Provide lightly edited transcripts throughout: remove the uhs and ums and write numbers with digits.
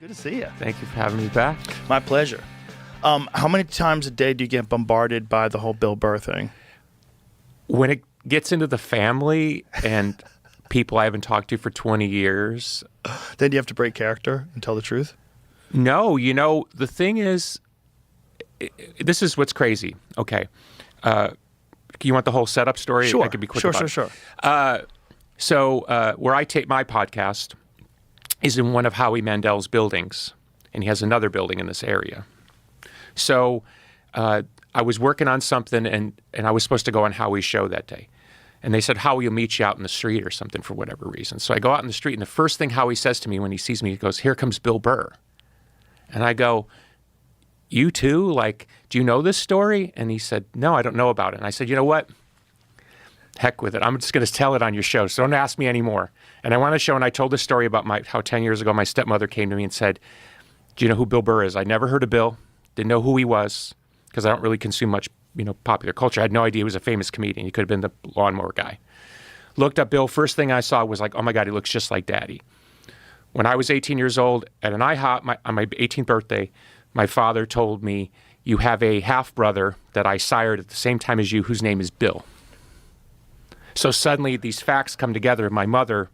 Good to see you. Thank you for having me back. My pleasure. How many times a day do you get bombarded by the whole Bill Burr thing? When it gets into the family and people I haven't talked to for 20 years. Then you have to break character and tell the truth? No, the thing is, this is what's crazy. Okay. You want the whole setup story? Sure. I could be quick about Sure. So where I tape my podcast is in one of Howie Mandel's buildings, and he has another building in this area. So I was working on something, and I was supposed to go on Howie's show that day. And they said, Howie will meet you out in the street or something for whatever reason. So I go out in the street, and the first thing Howie says to me when he sees me, he goes, "Here comes Bill Burr." And I go, "You too? Like, do you know this story?" And he said, "No, I don't know about it." And I said, "You know what? Heck with it. I'm just going to tell it on your show, so don't ask me anymore." And I went on a show, and I told the story about how 10 years ago my stepmother came to me and said, "Do you know who Bill Burr is?" I never heard of Bill, didn't know who he was, because I don't really consume much popular culture. I had no idea he was a famous comedian. He could have been the lawnmower guy. Looked up Bill. First thing I saw was like, oh my God, he looks just like Daddy. When I was 18 years old at an IHOP on my 18th birthday, my father told me, "You have a half-brother that I sired at the same time as you whose name is Bill." So suddenly these facts come together. My mother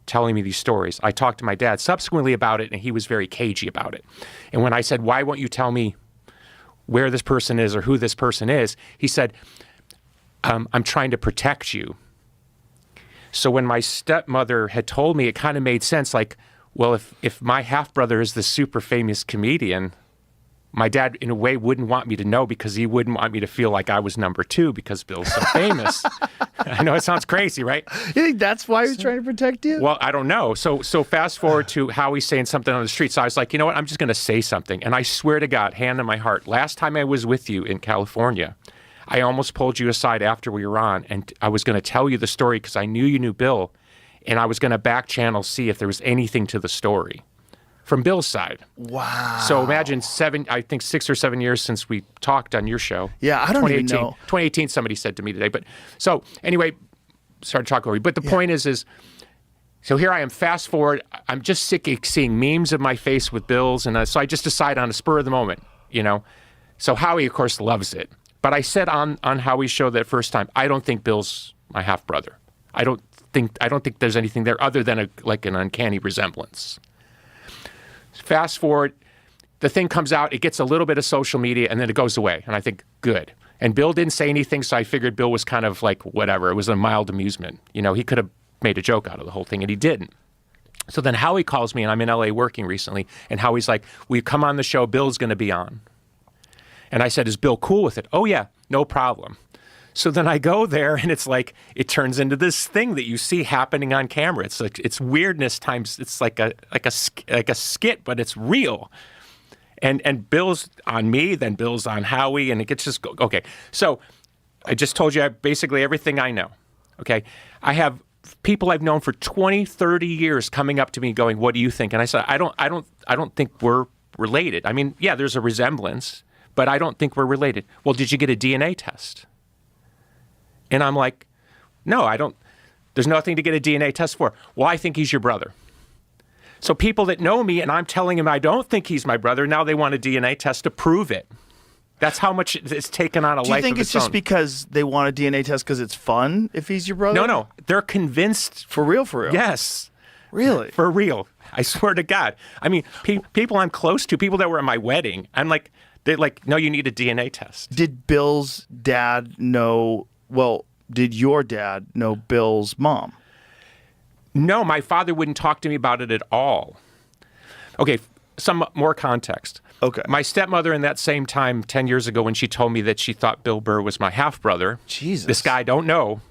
telling me these stories. I talked to my dad subsequently about it, and he was very cagey about it. And when I said, "Why won't you tell me where this person is or who this person is?" he said, "I'm trying to protect you." So when my stepmother had told me, it kind of made sense. Like, well, if my half-brother is this super famous comedian, my dad, in a way, wouldn't want me to know because he wouldn't want me to feel like I was number two because Bill's so famous. I know it sounds crazy, right? You think that's why he's trying to protect you? Well, I don't know. So fast forward to Howie saying something on the street. So I was like, you know what? I'm just going to say something. And I swear to God, hand on my heart, last time I was with you in California, I almost pulled you aside after we were on, and I was going to tell you the story because I knew you knew Bill, and I was going to back channel see if there was anything to the story from Bill's side. Wow. So imagine 6 or 7 years since we talked on your show. Yeah, I don't even know. 2018, somebody said to me today. But so anyway, sorry to talk over you. But the point is, so here I am, fast forward. I'm just sick of seeing memes of my face with Bill's. And so I just decide on the spur of the moment, So Howie, of course, loves it. But I said on Howie's show that first time, I don't think Bill's my half-brother. I don't think there's anything there other than an uncanny resemblance. Fast forward, the thing comes out, it gets a little bit of social media, and then it goes away. And I think, good. And Bill didn't say anything, so I figured Bill was kind of like, whatever. It was a mild amusement. He could have made a joke out of the whole thing, and he didn't. So then Howie calls me, and I'm in L.A. working recently, and Howie's like, "Will you come on the show? Bill's going to be on." And I said, "Is Bill cool with it?" "Oh, yeah, no problem." So then I go there, and it's like, it turns into this thing that you see happening on camera. It's like, it's weirdness times, it's like a skit, but it's real. And Bill's on me, then Bill's on Howie, and it gets just, okay. So I just told you basically everything I know, okay? I have people I've known for 20, 30 years coming up to me going, "What do you think?" And I said, I don't think we're related. I mean, yeah, there's a resemblance, but I don't think we're related. "Well, did you get a DNA test?" And I'm like, "No, I don't. There's nothing to get a DNA test for." "Well, I think he's your brother." So people that know me, and I'm telling them I don't think he's my brother, now they want a DNA test to prove it. That's how much it's taken on a life of its own. Do you think it's just because they want a DNA test because it's fun if he's your brother? No. They're convinced. For real? Yes. Really? For real. I swear to God. I mean, people I'm close to, people that were at my wedding, they're like, "No, you need a DNA test." Did Bill's dad know... Well, did your dad know Bill's mom? No, my father wouldn't talk to me about it at all. Okay, some more context. Okay. My stepmother in that same time, 10 years ago, when she told me that she thought Bill Burr was my half-brother. Jesus. This guy I don't know,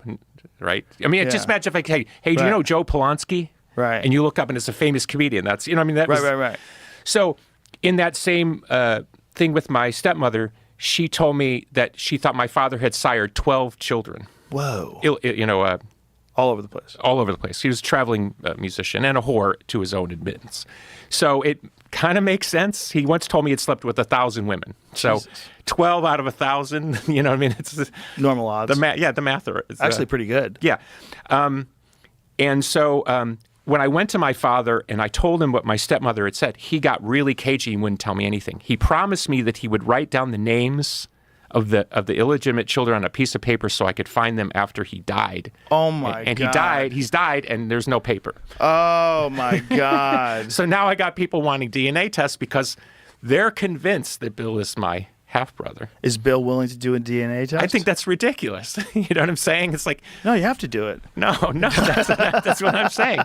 right? I mean, just imagine if I say, "Hey, do you know Joe Polanski?" Right. And you look up and it's a famous comedian. That's, Right. So in that same thing with my stepmother, she told me that she thought my father had sired 12 children. Whoa. All over the place. All over the place. He was a traveling musician and a whore to his own admittance. So it kind of makes sense. He once told me he'd slept with 1,000 women. So Jesus. 12 out of 1,000, it's... Normal odds. The math. It's actually pretty good. Yeah. And so when I went to my father and I told him what my stepmother had said, he got really cagey and wouldn't tell me anything. He promised me that he would write down the names of the illegitimate children on a piece of paper so I could find them after he died. Oh my and God. he's died and there's no paper. Oh my God. So now I got people wanting DNA tests because they're convinced that Bill is my half-brother. Is Bill willing to do a DNA test? I think that's ridiculous. You know what I'm saying? It's like, No, you have to do it. no, that's what I'm saying.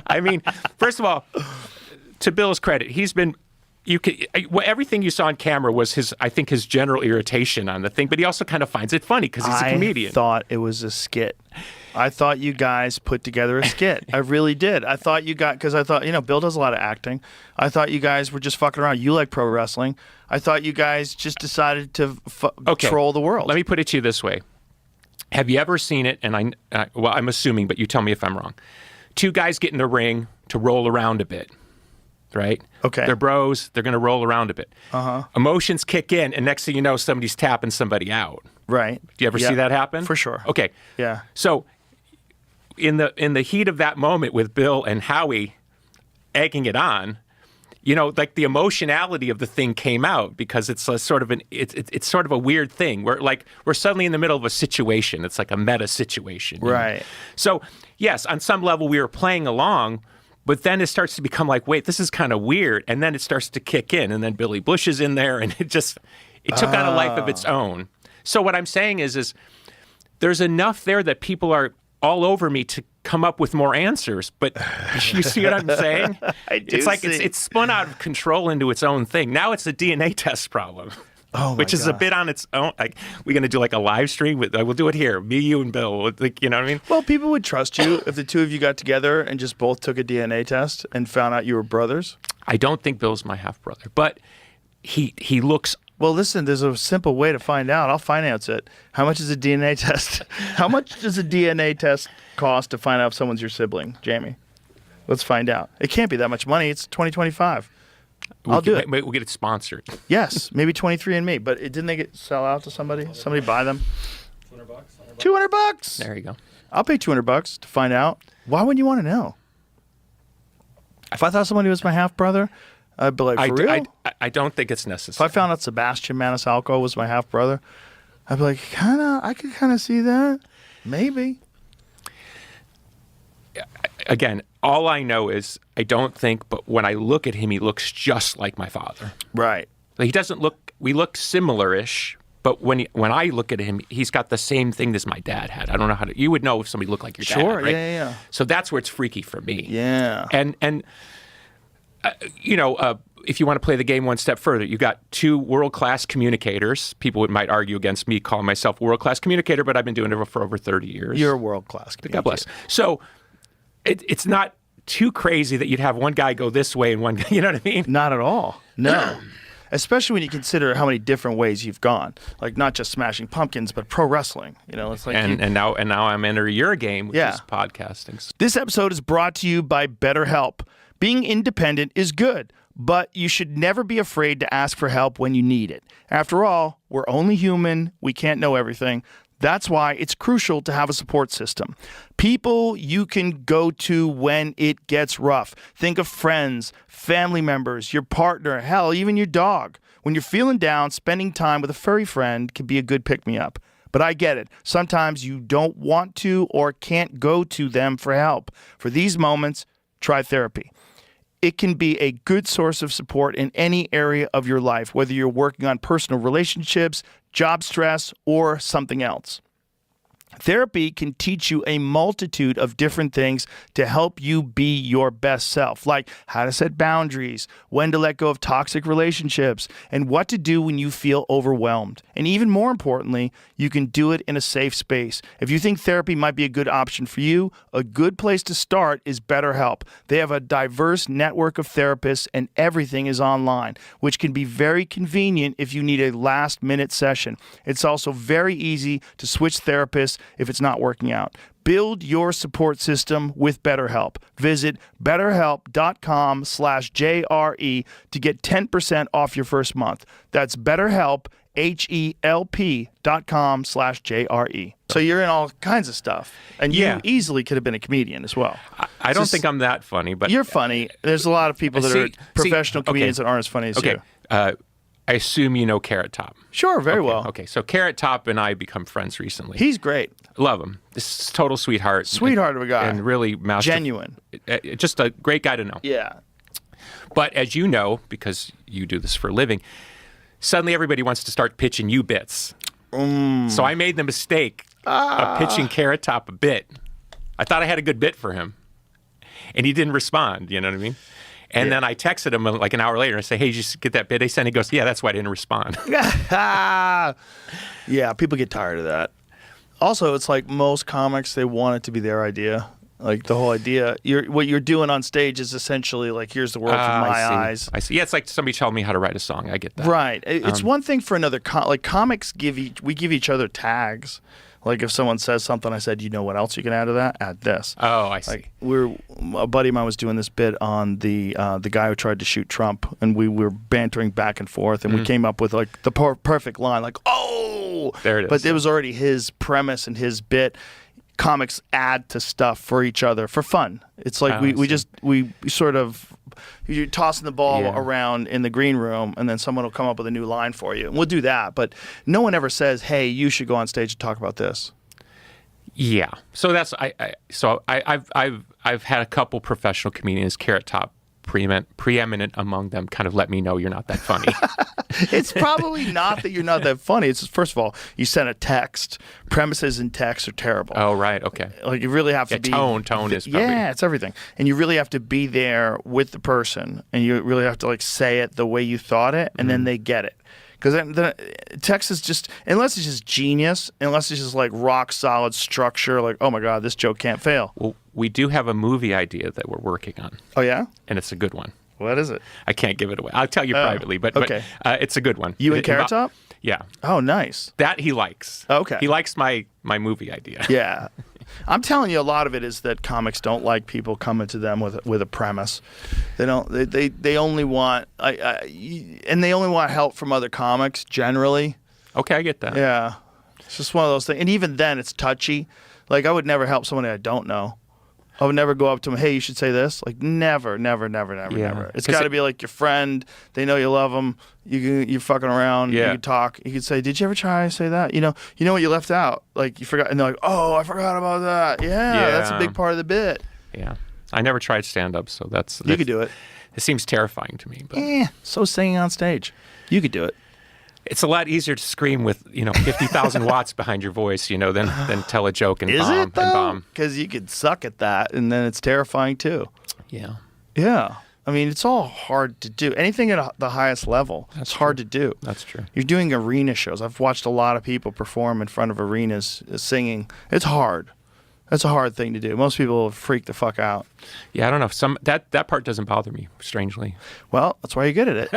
I mean, first of all, to Bill's credit, he's been, everything you saw on camera was his general irritation on the thing, but he also kind of finds it funny because he's a comedian. I thought it was a skit. I thought you guys put together a skit. I really did. I thought because I thought, Bill does a lot of acting. I thought you guys were just fucking around. You like pro wrestling. I thought you guys just decided to troll the world. Let me put it to you this way. Have you ever seen it? And I'm assuming, but you tell me if I'm wrong. Two guys get in a ring to roll around a bit. Right? Okay. They're bros. They're going to roll around a bit. Uh-huh. Emotions kick in, and next thing you know, somebody's tapping somebody out. Right. Do you ever see that happen? For sure. Okay. Yeah. So in the heat of that moment with Bill and Howie egging it on, like the emotionality of the thing came out because it's a sort of it's sort of a weird thing. We're suddenly in the middle of a situation. It's like a meta situation. Right. So yes, on some level we were playing along. But then it starts to become like, wait, this is kind of weird. And then it starts to kick in. And then Billy Bush is in there. And it took on a life of its own. So what I'm saying is there's enough there that people are all over me to come up with more answers. But you see what I'm saying? I do It's like see. it's spun out of control into its own thing. Now it's a DNA test problem. Oh my which is God. a bit on its own. Like, we're going to do like a live stream. We'll do it here. Me, you, and Bill. Like, you know what I mean? Well, people would trust you if the two of you got together and just both took a DNA test and found out you were brothers. I don't think Bill's my half-brother. But he looks... Well, listen, there's a simple way to find out. I'll finance it. How much is a DNA test? How much does a DNA test cost to find out if someone's your sibling, Jamie? Let's find out. It can't be that much money. It's 2025. I'll do it. We'll get it sponsored. Yes, maybe 23andMe. But didn't they sell out to somebody? Somebody buy them? $200. $200. There you go. I'll pay $200 to find out. Why wouldn't you want to know? If I thought somebody was my half brother, I'd be like, for real? I don't think it's If necessary. I found out Sebastian Maniscalco was my half brother, I'd be like, I could kind of see that. Maybe. Again, all I know is I don't think, but when I look at him, he looks just like my father. Right. He doesn't look, we look similar-ish, but when I look at him, he's got the same thing as my dad had. I don't know how to, you would know if somebody looked like your dad, Sure, right? yeah. So that's where it's freaky for me. Yeah. And if you want to play the game one step further, you got two world-class communicators. People might argue against me calling myself a world-class communicator, but I've been doing it for over 30 years. You're a world-class God bless. So it's not too crazy that you'd have one guy go this way and one guy, you know what I mean? Not at all. No. Especially when you consider how many different ways you've gone. Like not just Smashing Pumpkins, but pro wrestling. It's like and now I'm entering your game, which is podcasting. This episode is brought to you by BetterHelp. Being independent is good, but you should never be afraid to ask for help when you need it. After all, we're only human. We can't know everything. That's why it's crucial to have a support system. People you can go to when it gets rough. Think of friends, family members, your partner, hell, even your dog. When you're feeling down, spending time with a furry friend can be a good pick-me-up. But I get it. Sometimes you don't want to or can't go to them for help. For these moments, try therapy. It can be a good source of support in any area of your life, whether you're working on personal relationships, job stress, or something else. Therapy can teach you a multitude of different things to help you be your best self, like how to set boundaries, when to let go of toxic relationships, and what to do when you feel overwhelmed. And even more importantly, you can do it in a safe space. If you think therapy might be a good option for you, a good place to start is BetterHelp. They have a diverse network of therapists and everything is online, which can be very convenient if you need a last-minute session. It's also very easy to switch therapists if it's not working out. Build your support system with BetterHelp. Visit betterhelp.com/JRE to get 10% off your first month. That's BetterHelp, HELP.com/JRE. So you're in all kinds of stuff. And you easily could have been a comedian as well. I don't think I'm that funny, but you're funny. There's a lot of people that are professional comedians that aren't as funny as you. I assume you know Carrot Top. Sure, very well. Okay, so Carrot Top and I become friends recently. He's great. Love him. This is total sweetheart. Sweetheart of a guy. And really genuine. Just a great guy to know. Yeah. But as you know, because you do this for a living, suddenly everybody wants to start pitching you bits. So I made the mistake of pitching Carrot Top a bit. I thought I had a good bit for him. And he didn't respond, you know what I mean? And then I texted him like an hour later and I say, hey, did you get that bit? He sent. He goes, yeah, that's why I didn't respond. Yeah, people get tired of that. Also, it's like most comics, they want it to be their idea. Like the whole idea, what you're doing on stage is essentially like, here's the world from my eyes. I see. Yeah, it's like somebody telling me how to write a song. I get that. Right. It's one thing for another. Like comics we give each other tags. Like if someone says something, I said, you know what else you can add to that? Add this. Oh, I see. Like a buddy of mine was doing this bit on the guy who tried to shoot Trump, and we were bantering back and forth, and we came up with like the perfect line, like, oh, there it is. But it was already his premise and his bit. Comics add to stuff for each other for fun. It's like we sort of, you're tossing the ball around in the green room, and then someone will come up with a new line for you. And we'll do that, but no one ever says, "Hey, you should go on stage and talk about this." Yeah. So that's I've had a couple professional comedians, Carrot Top preeminent among them, kind of let me know you're not that funny. It's probably not that you're not that funny. It's just, first of all, you sent a text. Premises in text are terrible. Oh, right. Okay. Like you really have to be... Tone is probably... Yeah, it's everything. And you really have to be there with the person, and you really have to like say it the way you thought it, and then they get it. Because the text is just, unless it's just genius, unless it's just like rock solid structure, like, oh my God, this joke can't fail. Well, we do have a movie idea that we're working on. Oh, yeah? And it's a good one. What is it? I can't give it away. I'll tell you privately, but it's a good one. You and Carrot Top? Yeah. Oh, nice. That he likes. Okay. He likes my movie idea. Yeah. I'm telling you, a lot of it is that comics don't like people coming to them with a premise. They don't. They only want and they only want help from other comics generally. Okay, I get that. Yeah, it's just one of those things. And even then, it's touchy. Like I would never help somebody I don't know. I would never go up to them, hey, you should say this. Like never. It's got to be like your friend. They know you love them. You're fucking around. Yeah. You can talk. You could say, did you ever try to say that? You know what you left out? Like you forgot. And they're like, oh, I forgot about that. Yeah, that's a big part of the bit. Yeah. I never tried stand-up, so that's... You could do it. It seems terrifying to me. But so singing on stage. You could do it. It's a lot easier to scream with 50,000 watts behind your voice, than tell a joke and bomb and bomb. Because you could suck at that, and then it's terrifying too. Yeah. Yeah. I mean, it's all hard to do. Anything at the highest level, it's hard to do. That's true. You're doing arena shows. I've watched a lot of people perform in front of arenas singing. It's hard. That's a hard thing to do. Most people freak the fuck out. Yeah, I don't know. That part doesn't bother me, strangely. Well, that's why you're good at it.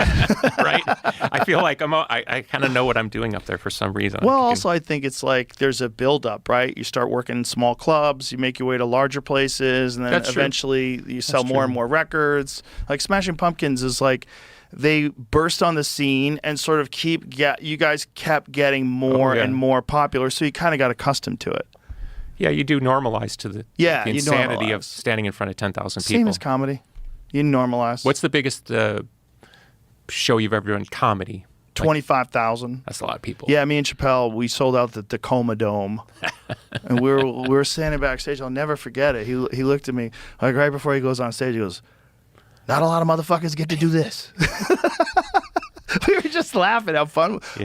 Right? I feel like I kind of know what I'm doing up there for some reason. Well, also, I think it's like there's a build-up, right? You start working in small clubs, you make your way to larger places, and then eventually you sell more and more records. Like Smashing Pumpkins is like... They burst on the scene and sort of you guys kept getting more and more popular, so you kind of got accustomed to it. Yeah, you do normalize to the insanity of standing in front of 10,000 people. Same as comedy. You normalize. What's the biggest show you've ever done comedy? 25,000. That's a lot of people. Yeah, me and Chappelle, we sold out the Tacoma Dome. And we were standing backstage. I'll never forget it. He looked at me, like right before he goes on stage, he goes, not a lot of motherfuckers get to do this. We were just laughing how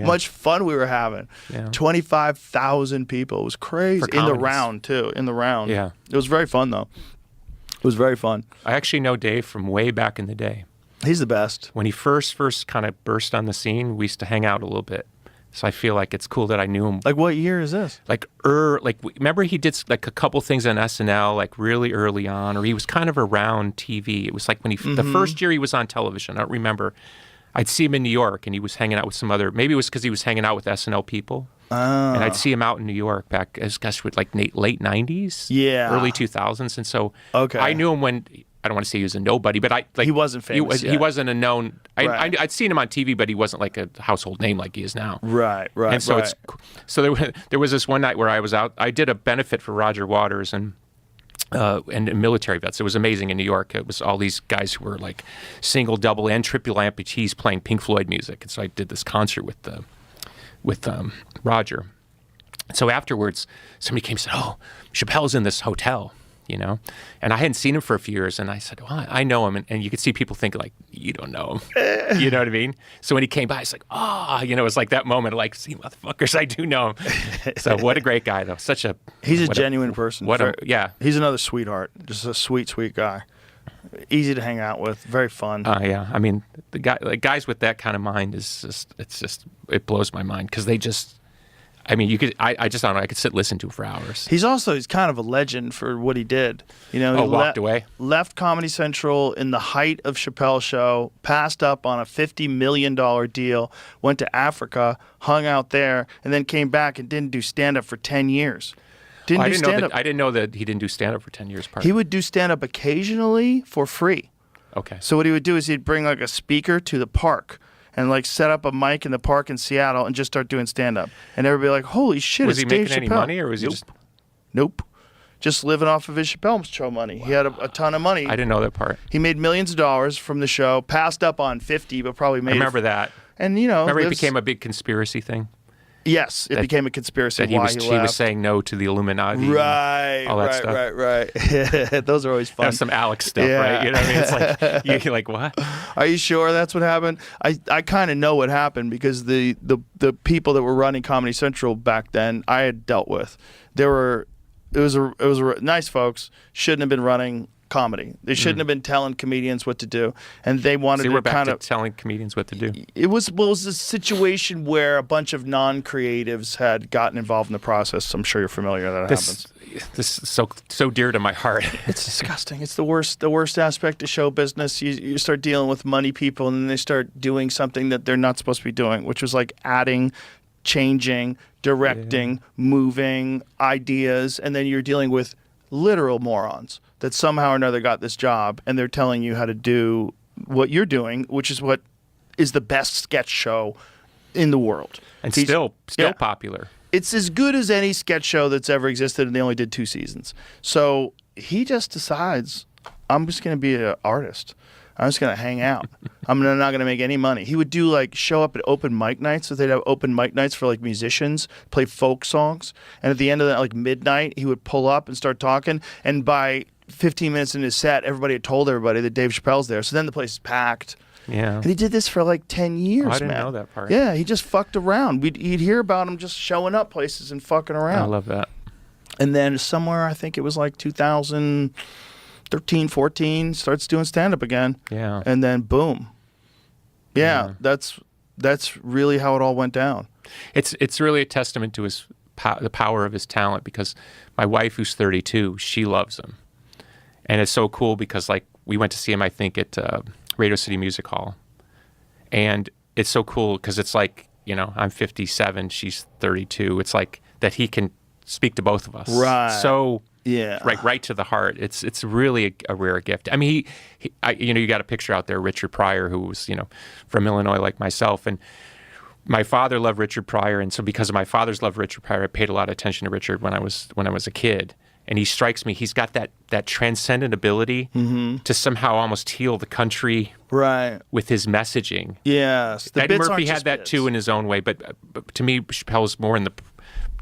much fun we were having. Yeah. 25,000 people. It was crazy. In the round, too. In the round. Yeah. It was very fun, though. It was very fun. I actually know Dave from way back in the day. He's the best. When he first kind of burst on the scene, we used to hang out a little bit. So I feel like it's cool that I knew him. Like what year is this? Remember he did like a couple things on SNL like really early on, or he was kind of around TV. It was like when the first year he was on television. I don't remember. I'd see him in New York, and he was hanging out with some other. Maybe it was because he was hanging out with SNL people. And I'd see him out in New York back, I guess, with like late 90s, early 2000s. And so I knew him when, I don't want to say he was a nobody, but he wasn't famous He wasn't a known, Right. I'd seen him on TV, but he wasn't like a household name like he is now. Right. And so there was this one night where I was out, I did a benefit for Roger Waters and military vets. It was amazing in New York. It was all these guys who were like single, double, and triple amputees playing Pink Floyd music. And so I did this concert with Roger. So afterwards, somebody came and said, "Oh, Chappelle's in this hotel," you know? And I hadn't seen him for a few years. And I said, "Well, I know him." And you could see people thinking like, "You don't know him." You know what I mean? So when he came by, it's like, "Oh," you know, it was like that moment of like, "See, motherfuckers, I do know him." So what a great guy, though. He's a genuine person. Yeah. He's another sweetheart. Just a sweet, sweet guy. Easy to hang out with. Very fun. Yeah. I mean, guys with that kind of mind it blows my mind because they just, I mean, I just don't know. I could sit and listen to him for hours. He's kind of a legend for what he did. You know, he walked away. Left Comedy Central in the height of Chappelle's show, passed up on a $50 million deal, went to Africa, hung out there, and then came back and didn't do stand-up for 10 years. I didn't know that he didn't do stand-up for 10 years. He would do stand-up occasionally for free. Okay. So what he would do is he'd bring like a speaker to the park and like set up a mic in the park in Seattle and just start doing stand-up. And everybody would be like, holy shit, was it's he Dave making any Chappelle. money or was he just... Nope. Just living off of his Chappelle show money. Wow. He had a ton of money. I didn't know that part. He made millions of dollars from the show, passed up on 50, but probably made I remember that. And, you know... Remember it became a big conspiracy thing? Yes, it became a conspiracy why he left. He was saying no to the Illuminati. Right, all that stuff. Right. Those are always fun. That's some Alex stuff, right? You know what I mean? It's like, you're like, what? Are you sure that's what happened? I kind of know what happened because the people that were running Comedy Central back then, I had dealt with. It was nice folks, shouldn't have been running comedy. They shouldn't have been telling comedians what to do, and they wanted to kind of telling comedians what to do. It was a situation where a bunch of non-creatives had gotten involved in the process. I'm sure you're familiar that happens. This is so dear to my heart. It's disgusting. It's the worst aspect of show business. You start dealing with money people, and then they start doing something that they're not supposed to be doing, which was like adding, changing, directing, moving ideas, and then you're dealing with literal morons that somehow or another got this job and they're telling you how to do what you're doing, which is what is the best sketch show in the world. And still popular. It's as good as any sketch show that's ever existed, and they only did 2 seasons. So he just decides, I'm just going to be an artist. I'm just going to hang out. I'm not going to make any money. He would do like show up at open mic nights. So they'd have open mic nights for like musicians, play folk songs. And at the end of that, like midnight, he would pull up and start talking. And by 15 minutes into his set, everybody had told everybody that Dave Chappelle's there. So then the place is packed. Yeah. And he did this for like 10 years, I didn't know that part. Yeah, he just fucked around. You'd hear about him just showing up places and fucking around. I love that. And then somewhere, I think it was like 2013, 14, starts doing stand-up again. Yeah. And then boom. Yeah. That's really how it all went down. It's really a testament to the power of his talent, because my wife, who's 32, she loves him. And it's so cool because like we went to see him, I think, at Radio City Music Hall. And it's so cool because it's like, you know, I'm 57, she's 32. It's like that he can speak to both of us. Right. So yeah. Right to the heart. It's really a rare gift. I mean, you got a picture out there, Richard Pryor, who was, you know, from Illinois like myself. And my father loved Richard Pryor. And so because of my father's love of Richard Pryor, I paid a lot of attention to Richard when I was a kid. And he strikes me, he's got that transcendent ability to somehow almost heal the country with his messaging. Yes. Ed Murphy had that too in his own way, but to me, Chappelle's more in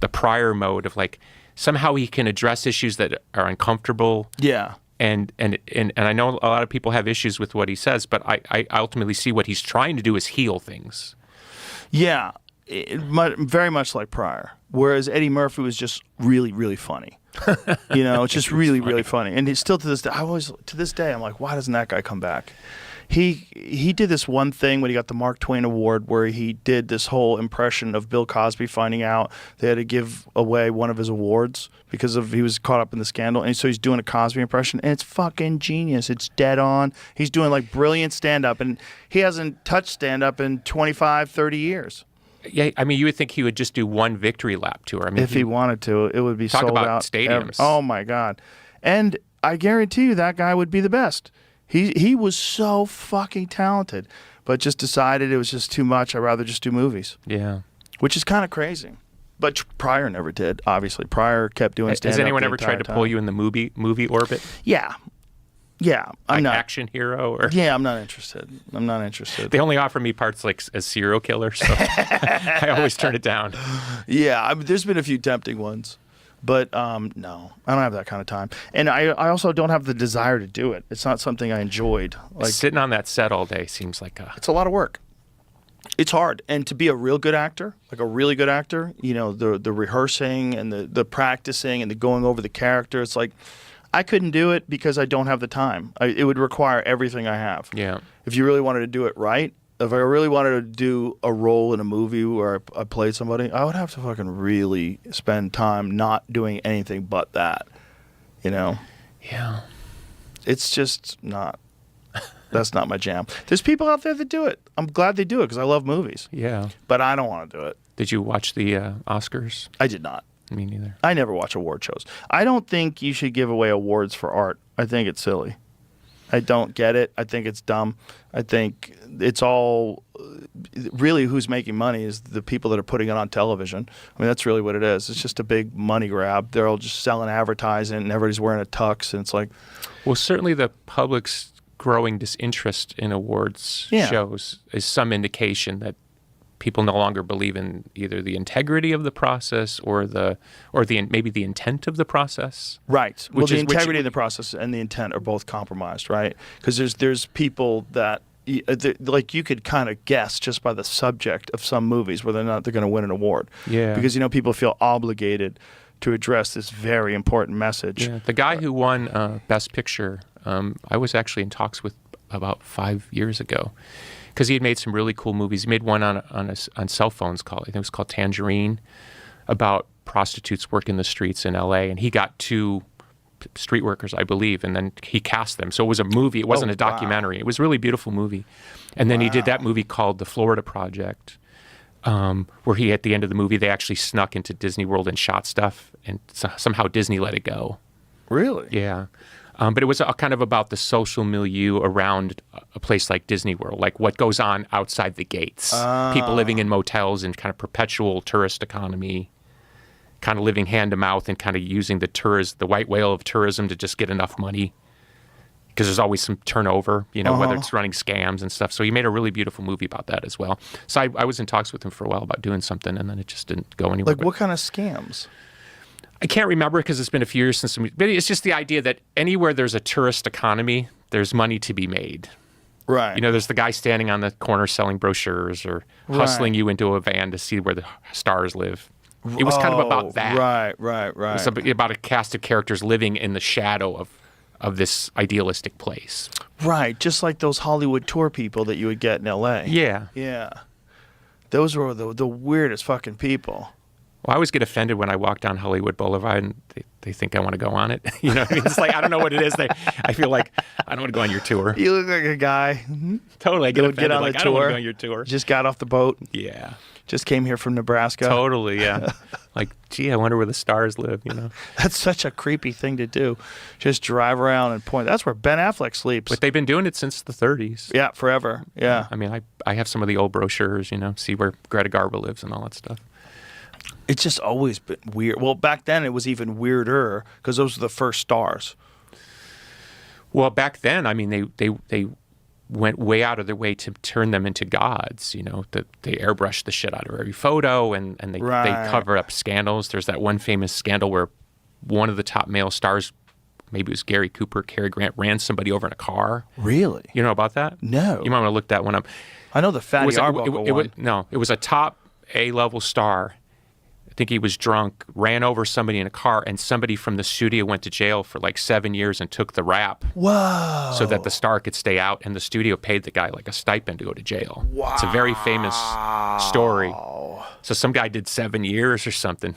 the Pryor mode of like, somehow he can address issues that are uncomfortable. Yeah. And I know a lot of people have issues with what he says, but I ultimately see what he's trying to do is heal things. Yeah. Very much like Pryor. Whereas Eddie Murphy was just really, really funny. You know, it's just really, really funny. And he's still to this day, I'm like, why doesn't that guy come back? He did this one thing when he got the Mark Twain Award where he did this whole impression of Bill Cosby finding out they had to give away one of his awards because he was caught up in the scandal. And so he's doing a Cosby impression, and it's fucking genius. It's dead on. He's doing like brilliant stand-up, and he hasn't touched stand-up in 25, 30 years. Yeah, I mean, you would think he would just do one victory lap tour. I mean, If he wanted to, it would be talk sold about out. stadiums. Oh my God! And I guarantee you that guy would be the best. He was so fucking talented, but just decided it was just too much. I'd rather just do movies. Yeah. Which is kind of crazy. But Pryor never did. Obviously, Pryor kept doing stand-up. Has anyone the ever tried to entire pull time. you in the movie orbit? Yeah. I'm Like not. action hero or Yeah, I'm not interested. I'm not interested. they only offer me parts like as serial killer, so I always turn it down. Yeah, there's been a few tempting ones, but no, I don't have that kind of time, and I also don't have the desire to do it. It's not something I enjoyed. Like, Sitting on that set all day seems like it's a lot of work. It's hard, and to be a real good actor, like a really good actor, you know, the rehearsing and the practicing and the going over the character. It's like I couldn't do it because I don't have the time. It would require everything I have. Yeah. If you really wanted to do it right, if I really wanted to do a role in a movie where I played somebody, I would have to fucking really spend time not doing anything but that. You know? Yeah. It's just not. That's not my jam. There's people out there that do it. I'm glad they do it because I love movies. Yeah. But I don't want to do it. Did you watch the Oscars? I did not. Me neither. I never watch award shows. I don't think you should give away awards for art. I think it's silly. I don't get it. I think it's dumb. I think it's all really who's making money is the people that are putting it on television. I mean, that's really what it is. It's just a big money grab. They're all just selling advertising and everybody's wearing a tux. And it's like, Well, certainly the public's growing disinterest in awards shows is some indication that people no longer believe in either the integrity of the process or maybe the intent of the process. right. Well, the integrity of the process and the intent are both compromised, right? Because there's people that like you could kind of guess just by the subject of some movies whether or not they're going to win an award. Yeah. Because people feel obligated to address this very important message. Yeah. The guy who won Best Picture, I was actually in talks with about 5 years ago. Because he had made some really cool movies. He made one on cell phones I think it was called Tangerine, about prostitutes working the streets in L.A. And he got 2 street workers, I believe, and then he cast them. So it was a movie. It wasn't a documentary. Wow. It was a really beautiful movie. And then he did that movie called The Florida Project, where he, at the end of the movie, they actually snuck into Disney World and shot stuff, and somehow Disney let it go. Really? Yeah. But it was kind of about the social milieu around a place like Disney World, like what goes on outside the gates. People living in motels and kind of perpetual tourist economy, kind of living hand to mouth and kind of using the white whale of tourism to just get enough money. Because there's always some turnover, whether it's running scams and stuff. So he made a really beautiful movie about that as well. So I was in talks with him for a while about doing something, and then it just didn't go anywhere. Like what kind of scams? I can't remember because it's been a few years since. But it's just the idea that anywhere there's a tourist economy, there's money to be made. Right. There's the guy standing on the corner selling brochures or hustling you into a van to see where the stars live. It was kind of about that. Right. It's about a cast of characters living in the shadow of this idealistic place. Right. Just like those Hollywood tour people that you would get in L.A. Yeah. Yeah. Those were the weirdest fucking people. Well, I always get offended when I walk down Hollywood Boulevard and they think I want to go on it. You know what I mean? It's like, I don't know what it is. I feel like I don't want to go on your tour. You look like a guy. Totally. I get offended. Get on like, the I don't want tour. to go on your tour. Just got off the boat. Yeah. Just came here from Nebraska. Totally, yeah. Like, gee, I wonder where the stars live, That's such a creepy thing to do. Just drive around and point. That's where Ben Affleck sleeps. But they've been doing it since the 30s. Yeah, forever. Yeah. I mean, I have some of the old brochures, see where Greta Garbo lives and all that stuff. It's just always been weird. Well, back then it was even weirder because those were the first stars. Well, back then, I mean, they went way out of their way to turn them into gods. They airbrushed the shit out of every photo and they cover up scandals. There's that one famous scandal where one of the top male stars, maybe it was Gary Cooper, Cary Grant, ran somebody over in a car. Really? You know about that? No. You might want to look that one up. I know the Fatty Arbuckle one. No, it was a top A-level star. I think he was drunk, ran over somebody in a car, and somebody from the studio went to jail for like 7 years and took the rap. Whoa. So that the star could stay out, and the studio paid the guy like a stipend to go to jail. Wow. It's a very famous story. So some guy did 7 years or something.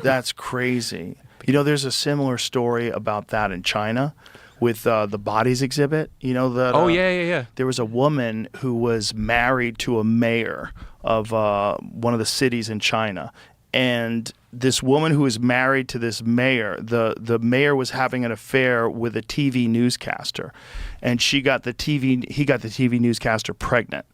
That's crazy. There's a similar story about that in China with the bodies exhibit. You know that? Oh yeah. There was a woman who was married to a mayor of one of the cities in China, and this woman who was married to this mayor, the mayor was having an affair with a TV newscaster, and he got the TV newscaster pregnant,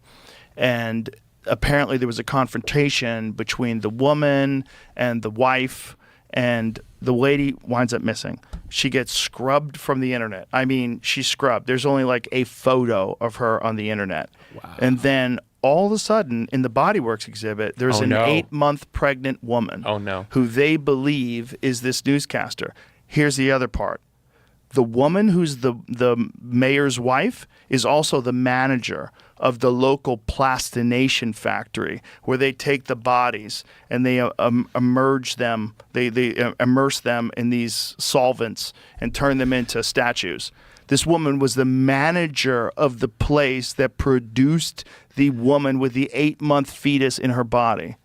and apparently there was a confrontation between the woman and the wife, and the lady winds up missing. She gets scrubbed from the internet. I mean, she's scrubbed. There's only like a photo of her on the internet. Wow. And then all of a sudden, in the Bodyworks exhibit, there's an 8-month pregnant woman who they believe is this newscaster. Here's the other part. The woman who's the mayor's wife is also the manager of the local plastination factory, where they take the bodies and they immerse them in these solvents and turn them into statues. This woman was the manager of the place that produced the woman with the 8-month fetus in her body.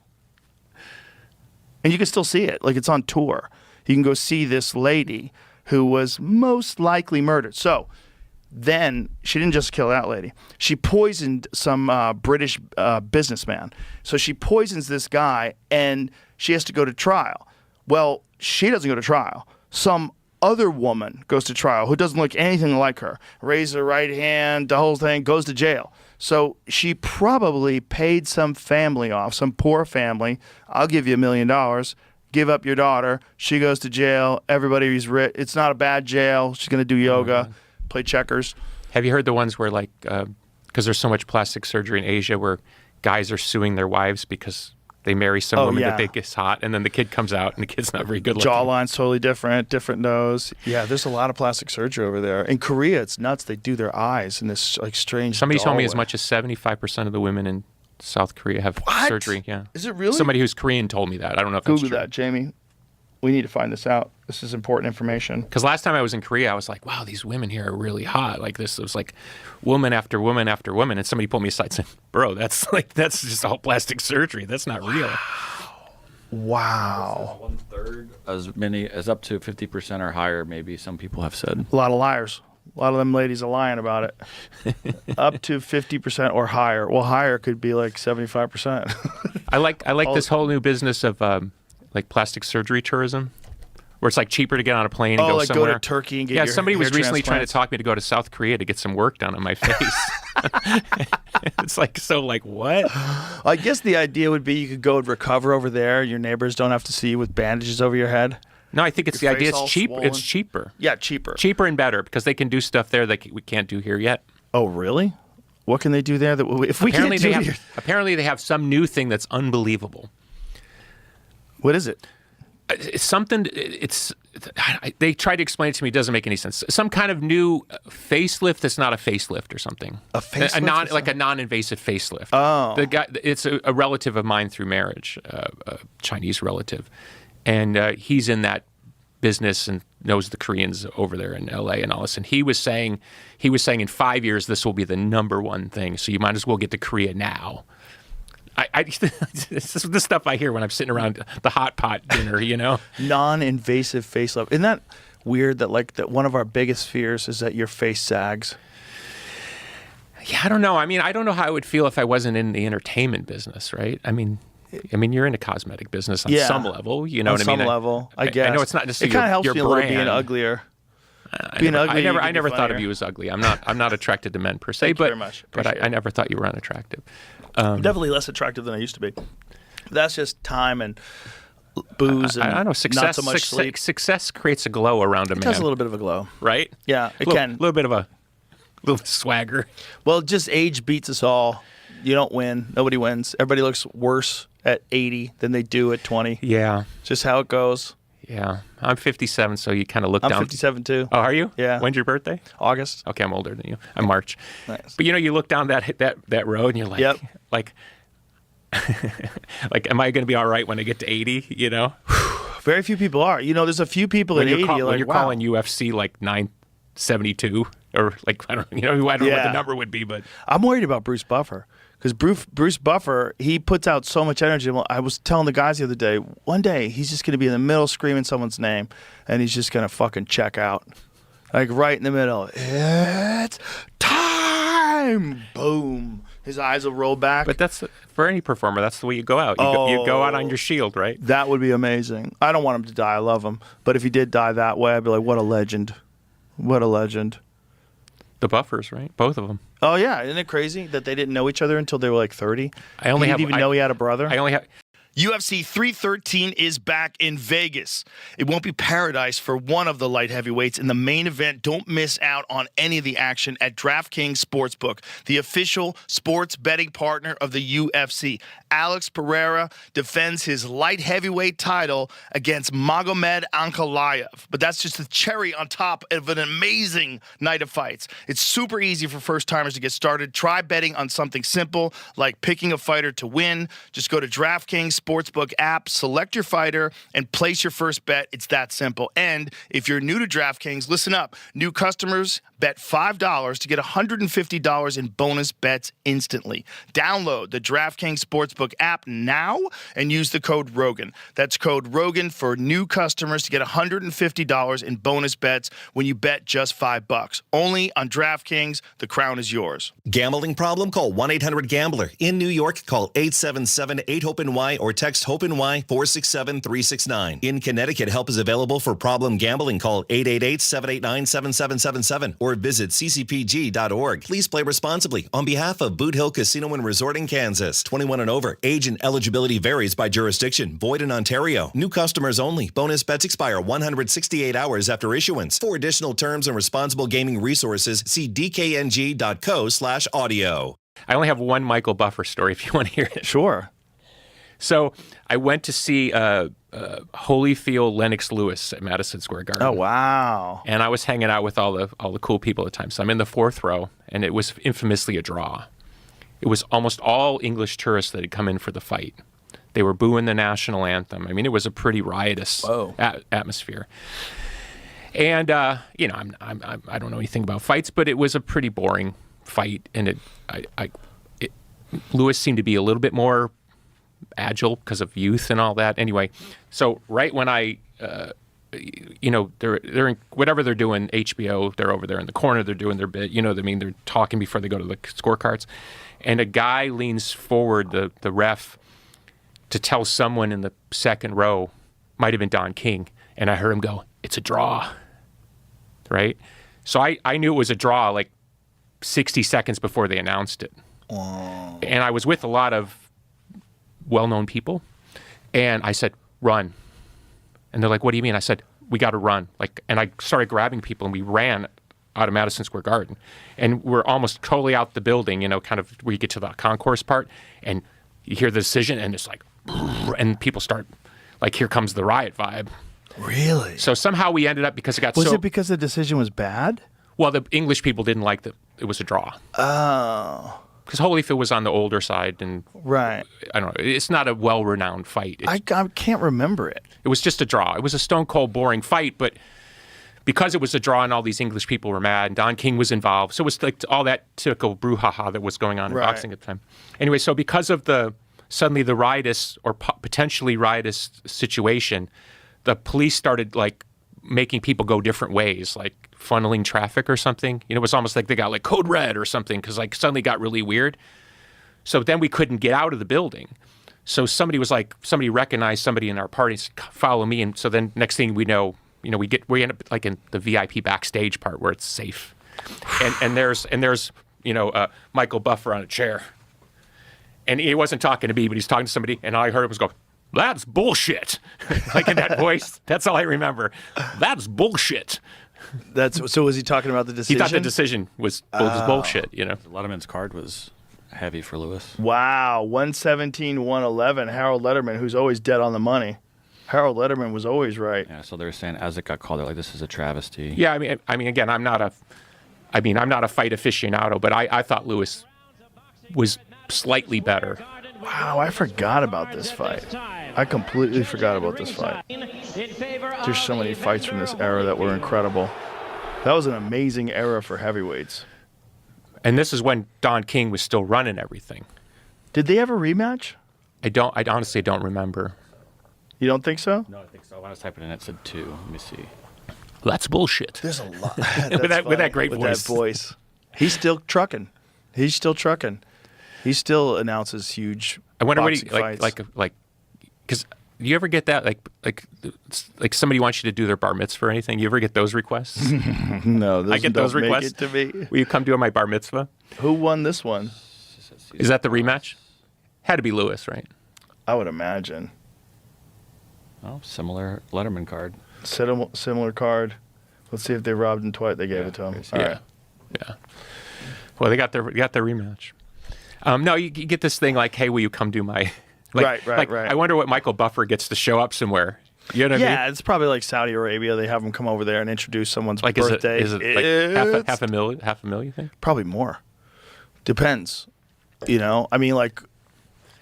And you can still see it. Like, it's on tour. You can go see this lady who was most likely murdered. So then she didn't just kill that lady. She poisoned some British businessman. So she poisons this guy, and she has to go to trial. Well, she doesn't go to trial. Some other woman goes to trial who doesn't look anything like her. Raised her right hand, the whole thing, goes to jail. So she probably paid some family off, some poor family. I'll give you $1 million. Give up your daughter. She goes to jail. Everybody's rich. It's not a bad jail. She's going to do yoga, play checkers. Have you heard the ones where, like, because there's so much plastic surgery in Asia, where guys are suing their wives because they marry some woman that they think hot, and then the kid comes out and the kid's not very good looking. Jawline's totally different nose. Yeah, there's a lot of plastic surgery over there. In Korea, it's nuts. They do their eyes in this like strange. Somebody told me as much as 75% of the women in South Korea have surgery. Yeah. Is it really? Somebody who's Korean told me that. I don't know if that's true. Google that, Jamie. We need to find this out. This is important information. Because last time I was in Korea, I was like, wow, these women here are really hot. Like this, it was like woman after woman after woman. And somebody pulled me aside and said, bro, that's just all plastic surgery. That's not real. Wow. 1/3, as many as up to 50% or higher, maybe some people have said. A lot of liars. A lot of them ladies are lying about it. Up to 50% or higher. Well, higher could be like 75%. I like this whole new business of like plastic surgery tourism, where it's like cheaper to get on a plane and go like somewhere. Go to Turkey and get your somebody was hair recently trying to transplants. talk me to go to South Korea to get some work done on my face. It's like, so like what? I guess the idea would be you could go and recover over there. Your neighbors don't have to see you with bandages over your head. No, I think it's Your the idea. face all It's cheap. swollen. It's cheaper. Yeah, cheaper. Cheaper and better because they can do stuff there that we can't do here yet. Oh, really? What can they do there that if we Apparently can't do they here? have. Apparently they have some new thing that's unbelievable. What is it? It's something. They tried to explain it to me. It doesn't make any sense. Some kind of new facelift that's not a facelift or something. A facelift? Like a non-invasive facelift. Oh. The guy. It's a relative of mine through marriage, a Chinese relative, and he's in that business and knows the Koreans over there in L.A. and all this. And he was saying in 5 years this will be the #1 thing. So you might as well get to Korea now. This is the stuff I hear when I'm sitting around the hot pot dinner, you know? Non-invasive facelift. Isn't that weird that one of our biggest fears is that your face sags? Yeah, I don't know. I mean, I don't know how I would feel if I wasn't in the entertainment business, right? I mean, you're in a cosmetic business on some level, you know on what I mean? some level, I guess. I know it's not necessarily it kind of helps your me a little brand. being uglier. I never thought of you as ugly. I'm not attracted to men per se, Thank you very much. but I never thought you were unattractive. I'm definitely less attractive than I used to be. That's just time and booze and I don't know. not so much sleep. Success creates a glow around a man. It has a little bit of a glow. Right? Yeah, it can. can. A little bit of a little swagger. Well, just age beats us all. You don't win. Nobody wins. Everybody looks worse at 80 than they do at 20. Yeah. Just how it goes. Yeah. I'm 57, so you kind of look I'm down. 57 too. Oh, are you? Yeah. When's your birthday? August. Okay, I'm older than you. I'm March. Nice. But you look down that road and you're like, Yep. like, am I going to be all right when I get to 80? You know, Very few people are. There's a few people at 80. when you're wow. calling UFC like 972 or like I don't know what the number would be, but I'm worried about Bruce Buffer because Bruce Buffer, he puts out so much energy. I was telling the guys the other day, one day he's just going to be in the middle screaming someone's name and he's just going to fucking check out. Like right in the middle. It's time. Boom. His eyes will roll back. But that's for any performer. That's the way you go out. You go out on your shield, right? That would be amazing. I don't want him to die. I love him. But if he did die that way, I'd be like, what a legend. What a legend. The Buffers, right? Both of them. Oh, yeah. Isn't it crazy that they didn't know each other until they were like 30? I only he have- didn't even know he had a brother? I only have... UFC 313 is back in Vegas. It won't be paradise for one of the light heavyweights in the main event. Don't miss out on any of the action at DraftKings Sportsbook, the official sports betting partner of the UFC. Alex Pereira defends his light heavyweight title against Magomed Ankalaev. But that's just the cherry on top of an amazing night of fights. It's super easy for first-timers to get started. Try betting on something simple like picking a fighter to win. Just go to DraftKings Sportsbook app, select your fighter, and place your first bet. It's that simple. And if you're new to DraftKings, listen up. New customers bet $5 to get $150 in bonus bets instantly. Download the DraftKings Sportsbook app now and use the code Rogan. That's code Rogan for new customers to get $150 in bonus bets when you bet just $5. Only on DraftKings. The crown is yours. Gambling problem? Call 1-800-GAMBLER. In New York, call 877-8-HOPE-NY or text HOPE-NY 467-369. In Connecticut, help is available for problem gambling. Call 888-789-7777 or visit ccpg.org. Please play responsibly on behalf of Boot Hill Casino and Resort in Kansas. 21 and over. Age and eligibility varies by jurisdiction. Void in Ontario. New customers only. Bonus bets expire 168 hours after issuance. For additional terms and responsible gaming resources, see dkng.co/audio. I only have one Michael Buffer story if you want to hear it. Sure. So I went to see Holyfield Lennox Lewis at Madison Square Garden. Oh, wow. And I was hanging out with all the cool people at the time. So I'm in the fourth row, and it was infamously a draw. It was almost all English tourists that had come in for the fight. They were booing the national anthem. I mean, it was a pretty riotous atmosphere. And I don't know anything about fights, but it was a pretty boring fight. And Lewis seemed to be a little bit more agile because of youth and all that. Anyway, so right when they're in whatever they're doing, HBO, they're over there in the corner, they're doing their bit, they're talking before they go to the scorecards. And a guy leans forward, the ref, to tell someone in the second row, might have been Don King, and I heard him go, "It's a draw." Right? So I knew it was a draw like 60 seconds before they announced it. Oh. And I was with a lot of well-known people, and I said, "Run." And they're like, "What do you mean?" I said, "We got to run." And I started grabbing people, and we ran out of Madison Square Garden. And we're almost totally out the building, kind of where you get to the concourse part, and you hear the decision, and it's like, and people start, like, here comes the riot vibe. Really? So somehow we ended up, because it got Was it because the decision was bad? Well, the English people didn't like that it was a draw. Oh. Because Holyfield was on the older side, and right. I don't know. It's not a well-renowned fight. I can't remember it. It was just a draw. It was a stone-cold boring fight, but because it was a draw and all these English people were mad, and Don King was involved, so it was like all that typical brouhaha that was going on in boxing at the time. Anyway, so because of suddenly the riotous or potentially riotous situation, the police started like making people go different ways, like funneling traffic or something. It was almost like they got like code red or something, because like suddenly got really weird. So then we couldn't get out of the building. So somebody recognized somebody in our party, said, "Follow me." And so then next thing we know, we end up like in the VIP backstage part where it's safe. And there's Michael Buffer on a chair. And he wasn't talking to me, but he's talking to somebody, and all I heard him was go, "That's bullshit." Like in that voice. That's all I remember. "That's bullshit." So was he talking about the decision? He thought the decision was bullshit, Letterman's card was heavy for Lewis. Wow, 117, 111. Harold Letterman, who's always dead on the money. Harold Letterman was always right. Yeah, so they were saying as it got called, they're like, "This is a travesty." Yeah, I mean, again, I'm not a fight aficionado, but I thought Lewis was slightly better. Wow, I forgot about this fight. I completely forgot about this fight. There's so many fights from this era that were incredible. That was an amazing era for heavyweights. And this is when Don King was still running everything. Did they ever rematch? I honestly don't remember. You don't think so? No, I think so. When I was typing in, it said 2. Let me see. That's bullshit. There's a lot. With that great with voice. that voice. He's still trucking. He still announces huge I wonder what boxing he like because you ever get that like somebody wants you to do their bar mitzvah or anything? You ever get those requests? No, I get those don't make requests. it to me. Will you come do my bar mitzvah? Who won this one? Is that the rematch? Had to be Lewis, right? I would imagine. Oh, similar Letterman card. Similar card. Let's see if they robbed him twice. They gave it to him. All right. Yeah. Well, they got their rematch. No, you get this thing like, hey, will you come do my? Like, Right. I wonder what Michael Buffer gets to show up somewhere. You know what I mean? Yeah, it's probably like Saudi Arabia. They have him come over there and introduce someone's Like, birthday. is it like half a million? You think? Probably more. Depends. You know, I mean, like,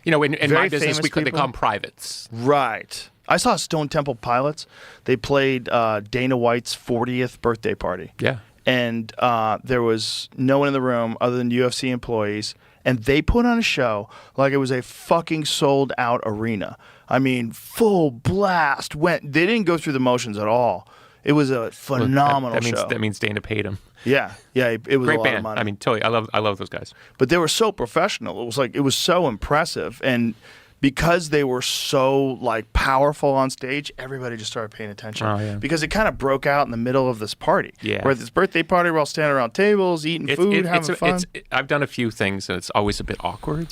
You know, in Very my business, famous they people? call them privates. right. I saw Stone Temple Pilots. They played Dana White's 40th birthday party. Yeah. And there was no one in the room other than UFC employees. And they put on a show like it was a fucking sold out arena. I mean, full blast. They didn't go through the motions at all. It was a phenomenal show. That means Dana paid him. Yeah. It was Great a lot band. of money. I mean, totally. I love those guys. But they were so professional. It was so impressive. And because they were so like powerful on stage, everybody just started paying attention. Oh, yeah. Because it kind of broke out in the middle of this party. Yeah. We're at this birthday party, we're all standing around tables, eating food, having fun. I've done a few things, and it's always a bit awkward,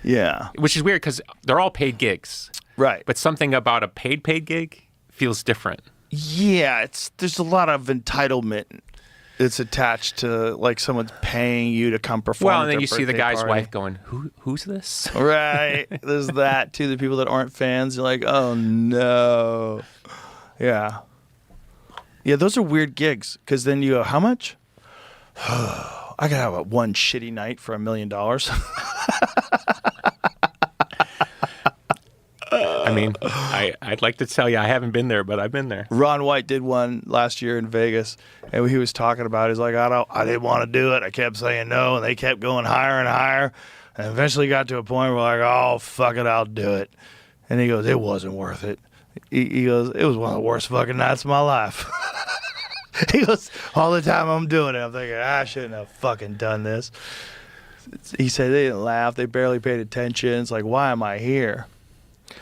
Yeah. which is weird because they're all paid gigs. Right. But something about a paid gig feels different. Yeah, there's a lot of entitlement that's attached to like someone's paying you to come perform. Well, at and then their you see the birthday guy's party. wife going, who's this? Right. There's that too. The people that aren't fans, you're like, oh no. Yeah. Yeah, those are weird gigs because then you go, how much? I could have one shitty night for $1 million. I mean, I'd like to tell you I haven't been there, but I've been there. Ron White did one last year in Vegas, and he was talking about. He's like, I didn't want to do it. I kept saying no, and they kept going higher and higher, and eventually got to a point where like, oh fuck it, I'll do it. And he goes, it wasn't worth it. He goes, it was one of the worst fucking nights of my life. He goes, all the time I'm doing it, I'm thinking I shouldn't have fucking done this. He said they didn't laugh, they barely paid attention. It's like, why am I here?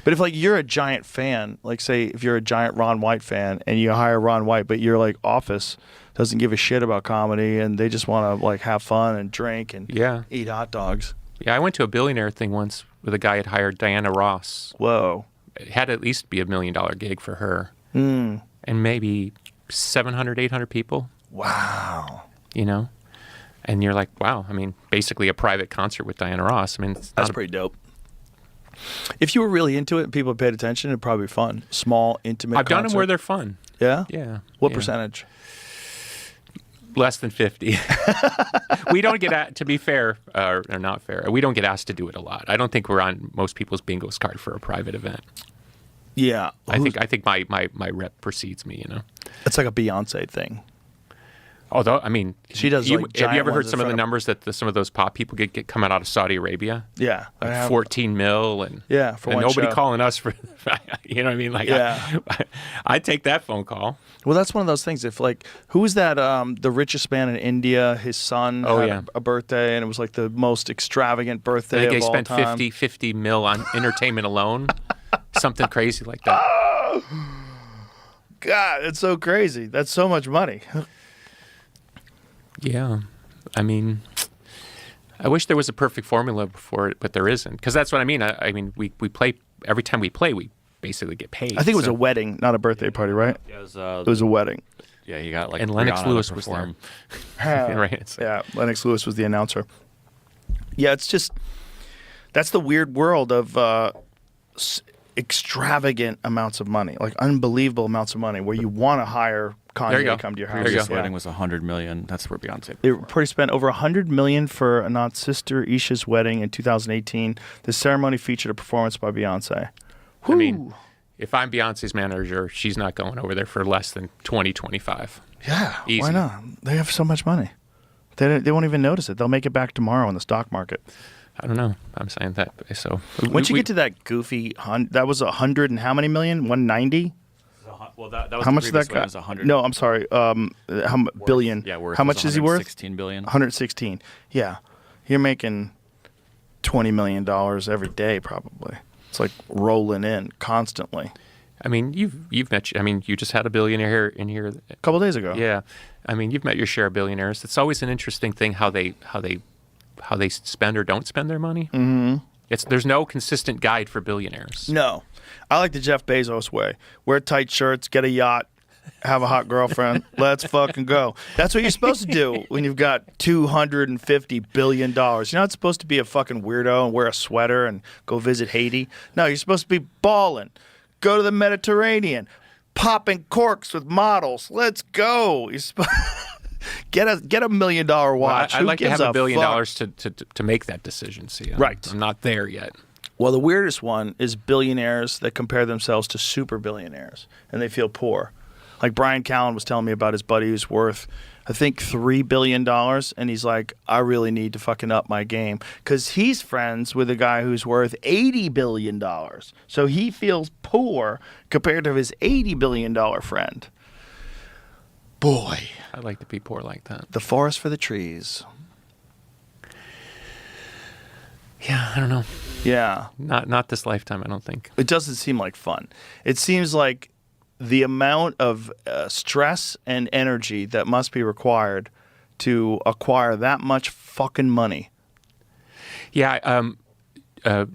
But if like you're a giant fan, like say if you're a giant Ron White fan and you hire Ron White, but your like office doesn't give a shit about comedy and they just want to like have fun and drink and eat hot dogs. Yeah, I went to a billionaire thing once with a guy had hired Diana Ross. Whoa. It had to at least be $1 million gig for her. Mm. And maybe 700, 800 people. Wow. You know? And you're like, wow, I mean, basically a private concert with Diana Ross. I mean, That's pretty dope. If you were really into it and people paid attention, it'd probably be fun. Small, intimate I've done concert. them where they're fun. Yeah? Yeah. What yeah. percentage? Less than 50. We don't get, to be fair, or not fair, we don't get asked to do it a lot. I don't think we're on most people's bingo card for a private event. Yeah. I think my rep precedes me, you know. It's like a Beyonce thing. Although, I mean, she does. Have Like you ever giant heard ones some in of the front numbers that some of those pop people get coming out of Saudi Arabia? Yeah, like 14 mil and for and one nobody show. calling us for, you know what I mean? Like, yeah, I'd take that phone call. Well, that's one of those things. If like, who was that? The richest man in India, his son had a birthday, and it was like the most extravagant birthday I think of they all spent time. 50 mil on entertainment alone, something crazy like that. God, it's so crazy. That's so much money. Yeah, I mean, I wish there was a perfect formula for it, but there isn't. Because that's what I mean. I mean, we play every time we play, we basically get paid. I think it was a wedding, not a birthday party, right? Yeah, it was a wedding. Yeah, you got like and Lennox Rihanna Lewis to was there. Yeah, right. Yeah, Lennox Lewis was the announcer. Yeah, it's just that's the weird world of extravagant amounts of money, like unbelievable amounts of money, where you want to hire Kanye to come to your house. His wedding was $100 million. That's where Beyonce. They probably spent over $100 million for Anand's sister Isha's wedding in 2018. The ceremony featured a performance by Beyonce. I mean, if I'm Beyonce's manager, she's not going over there for less than 20-25. Yeah, easy. Why not? They have so much money. They won't even notice it. They'll make it back tomorrow in the stock market. I don't know. I'm saying that. So once you get to that goofy, that was 100 and how many million? 190? Well, that was How the much did that previous one. It guy? was 100. No, I'm sorry. Billion. Yeah, worth How was much is he worth? 116 billion. 116. Yeah, you're making $20 million every day, probably. It's like rolling in constantly. I mean, you've met. I mean, you just had a billionaire in here. A couple days ago. Yeah, I mean, you've met your share of billionaires. It's always an interesting thing how they spend or don't spend their money. Mm-hmm. There's no consistent guide for billionaires. No, I like the Jeff Bezos way. Wear tight shirts, get a yacht, have a hot girlfriend. Let's fucking go. That's what you're supposed to do when you've got $250 billion. You're not supposed to be a fucking weirdo and wear a sweater and go visit Haiti. No, you're supposed to be balling. Go to the Mediterranean, popping corks with models. Let's go. You're supposed get a $1 million watch. I'd Who like to gives have a $1 billion fuck? to make that decision. See, Right. I'm not there yet. Well, the weirdest one is billionaires that compare themselves to super billionaires and they feel poor. Like Brian Callen was telling me about his buddy who's worth, I think, $3 billion. And he's like, I really need to fucking up my game. Because he's friends with a guy who's worth $80 billion. So he feels poor compared to his $80 billion friend. Boy, I'd like to be poor like that. the forest for the trees. Yeah, I don't know. Yeah. Not this lifetime, I don't think. It doesn't seem like fun. It seems like the amount of stress and energy that must be required to acquire that much fucking money. Yeah,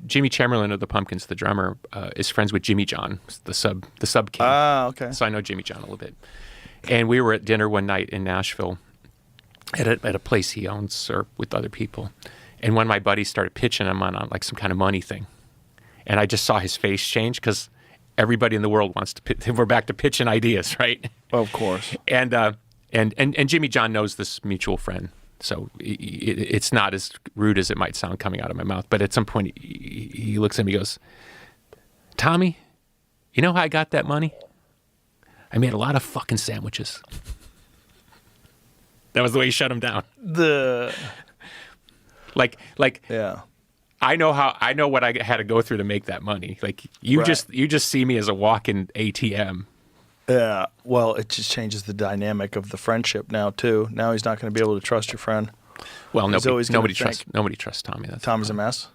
Jimmy Chamberlain of the Pumpkins, the drummer, is friends with Jimmy John, the sub king. Ah, okay. So I know Jimmy John a little bit. And we were at dinner one night in Nashville at a place he owns or with other people. And one of my buddies started pitching him on like some kind of money thing. And I just saw his face change because everybody in the world wants to pitch. We're back to pitching ideas, right? Of course. And Jimmy John knows this mutual friend. So it's not as rude as it might sound coming out of my mouth. But at some point, he looks at me and goes, Tommy, you know how I got that money? I made a lot of fucking sandwiches. That was the way he shut him down. Like, Yeah. I know what I had to go through to make that money. Like you Right. just see me as a walk-in ATM. Yeah. Well, it just changes the dynamic of the friendship now too. Now he's not going to be able to trust your friend. Well, He's always gonna nobody think- trusts Tommy. That's Tommy's a mess.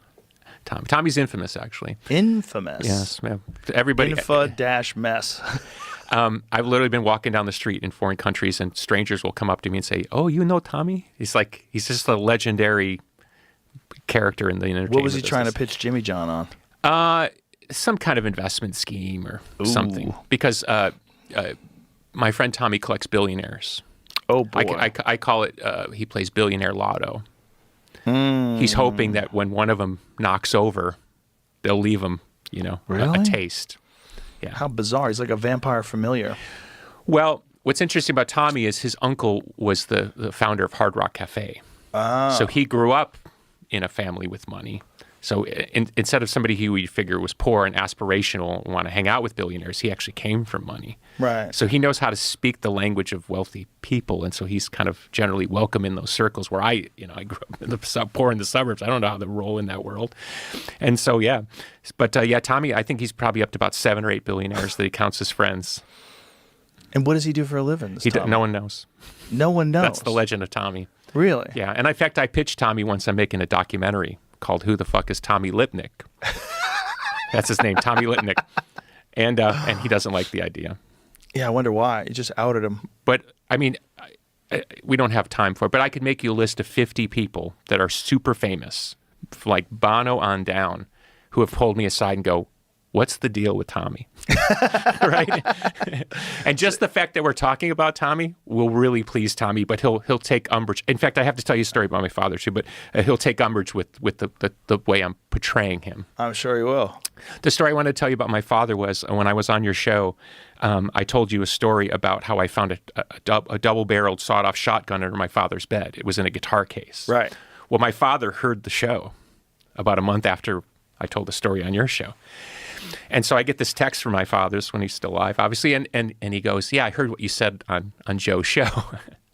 Tommy's infamous, actually. Infamous. Yes, man. Everybody. Infa-mess. I've literally been walking down the street in foreign countries, and strangers will come up to me and say, "Oh, you know Tommy?" He's just a legendary character in the entertainment What was he trying to business. pitch Jimmy John on? Some kind of investment scheme or something. Because my friend Tommy collects billionaires. Oh, boy. I call it, he plays billionaire lotto. He's hoping that when one of them knocks over, they'll leave him, Really? a taste. Yeah. How bizarre. He's like a vampire familiar. Well, what's interesting about Tommy is his uncle was the founder of Hard Rock Cafe. So he grew up in a family with money. So instead of somebody who we figure was poor and aspirational and want to hang out with billionaires, he actually came from money. Right. So he knows how to speak the language of wealthy people, and so he's kind of generally welcome in those circles. Where I grew up in poor in the suburbs. I don't know how to roll in that world, and so yeah. But Tommy, I think he's probably up to about 7 or 8 billionaires that he counts as friends. And what does he do for a living? No one knows. No one knows. That's the legend of Tommy. Really? Yeah, and in fact, I pitched Tommy once. I'm making a documentary called "Who the Fuck Is Tommy Lipnick?" That's his name, Tommy Lipnick, and he doesn't like the idea. Yeah, I wonder why. You just outed him. But I mean, we don't have time for it. But I could make you a list of 50 people that are super famous, like Bono on down, who have pulled me aside and go, "What's the deal with Tommy?" Right? And just the fact that we're talking about Tommy will really please Tommy, but he'll take umbrage. In fact, I have to tell you a story about my father too, but he'll take umbrage with the way I'm portraying him. I'm sure he will. The story I wanted to tell you about my father was when I was on your show, I told you a story about how I found a double-barreled sawed-off shotgun under my father's bed. It was in a guitar case. Right. Well, my father heard the show about a month after I told the story on your show. And so I get this text from my father's when he's still alive, obviously, and he goes, "Yeah, I heard what you said on Joe's show."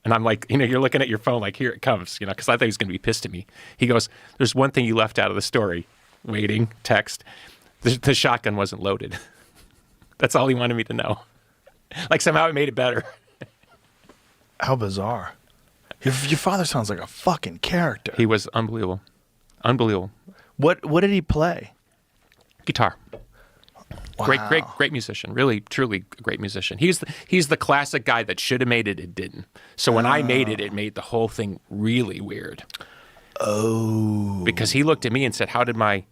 And I'm like, you're looking at your phone like, here it comes, because I thought he was going to be pissed at me. He goes, "There's one thing you left out of the story." Waiting, text. The shotgun wasn't loaded. That's all he wanted me to know. Like somehow it made it better. How bizarre. Your father sounds like a fucking character. He was unbelievable. Unbelievable. What did he play? Guitar. Wow. Great musician. Really, truly a great musician. He's the classic guy that should have made it, it didn't. So when I made it made the whole thing really weird. Oh. Because he looked at me and said, how did my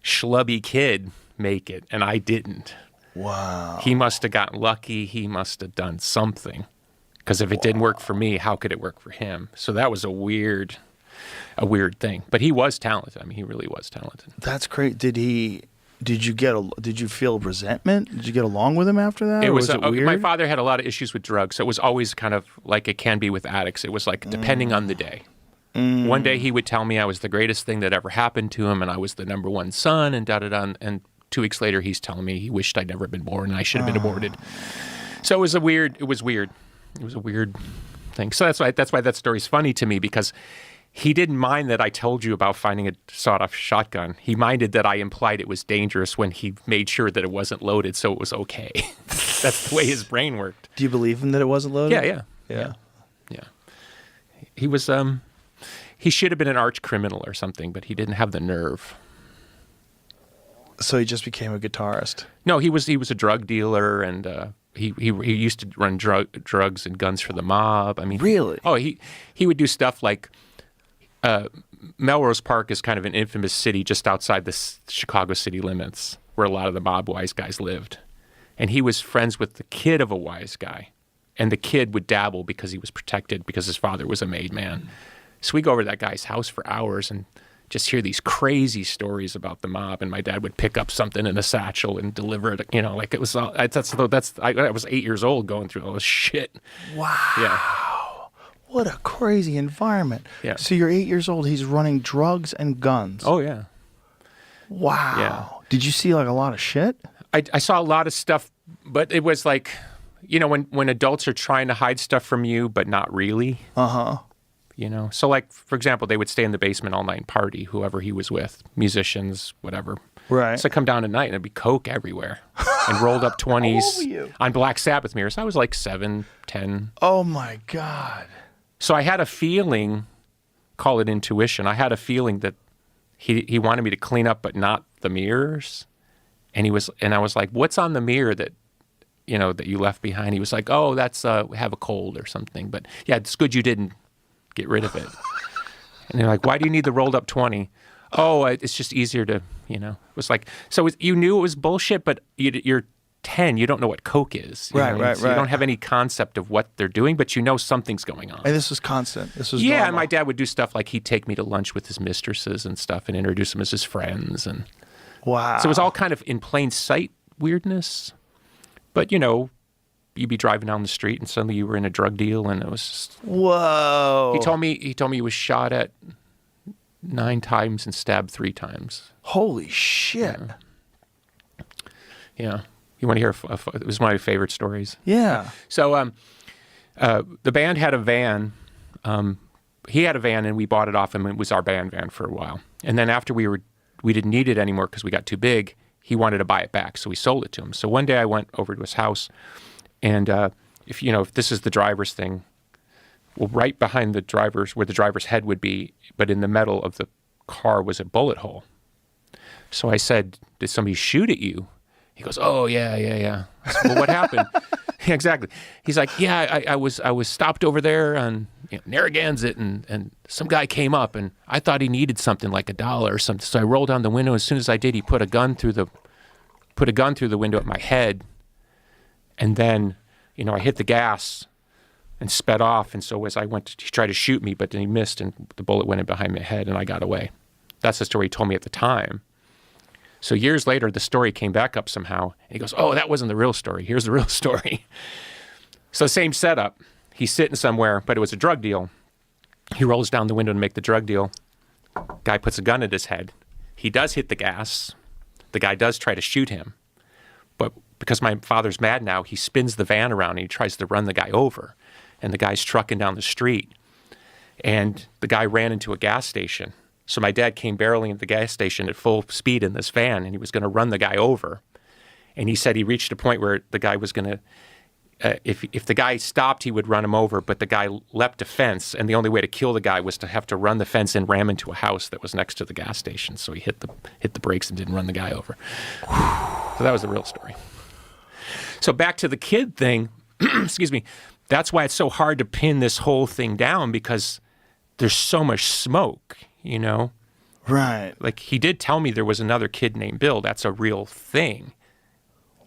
schlubby kid make it? And I didn't. Wow. He must have gotten lucky. He must have done something. Because if it didn't work for me, how could it work for him? So that was a weird thing. But he was talented. I mean, he really was talented. That's great. Did you feel resentment? Did you get along with him after that? It was weird? My father had a lot of issues with drugs, so it was always kind of like it can be with addicts. It was like depending on the day. One day he would tell me I was the greatest thing that ever happened to him and I was the number one son and da-da-da. And 2 weeks later he's telling me he wished I'd never been born and I should have been aborted. So it was weird. It was a weird thing. So that's why that story's funny to me, because he didn't mind that I told you about finding a sawed-off shotgun. He minded that I implied it was dangerous when he made sure that it wasn't loaded, so it was okay. That's the way his brain worked. Do you believe him that it wasn't loaded? Yeah. He was, he should have been an arch criminal or something, but he didn't have the nerve. So he just became a guitarist. No, he was a drug dealer, and he used to run drugs and guns for the mob. I mean, really? Oh, he would do stuff like. Melrose Park is kind of an infamous city just outside the Chicago city limits where a lot of the mob wise guys lived. And he was friends with the kid of a wise guy. And the kid would dabble because he was protected because his father was a made man. So we go over to that guy's house for hours and just hear these crazy stories about the mob. And my dad would pick up something in a satchel and deliver it, like it was all, I was 8 years old going through all this shit. Wow. Yeah. What a crazy environment. Yeah. So you're 8 years old. He's running drugs and guns. Oh, yeah. Wow. Yeah. Did you see like a lot of shit? I saw a lot of stuff, but it was like, when adults are trying to hide stuff from you, but not really. Uh-huh. So like, for example, they would stay in the basement all night and party, whoever he was with, musicians, whatever. Right. So I come down at night and there'd be coke everywhere and rolled up 20s on Black Sabbath mirrors. I was like 7, 10. Oh my God. So I had a feeling, call it intuition, I had a feeling that he wanted me to clean up, but not the mirrors. And I was like, what's on the mirror that you left behind? He was like, oh, that's have a cold or something. But yeah, it's good you didn't get rid of it. And they're like, why do you need the rolled up 20? Oh, it's just easier to, It was like, so you knew it was bullshit, but you're 10, you don't know what coke is. Right. You don't have any concept of what they're doing, but you know something's going on. And this was constant. This was yeah, normal. and my dad would do stuff like he'd take me to lunch with his mistresses and stuff and introduce them as his friends. And wow. so it was all kind of in plain sight weirdness. But, you'd be driving down the street and suddenly you were in a drug deal and it was just... Whoa. He told me he was shot at 9 times and stabbed 3 times. Holy shit. Yeah. You want to hear? It was one of my favorite stories. Yeah. So, the band had a van. He had a van, and we bought it off him. It was our band van for a while. And then after we didn't need it anymore because we got too big, he wanted to buy it back, so we sold it to him. So one day I went over to his house, and if this is the driver's thing, well, right behind the driver's, where the driver's head would be, but in the metal of the car was a bullet hole. So I said, "Did somebody shoot at you?" He goes, "Oh, yeah. I said, well, what happened?" Yeah, exactly. He's like, "Yeah, I was stopped over there on Narragansett, and some guy came up, and I thought he needed something like $1 or something. So I rolled down the window. As soon as I did, he put a gun through the window at my head, and then, I hit the gas and sped off. And so as I went, he tried to shoot me, but then he missed, and the bullet went in behind my head, and I got away." That's the story he told me at the time. So years later, the story came back up somehow. And he goes, "Oh, that wasn't the real story. Here's the real story." So same setup. He's sitting somewhere, but it was a drug deal. He rolls down the window to make the drug deal. Guy puts a gun at his head. He does hit the gas. The guy does try to shoot him. But because my father's mad now, he spins the van around and he tries to run the guy over. And the guy's trucking down the street. And the guy ran into a gas station. So my dad came barreling into the gas station at full speed in this van, and he was going to run the guy over. And he said he reached a point where the guy was going to if the guy stopped, he would run him over, but the guy leapt a fence, and the only way to kill the guy was to have to run the fence and ram into a house that was next to the gas station. So he hit the brakes and didn't run the guy over. So that was the real story. So back to the kid thing, excuse me, that's why it's so hard to pin this whole thing down, because there's so much smoke, you know? Right. Like, he did tell me there was another kid named Bill. That's a real thing.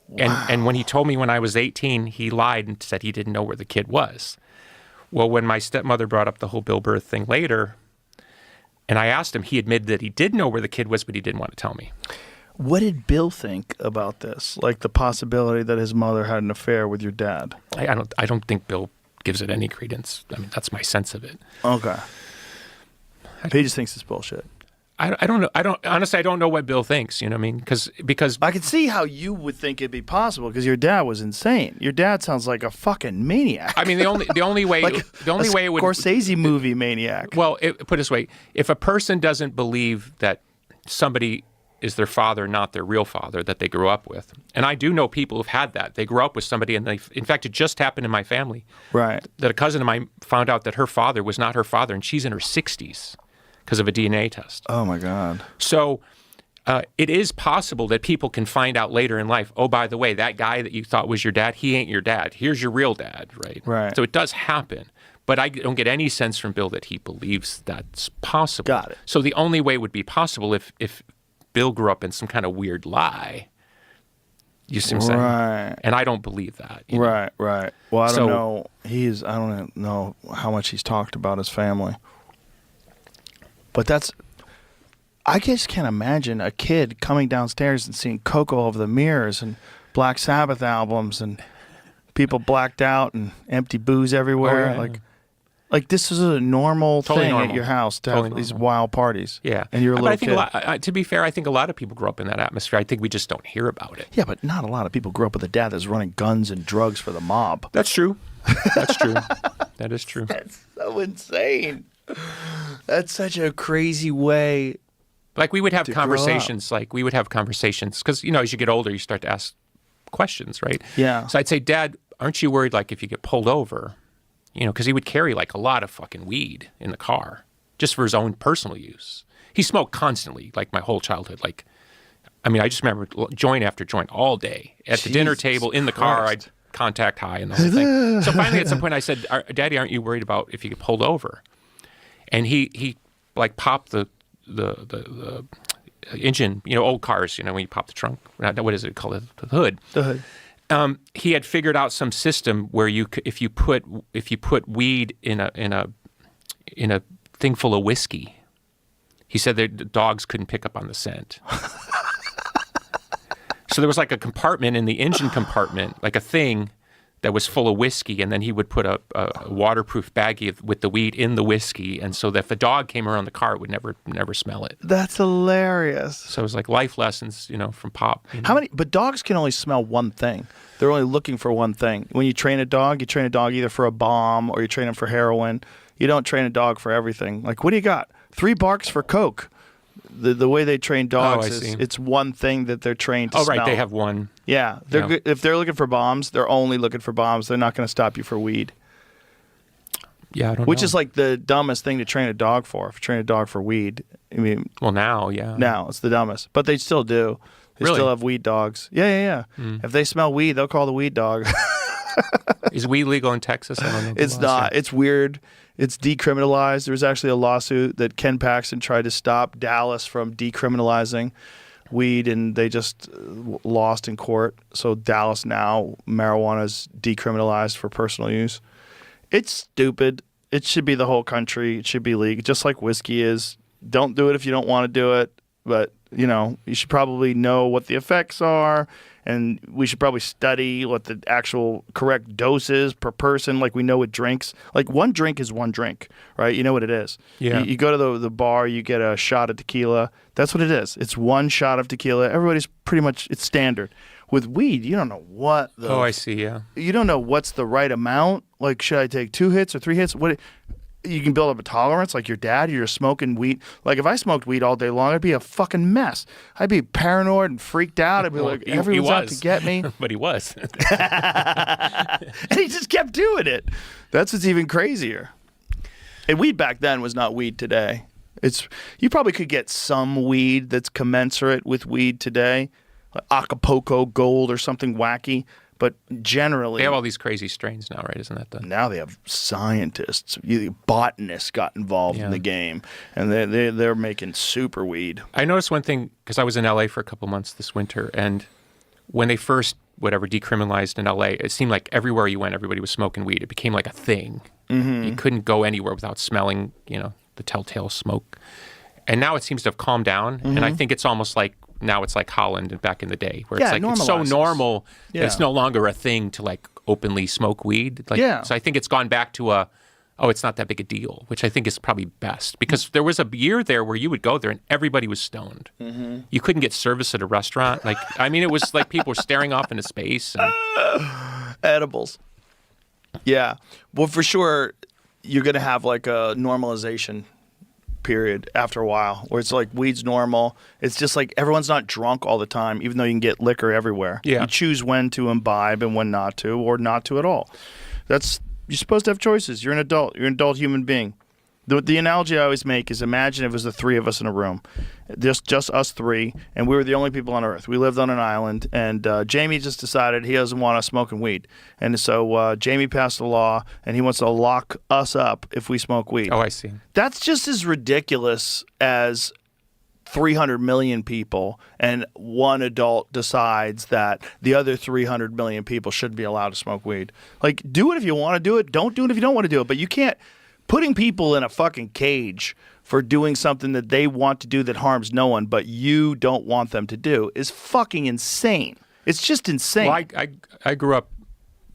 Wow. And when he told me when I was 18, he lied and said he didn't know where the kid was. Well, when my stepmother brought up the whole Bill Burr thing later, and I asked him, he admitted that he did know where the kid was, but he didn't want to tell me. What did Bill think about this? Like the possibility that his mother had an affair with your dad? I don't think Bill gives it any credence. I mean, that's my sense of it. Okay. He just thinks it's bullshit. I don't know. Honestly, I don't know what Bill thinks. You know what I mean? Because I can see how you would think it'd be possible, because your dad was insane. Your dad sounds like a fucking maniac. I mean, the only way like the only way it would Scorsese movie maniac. Well, put it this way: if a person doesn't believe that somebody is their father, not their real father that they grew up with, and I do know people who've had that. They grew up with somebody, and in fact, it just happened in my family. Right. That a cousin of mine found out that her father was not her father, and she's in her 60s. Because of a DNA test. Oh, my God. So it is possible that people can find out later in life, oh, by the way, that guy that you thought was your dad, he ain't your dad. Here's your real dad, right? Right. So it does happen. But I don't get any sense from Bill that he believes that's possible. Got it. So the only way it would be possible if Bill grew up in some kind of weird lie. You see what I'm saying? Right. And I don't believe that. You know? Right. Well, I don't know. I don't know how much he's talked about his family. But I just can't imagine a kid coming downstairs and seeing Coco over the mirrors and Black Sabbath albums and people blacked out and empty booze everywhere. Oh, yeah. Like this is a normal Totally thing normal. at your house to Totally have these normal. wild parties. Yeah. And you're a But little I think kid. to be fair, I think a lot of people grow up in that atmosphere. I think we just don't hear about it. Yeah, but not a lot of people grew up with a dad that's running guns and drugs for the mob. That's true. That's true. That is true. That's so insane. That's such a crazy way. Like we would have to grow conversations, because, you know, as you get older, you start to ask questions, right? Yeah. So I'd say, Dad, aren't you worried, like, if you get pulled over, you know, because he would carry, like, a lot of fucking weed in the car just for his own personal use. He smoked constantly, like, my whole childhood. Like, I mean, I just remember joint after joint all day. At the dinner Jesus table, in the car, Christ. I'd contact high and the whole thing. So finally, at some point, I said, Daddy, aren't you worried about if you get pulled over? And he like popped the engine, you know, old cars, you know, when you pop the trunk, what is it called, the hood. The hood. He had figured out some system where you could, if you put weed in a thing full of whiskey, he said that the dogs couldn't pick up on the scent. So there was like a compartment in the engine compartment, like a thing that was full of whiskey, and then he would put a waterproof baggie with the weed in the whiskey, and so that if a dog came around the car, it would never smell it. That's hilarious. So it was like life lessons, you know, from Pop. You know? But dogs can only smell one thing. They're only looking for one thing. When you train a dog either for a bomb or you train him for heroin. You don't train a dog for everything. Like, what do you got? 3 barks for Coke. The way they train dogs is it's one thing that they're trained to smell. Oh, right, they have one. Yeah, good. If they're looking for bombs, they're only looking for bombs. They're not going to stop you for weed. Yeah, I don't know. Which is like the dumbest thing to train a dog for. If you train a dog for weed, I mean, well, now, yeah. now it's the dumbest. But they still do. They Really? still have weed dogs. Yeah. If they smell weed, they'll call the weed dog. Is weed legal in Texas? I don't know. It's not. It's weird. It's decriminalized. There was actually a lawsuit that Ken Paxton tried to stop Dallas from decriminalizing weed, and they just lost in court. So Dallas now, marijuana is decriminalized for personal use. It's stupid. It should be the whole country. It should be legal, just like whiskey is. Don't do it if you don't want to do it, but you know, you should probably know what the effects are. And we should probably study what the actual correct dose is per person, like we know with drinks. Like one drink is one drink, right? You know what it is. Yeah. You go to the bar, you get a shot of tequila. That's what it is. It's one shot of tequila. Everybody's pretty much, it's standard. With weed, you don't know what Oh, I see, yeah. you don't know what's the right amount. Like, should I take 2 hits or 3 hits? you can build up a tolerance. Like your dad, you're smoking weed. Like if I smoked weed all day long, I'd be a fucking mess. I'd be paranoid and freaked out. I'd be like, everyone's out to get me. But he was. And he just kept doing it. That's what's even crazier. And weed back then was not weed today. You probably could get some weed that's commensurate with weed today, like Acapulco Gold or something wacky. But generally, they have all these crazy strains now, right? Isn't that the... Now they have scientists, botanists got involved in the game, and they're making super weed. I noticed one thing, because I was in LA for a couple months this winter, and when they first, decriminalized in LA, it seemed like everywhere you went, everybody was smoking weed. It became like a thing. Mm-hmm. You couldn't go anywhere without smelling, the telltale smoke. And now it seems to have calmed down, and I think it's almost like now it's like Holland and back in the day, where it's like it's so normal that it's no longer a thing to like openly smoke weed. So I think it's gone back to it's not that big a deal, which I think is probably best, because there was a year there where you would go there and everybody was stoned. Mm-hmm. You couldn't get service at a restaurant. It was like people were staring off into space. And... Edibles. Yeah. Well, for sure, you're going to have like a normalization period after a while where it's like weed's normal. It's just like everyone's not drunk all the time, even though you can get liquor everywhere. Yeah. You choose when to imbibe and when not to, or not to at all. You're supposed to have choices. You're an adult. You're an adult human being. The analogy I always make is, imagine if it was the three of us in a room, just us three, and we were the only people on Earth. We lived on an island, and Jamie just decided he doesn't want us smoking weed. And so Jamie passed a law, and he wants to lock us up if we smoke weed. Oh, I see. That's just as ridiculous as 300 million people, and one adult decides that the other 300 million people shouldn't be allowed to smoke weed. Like, do it if you want to do it. Don't do it if you don't want to do it. But you can't... Putting people in a fucking cage for doing something that they want to do that harms no one, but you don't want them to do, is fucking insane. It's just insane. Well, I grew up,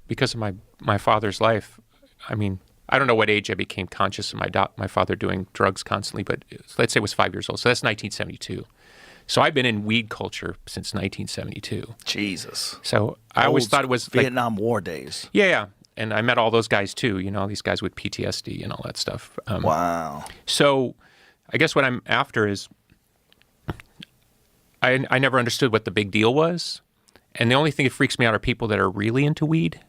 because of my father's life. I don't know what age I became conscious of my father doing drugs constantly, but let's say it was 5 years old. So that's 1972. So I've been in weed culture since 1972. Jesus. So I always thought it was Vietnam War days. Yeah. And I met all those guys too, these guys with PTSD and all that stuff. Wow. So I guess what I'm after is I never understood what the big deal was. And the only thing that freaks me out are people that are really into weed.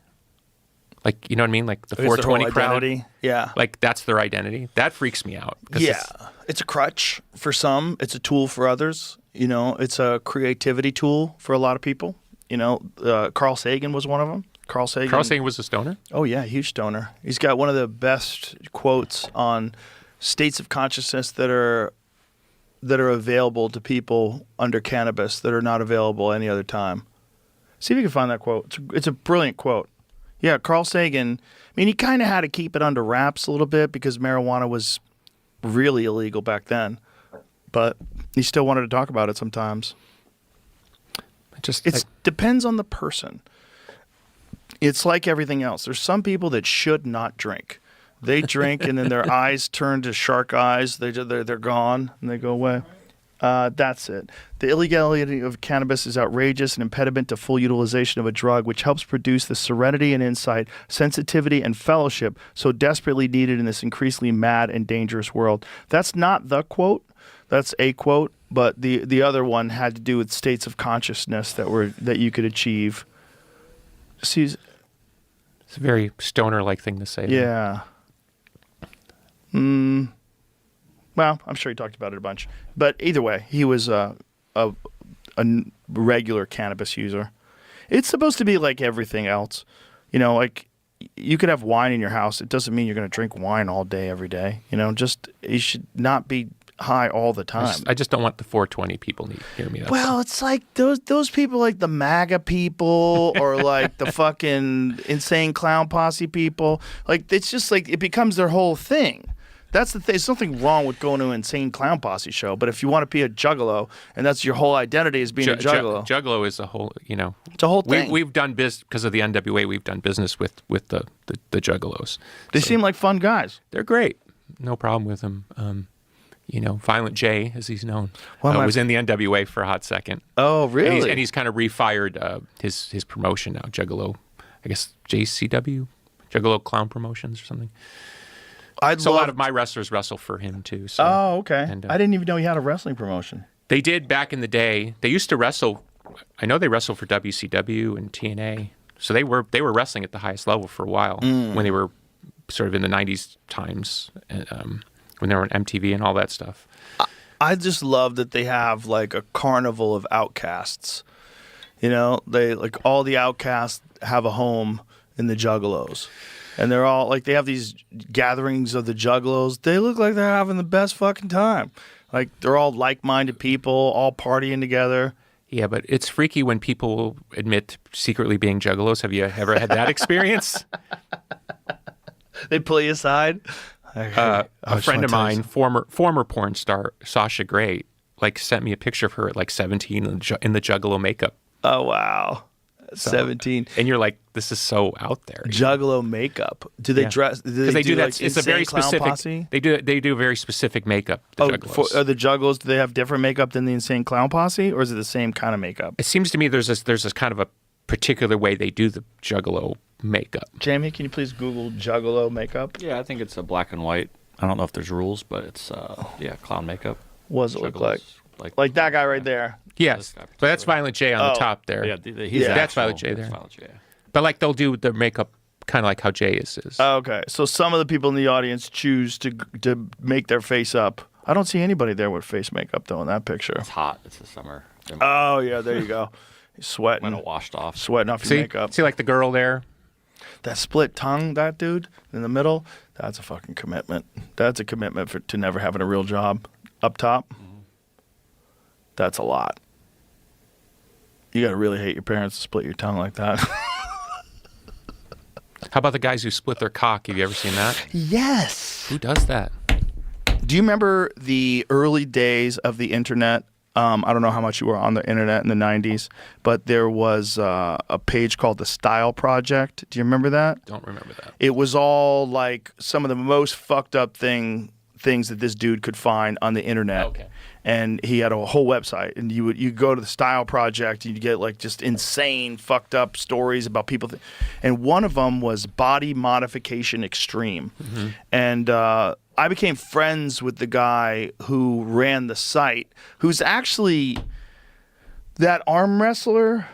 Like, you know what I mean? Like the 420 crowd. Yeah. Like that's their identity. That freaks me out. Yeah. It's a crutch for some. It's a tool for others. It's a creativity tool for a lot of people. Carl Sagan was one of them. Carl Sagan was a stoner? Oh, yeah, huge stoner. He's got one of the best quotes on states of consciousness that are available to people under cannabis that are not available any other time. See if you can find that quote. It's a brilliant quote. Yeah, Carl Sagan, he kind of had to keep it under wraps a little bit because marijuana was really illegal back then. But he still wanted to talk about it sometimes. It depends on the person. It's like everything else. There's some people that should not drink. They drink and then their eyes turn to shark eyes. They're gone and they go away. That's it. The illegality of cannabis is outrageous, an impediment to full utilization of a drug, which helps produce the serenity and insight, sensitivity and fellowship so desperately needed in this increasingly mad and dangerous world. That's not the quote. That's a quote, but the other one had to do with states of consciousness that you could achieve. See, it's a very stoner-like thing to say. Yeah. Well, I'm sure he talked about it a bunch. But either way, he was a regular cannabis user. It's supposed to be like everything else. Like you could have wine in your house. It doesn't mean you're going to drink wine all day, every day. You should not be high all the time. I just don't want the 420 people to hear me. It's like those people, like the MAGA people or like the fucking insane clown posse people. Like it's just like it becomes their whole thing. That's the thing. There's nothing wrong with going to an insane clown posse show, but if you want to be a juggalo and that's your whole identity is being a juggalo. Juggalo is a whole, It's a whole thing. We've done business because of the NWA. We've done business with the juggalos. They seem like fun guys. They're great. No problem with them. Violent J, as he's known, was in the NWA for a hot second. Oh, really? And he's kind of refired his promotion now, Juggalo, I guess JCW, Juggalo Clown Promotions or something. So a lot of my wrestlers wrestle for him too. So. Oh, okay. And, I didn't even know he had a wrestling promotion. They did back in the day. They used to wrestle. I know they wrestled for WCW and TNA. So they were wrestling at the highest level for a while when they were sort of in the 90s times, when they were on MTV and all that stuff. I just love that they have like a carnival of outcasts. You know, they like all the outcasts have a home in the Juggalos. And they're all like, they have these gatherings of the Juggalos. They look like they're having the best fucking time. Like they're all like-minded people, all partying together. Yeah, but it's freaky when people admit to secretly being Juggalos. Have you ever had that experience? They pull you aside. A friend of mine, former porn star Sasha Grey, like sent me a picture of her at like 17 in the Juggalo makeup. Oh wow, 17. And you're like, this is so out there. Juggalo makeup. Do they dress? Because they do that. Like it's a very specific. Posse? They do very specific makeup. The Juggalos. Are the Juggalos? Do they have different makeup than the Insane Clown Posse, or is it the same kind of makeup? It seems to me there's this kind of a particular way they do the Juggalo makeup. Jamie, can you please Google Juggalo makeup? Yeah, I think it's a black and white. I don't know if there's rules, but it's clown makeup. What does it look like? Juggalos, Like that guy right there. Yes, but that's Violent J on the top there. Yeah, that's Violent J there. Violent J. But like they'll do their makeup kind of like how Jay is. Okay, so some of the people in the audience choose to make their face up. I don't see anybody there with face makeup though in that picture. It's hot. It's the summer. Oh yeah, there you go. He's sweating. Kind of washed off. Sweating off your makeup. See like the girl there? That split tongue, that dude in the middle, that's a fucking commitment. That's a commitment to never having a real job up top. Mm-hmm. That's a lot. You got to really hate your parents to split your tongue like that. How about the guys who split their cock? Have you ever seen that? Yes. Who does that? Do you remember the early days of the internet? I don't know how much you were on the internet in the 90s, but there was a page called the Style Project. Do you remember that? Don't remember that. It was all like some of the most fucked up things that this dude could find on the internet. Okay. And he had a whole website, and you go to the Style Project, and you get like just insane, fucked up stories about people. And one of them was body modification extreme. Mm-hmm. And I became friends with the guy who ran the site, who's actually that arm wrestler,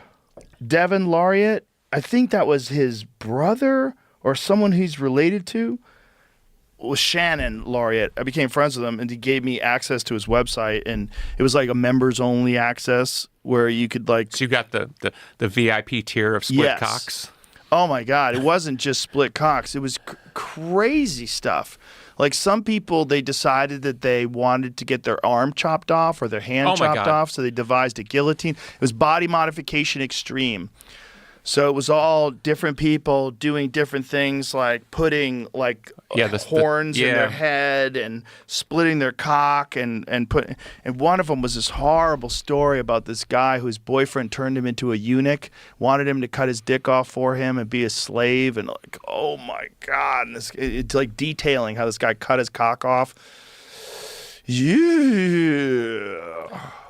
Devin Laureate. I think that was his brother or someone he's related to. Was Shannon Laureate. I became friends with him, and he gave me access to his website, and it was like a members only access where you could like. So you got the VIP tier of split cocks. Oh my God! It wasn't just split cocks. It was crazy stuff. Like some people, they decided that they wanted to get their arm chopped off or their hand chopped off, so they devised a guillotine. It was body modification extreme. So it was all different people doing different things, like putting like horns in their head and splitting their cock, and one of them was this horrible story about this guy whose boyfriend turned him into a eunuch, wanted him to cut his dick off for him and be a slave, and like, oh my God, and it's like detailing how this guy cut his cock off. Yeah.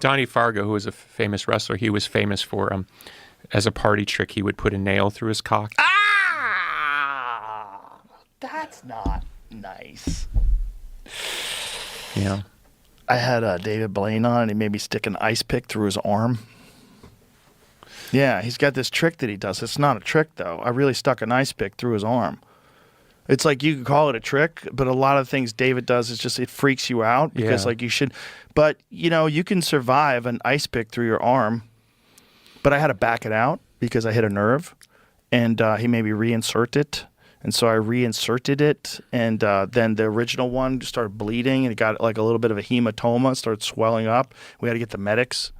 Donnie Fargo, who was a famous wrestler, he was famous for as a party trick, he would put a nail through his cock. Ah! That's not nice. Yeah. I had David Blaine on, and he made me stick an ice pick through his arm. Yeah, he's got this trick that he does. It's not a trick, though. I really stuck an ice pick through his arm. It's like you could call it a trick, but a lot of things David does is just it freaks you out because like you should. But, you know, you can survive an ice pick through your arm. But I had to back it out because I hit a nerve, and he made me reinsert it. And so I reinserted it, and then the original one started bleeding, and it got like a little bit of a hematoma, started swelling up. We had to get the medics,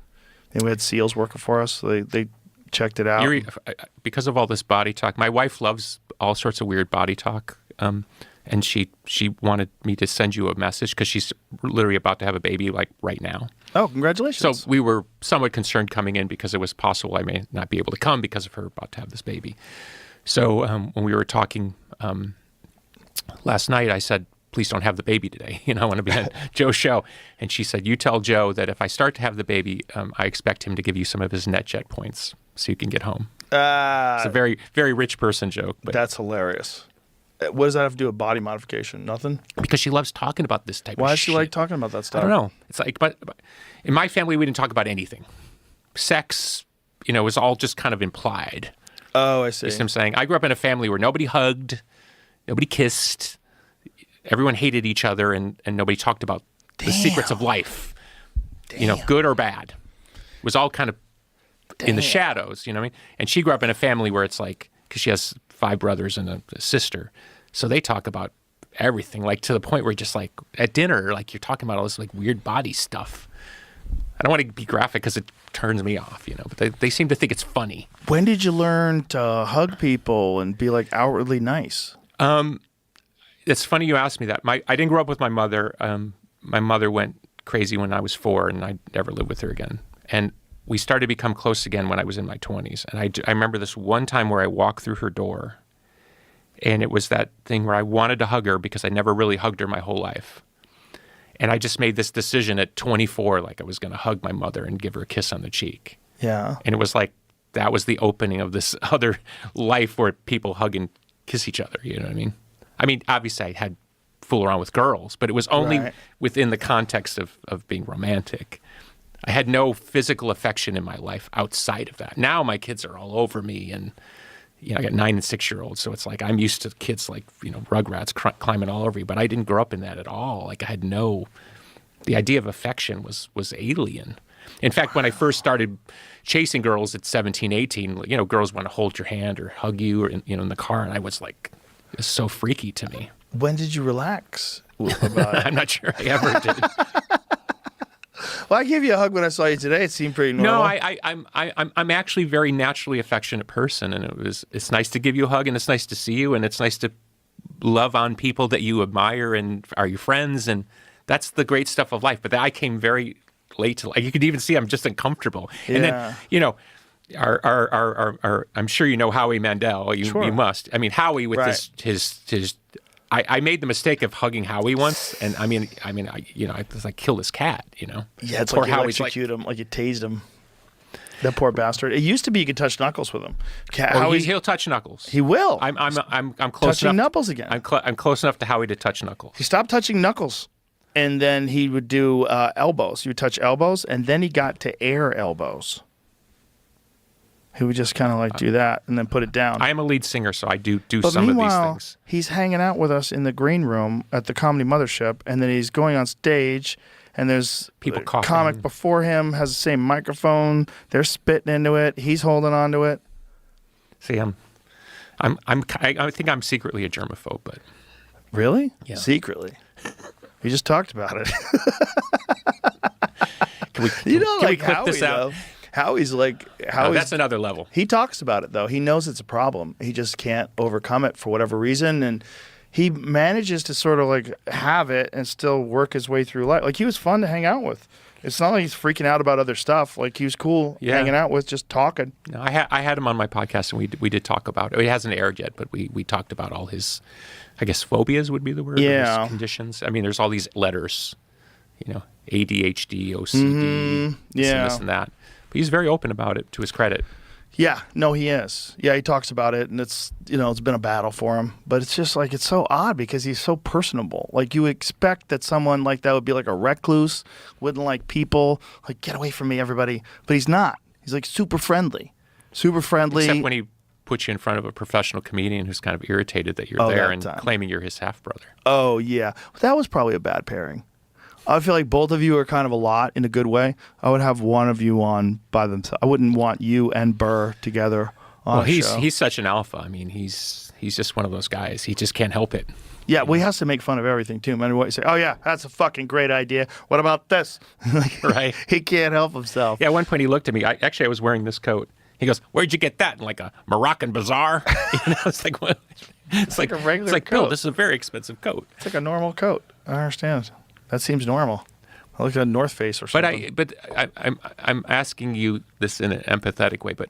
and we had SEALs working for us. So they checked it out. Because of all this body talk, my wife loves all sorts of weird body talk, and she wanted me to send you a message because she's literally about to have a baby like right now. Oh, congratulations. So we were somewhat concerned coming in because it was possible I may not be able to come because of her about to have this baby. So when we were talking last night, I said, please don't have the baby today. You know, I want to be on Joe's show. And she said, you tell Joe that if I start to have the baby, I expect him to give you some of his NetJet points so you can get home. It's a very, very rich person joke. But that's hilarious. What does that have to do with body modification? Nothing? Because she loves talking about this type Why of does she shit. like talking about that stuff? I don't know. It's like, but in my family, we didn't talk about anything. Sex, was all just kind of implied. Oh, I see. You see what I'm saying? I grew up in a family where nobody hugged, nobody kissed, everyone hated each other, and nobody talked about the secrets of life. Good or bad. It was all kind of in the shadows, you know what I mean? And she grew up in a family where it's like, because she has 5 brothers and a sister, so they talk about everything, like to the point where just like at dinner, like you're talking about all this like weird body stuff. I don't want to be graphic because it turns me off, but they seem to think it's funny. When did you learn to hug people and be like outwardly nice? It's funny you asked me that. I didn't grow up with my mother. My mother went crazy when I was 4, and I never lived with her again. And we started to become close again when I was in my 20s. And I remember this one time where I walked through her door, and it was that thing where I wanted to hug her because I never really hugged her my whole life. And I just made this decision at 24, like I was going to hug my mother and give her a kiss on the cheek. Yeah. And it was like, that was the opening of this other life where people hug and kiss each other, you know what I mean? I mean, obviously I had fool around with girls, but it was only within the context of being romantic. I had no physical affection in my life outside of that. Now my kids are all over me, and I got 9 and 6-year-olds, so it's like I'm used to kids like Rugrats climbing all over you. But I didn't grow up in that at all. Like I had the idea of affection was alien. In fact, when I first started chasing girls at 17, 18, girls want to hold your hand or hug you, or in the car, and I was like, it's so freaky to me. When did you relax about it? I'm not sure I ever did. Well, I gave you a hug when I saw you today. It seemed pretty normal. No, I'm actually a very naturally affectionate person, and it's nice to give you a hug, and it's nice to see you, and it's nice to love on people that you admire and are your friends, and that's the great stuff of life. But I came very late to, like, you could even see I'm just uncomfortable. Yeah. And then, our I'm sure you know Howie Mandel. You must. I mean, Howie with his I made the mistake of hugging Howie once, and I was like, kill this cat, Yeah, it's poor like you Howie's electrocute him, like you tased him. That poor bastard. It used to be you could touch knuckles with him. He'll touch knuckles. He will. I'm close touching enough. knuckles again. I'm close enough to Howie to touch knuckles. He stopped touching knuckles, and then he would do elbows. He would touch elbows, and then he got to air elbows. He would just kind of like do that and then put it down. I am a lead singer, so I do but some of these meanwhile, things. He's hanging out with us in the green room at the Comedy Mothership, and then he's going on stage, and there's People a coughing. comic before him has the same microphone. They're spitting into it. He's holding on to it. See, I think I'm secretly a germaphobe, but Really? Yeah. Secretly. We just talked about it. can we like clip Howie, this out? though. Howie's like That's another level. He talks about it, though. He knows it's a problem. He just can't overcome it for whatever reason. And he manages to sort of like have it and still work his way through life. Like, he was fun to hang out with. It's not like he's freaking out about other stuff. Like, he was cool hanging out with, just talking. No, I had him on my podcast, and we did talk about it. It hasn't aired yet, but we talked about all his, I guess, phobias would be the word. Yeah. Or his conditions. I mean, there's all these letters, ADHD, OCD, this and this and that. But he's very open about it, to his credit. Yeah, no, he is. Yeah, he talks about it, and it's it's been a battle for him. But it's just like, it's so odd because he's so personable. Like, you expect that someone like that would be like a recluse, wouldn't like people, like, get away from me, everybody. But he's not. He's like super friendly. Except when he puts you in front of a professional comedian who's kind of irritated that you're there and claiming you're his half brother. Oh yeah, that was probably a bad pairing. I feel like both of you are kind of a lot in a good way. I would have one of you on by themselves. I wouldn't want you and Burr together on a show. He's such an alpha. I mean, he's just one of those guys. He just can't help it. Yeah, well, he has to make fun of everything too. No matter what you say, oh yeah, that's a fucking great idea. What about this? Right. He can't help himself. Yeah, at one point he looked at me. I was wearing this coat. He goes, "Where'd you get that?" In like a Moroccan bazaar. It's like, what? It's like a regular It's like, coat. Bill, this is a very expensive coat. It's like a normal coat. I understand. That seems normal. I look at North Face or something. But I'm asking you this in an empathetic way, but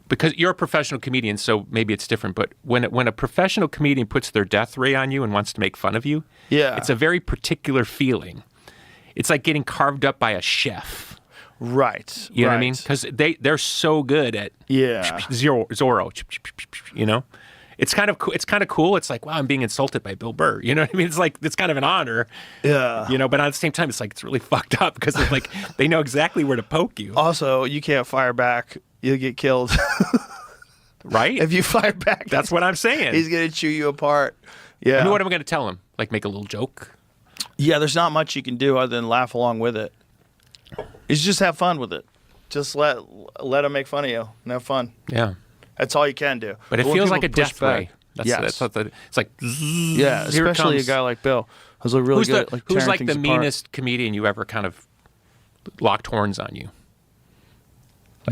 because you're a professional comedian, so maybe it's different. But when a professional comedian puts their death ray on you and wants to make fun of you, it's a very particular feeling. It's like getting carved up by a chef. Right. You know what I mean? Because they're so good at Zorro. it's kind of cool. It's like, wow, I'm being insulted by Bill Burr. You know what I mean? It's like it's kind of an honor. Yeah. You know, but at the same time, it's like it's really fucked up because it's like they know exactly where to poke you. Also, you can't fire back. You'll get killed. Right? If you fire back, That's what I'm saying. he's gonna chew you apart. Yeah. I mean, what am I going to tell him? Like make a little joke? Yeah, there's not much you can do other than laugh along with it. You should just have fun with it. Just let them make fun of you and have fun. Yeah. That's all you can do. But it when feels people like a push death back- ray. Yes. It's like Yeah, here it especially a comes. guy like Bill, who's like really who's good the, at who's tearing like things the apart. meanest comedian you ever kind of locked horns on you?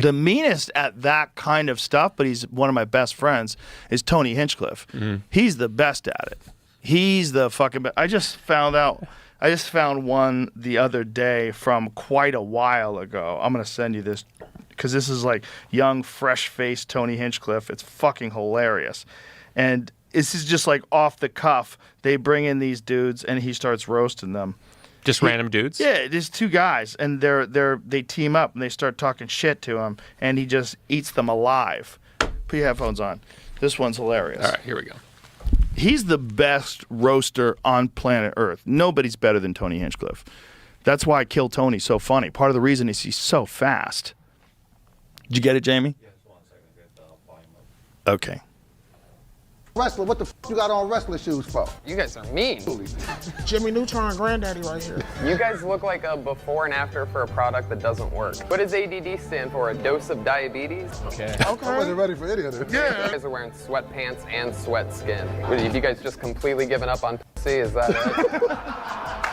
The meanest at that kind of stuff, but he's one of my best friends, is Tony Hinchcliffe. He's the best at it. He's the fucking best. I just found one the other day from quite a while ago. I'm going to send you this because this is like young, fresh-faced Tony Hinchcliffe. It's fucking hilarious. And this is just like off the cuff. They bring in these dudes and he starts roasting them. Just random dudes? Yeah, there's two guys, and they team up and they start talking shit to him, and he just eats them alive. Put your headphones on. This one's hilarious. All right, here we go. He's the best roaster on planet Earth. Nobody's better than Tony Hinchcliffe. That's why Kill Tony's so funny. Part of the reason is he's so fast. Did you get it, Jamie? Yeah, just 1 second. Get the volume up. Okay. Wrestler, what the f you got on wrestling shoes for? You guys are mean. Jimmy Neutron granddaddy right here. You guys look like a before and after for a product that doesn't work. What does ADD stand for? A dose of diabetes? Okay. I wasn't ready for any of this. You guys are wearing sweatpants and sweat skin. What, have you guys just completely given up on pussy? Is that it?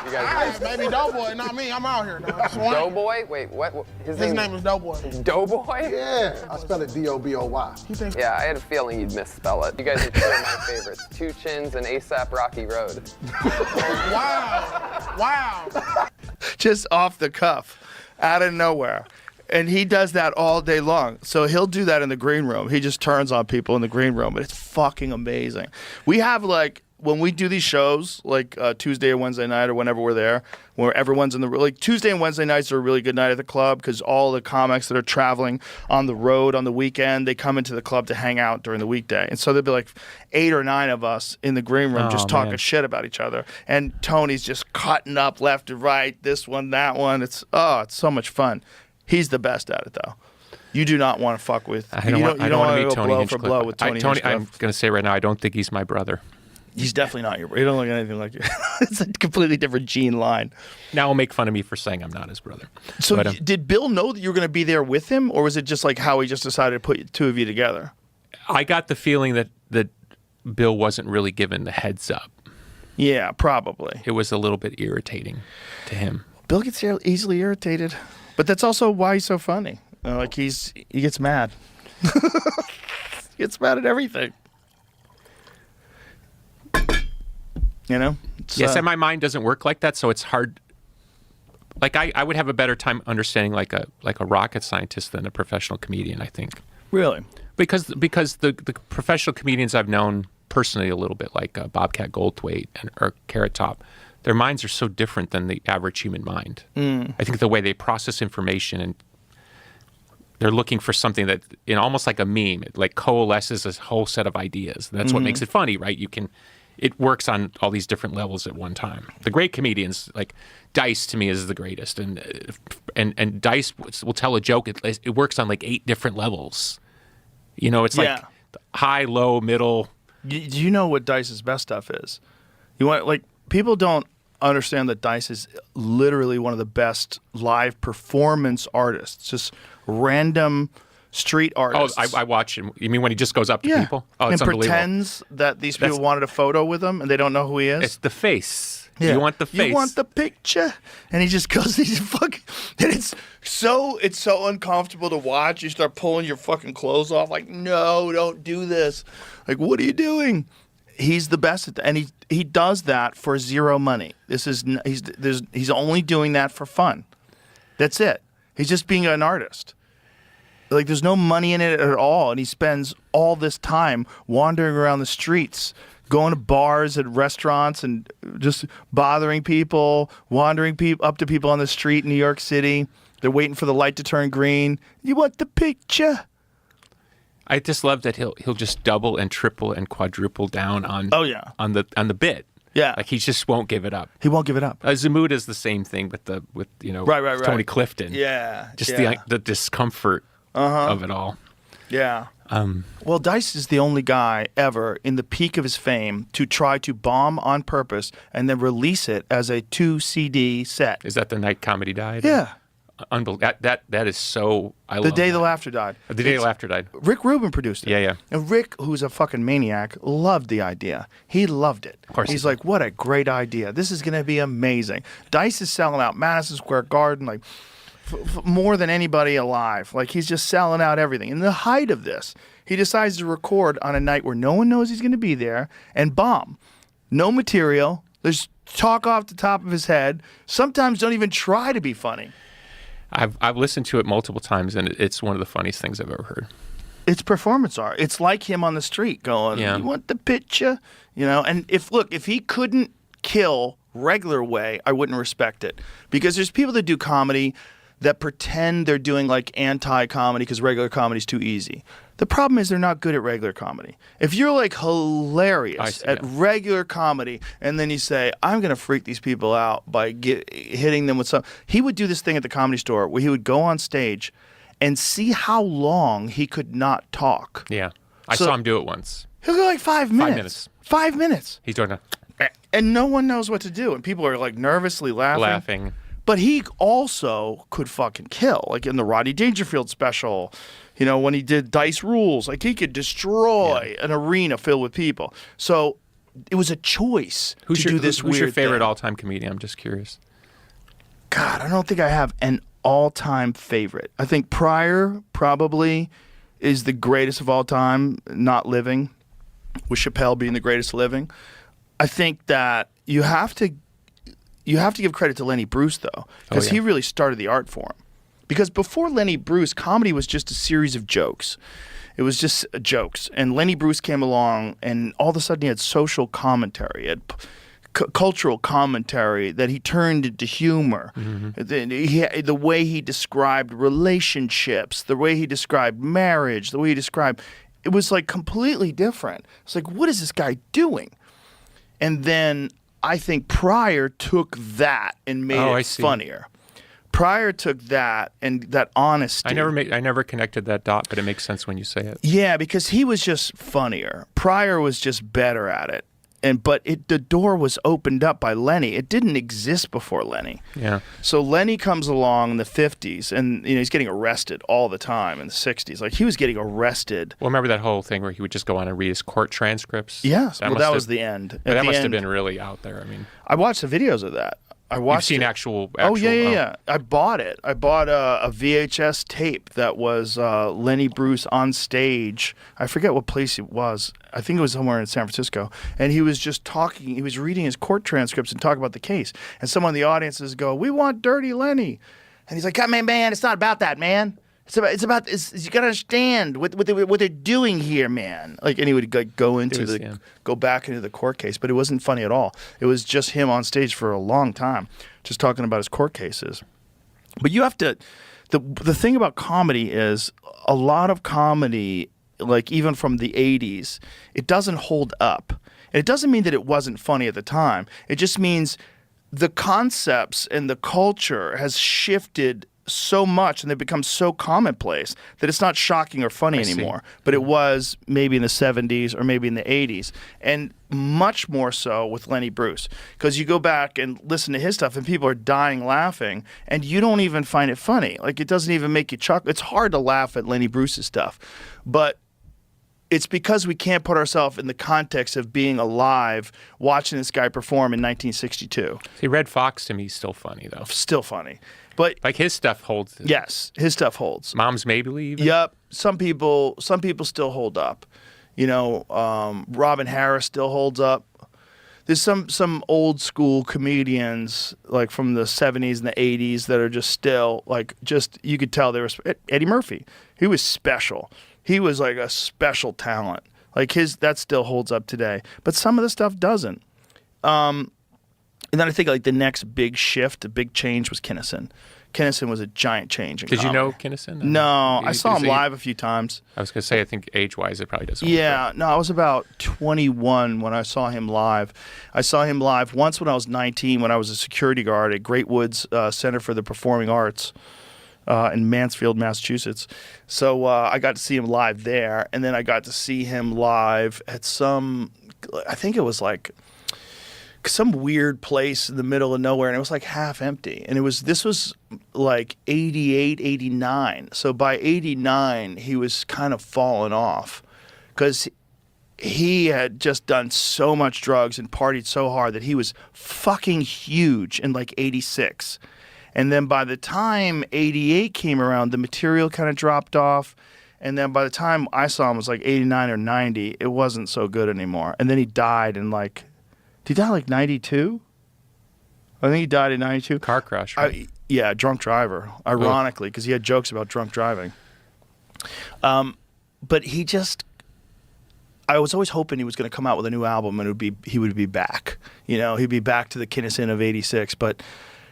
You guys Hey, baby Doughboy, not me. I'm out here, dog. Doughboy? Wait, what? His name is Doughboy. Doughboy? Yeah, I spell it D-O-B-O-Y. He thinks Yeah, I had a feeling you'd misspell it. You guys are two of my favorites. 2 Chins and ASAP Rocky Road. wow. Just off the cuff, out of nowhere. And he does that all day long. So he'll do that in the green room. He just turns on people in the green room. It's fucking amazing. We have like, when we do these shows, like Tuesday or Wednesday night or whenever we're there, where everyone's in the, like Tuesday and Wednesday nights are a really good night at the club because all the comics that are traveling on the road on the weekend, they come into the club to hang out during the weekday. And so there'll be like 8 or 9 of us in the green room just talking man. shit about each other. And Tony's just cutting up left and right, this one, that one. It's so much fun. He's the best at it, though. You do not want to fuck with. I don't want to meet go Tony blow Hinchcliffe. for blow with Tony Hinchcliffe. I'm going to say right now, I don't think he's my brother. He's definitely not your brother. He don't look anything like you. It's a completely different gene line. Now he'll make fun of me for saying I'm not his brother. So But, did Bill know that you were going to be there with him, or was it just like how he just decided to put the two of you together? I got the feeling that Bill wasn't really given the heads up. Yeah, probably. It was a little bit irritating to him. Bill gets easily irritated, but that's also why he's so funny. Like he gets mad. He gets mad at everything. You know? Yes, and my mind doesn't work like that, so it's hard. Like I would have a better time understanding like a rocket scientist than a professional comedian, I think. Really? Because the professional comedians I've known personally a little bit, like Bobcat Goldthwait or Carrot Top, their minds are so different than the average human mind. I think the way they process information and they're looking for something that, almost like a meme, it like coalesces a whole set of ideas. That's what makes it funny, right? It works on all these different levels at one time. The great comedians, like Dice, to me is the greatest, and Dice will tell a joke. It works on like 8 different levels. It's like high, low, middle. Do you know what Dice's best stuff is? People don't understand that Dice is literally one of the best live performance artists. Just random street artists. Oh, I watch him. You mean when he just goes up to people? Oh, it's and unbelievable. pretends that these people wanted a photo with him and they don't know who he is. It's the face. Yeah. You want the face. You want the picture. And he just goes, he's fucking, and it's so uncomfortable to watch. You start pulling your fucking clothes off. Like, no, don't do this. Like, what are you doing? He's the best at that. And he does that for 0 money. He's only doing that for fun. That's it. He's just being an artist. Like, there's no money in it at all. And he spends all this time wandering around the streets, going to bars and restaurants and just bothering people, wandering up to people on the street in New York City. They're waiting for the light to turn green. You want the picture? I just love that he'll just double and triple and quadruple down on on the bit. Yeah. Like he just won't give it up. He won't give it up. Zamuda is the same thing with right. Tony Clifton. Yeah. Just yeah. the discomfort of it all. Yeah. Well, Dice is the only guy ever in the peak of his fame to try to bomb on purpose and then release it as a 2 CD set. Is that the night comedy died? Yeah. Unbelievable. That is so. I The love Day that. the Laughter died. The Day the Laughter died. Rick Rubin produced it. Yeah. And Rick, who's a fucking maniac, loved the idea. He loved it. Of course He's he like, what a great idea. This is going to be amazing. Dice is selling out Madison Square Garden like more than anybody alive. Like he's just selling out everything. In the height of this, he decides to record on a night where no one knows he's going to be there and bomb. No material. There's talk off the top of his head. Sometimes don't even try to be funny. I've listened to it multiple times, and it's one of the funniest things I've ever heard. It's performance art. It's like him on the street going, Yeah. you want the picture? And if he couldn't kill regular way, I wouldn't respect it. Because there's people that do comedy that pretend they're doing like anti-comedy because regular comedy's too easy. The problem is they're not good at regular comedy. If you're like hilarious at regular comedy and then you say, I'm going to freak these people out by hitting them with some... He would do this thing at the Comedy Store where he would go on stage and see how long he could not talk. Yeah. I saw him do it once. He'll go like 5 minutes. 5 minutes. 5 minutes. He's doing And no one knows what to do. And people are like nervously laughing. But he also could fucking kill. Like in the Rodney Dangerfield special, when he did Dice Rules, like he could destroy an arena filled with people. So it was a choice to do this weird Who's your favorite thing. all-time comedian? I'm just curious. God, I don't think I have an all-time favorite. I think Pryor probably is the greatest of all time, not living, with Chappelle being the greatest living. I think that you have to give credit to Lenny Bruce, though, because he really started the art form. Because before Lenny Bruce, comedy was just a series of jokes. It was just jokes. And Lenny Bruce came along, and all of a sudden he had social commentary, he had cultural commentary that he turned into humor. Mm-hmm. The way he described relationships, the way he described marriage, the way he described... It was like completely different. It's like, what is this guy doing? And then... I think Pryor took that and made it funnier. Pryor took that and that honesty. I never connected that dot, but it makes sense when you say it. Yeah, because he was just funnier. Pryor was just better at it. But the door was opened up by Lenny. It didn't exist before Lenny. Yeah. So Lenny comes along in the 50s, and he's getting arrested all the time in the 60s. Like he was getting arrested. Well, remember that whole thing where he would just go on and read his court transcripts? Yes. That was the end. That must have been really out there. I mean, I watched the videos of that. You've seen actual. Oh yeah. I bought it. I bought a VHS tape that was Lenny Bruce on stage. I forget what place it was. I think it was somewhere in San Francisco. And he was just talking. He was reading his court transcripts and talking about the case. And someone in the audiences go, "We want Dirty Lenny," and he's like, "God, man, it's not about that, man. You gotta understand what they're doing here, man." Like, and he would go back into the court case, but it wasn't funny at all. It was just him on stage for a long time, just talking about his court cases. But you have to. The thing about comedy is a lot of comedy, like even from the 80s, it doesn't hold up. And it doesn't mean that it wasn't funny at the time. It just means the concepts and the culture has shifted so much and they've become so commonplace that it's not shocking or funny anymore. But it was maybe in the 70s or maybe in the 80s, and much more so with Lenny Bruce, because you go back and listen to his stuff and people are dying laughing and you don't even find it funny. Like, it doesn't even make you chuckle. It's hard to laugh at Lenny Bruce's stuff, but it's because we can't put ourselves in the context of being alive watching this guy perform in 1962. See, Red Fox to me is still funny, though. Still funny. But like his stuff holds. Yes, his stuff holds. Mom's Mabley even? Yep. Some people still hold up. Robin Harris still holds up. There's some old school comedians like from the 70s and the 80s that are just still you could tell they were. Eddie Murphy, he was special. He was like a special talent. Like that still holds up today. But some of the stuff doesn't. And then I think like the next big shift, the big change was Kinnison. Kinnison was a giant change in Did you comedy. know Kinnison? No, I saw him Is he- live a few times. I was going to say, I think age-wise, it probably doesn't. Yeah, no, I was about 21 when I saw him live. I saw him live once when I was 19 when I was a security guard at Great Woods Center for the Performing Arts in Mansfield, Massachusetts. So I got to see him live there, and then I got to see him live at some, I think it was like some weird place in the middle of nowhere, and it was like half empty. And this was like 88, 89. So by 89, he was kind of falling off because he had just done so much drugs and partied so hard that he was fucking huge in like 86. And then by the time 88 came around, the material kind of dropped off. And then by the time I saw him, it was like 89 or 90. It wasn't so good anymore. And then he died in like, did he die like 92? I think he died in 92. Car crash, right? Yeah, drunk driver, ironically, because he had jokes about drunk driving. But he just, I was always hoping he was going to come out with a new album and he would be back. You know, he'd be back to the Kinnison of 86. But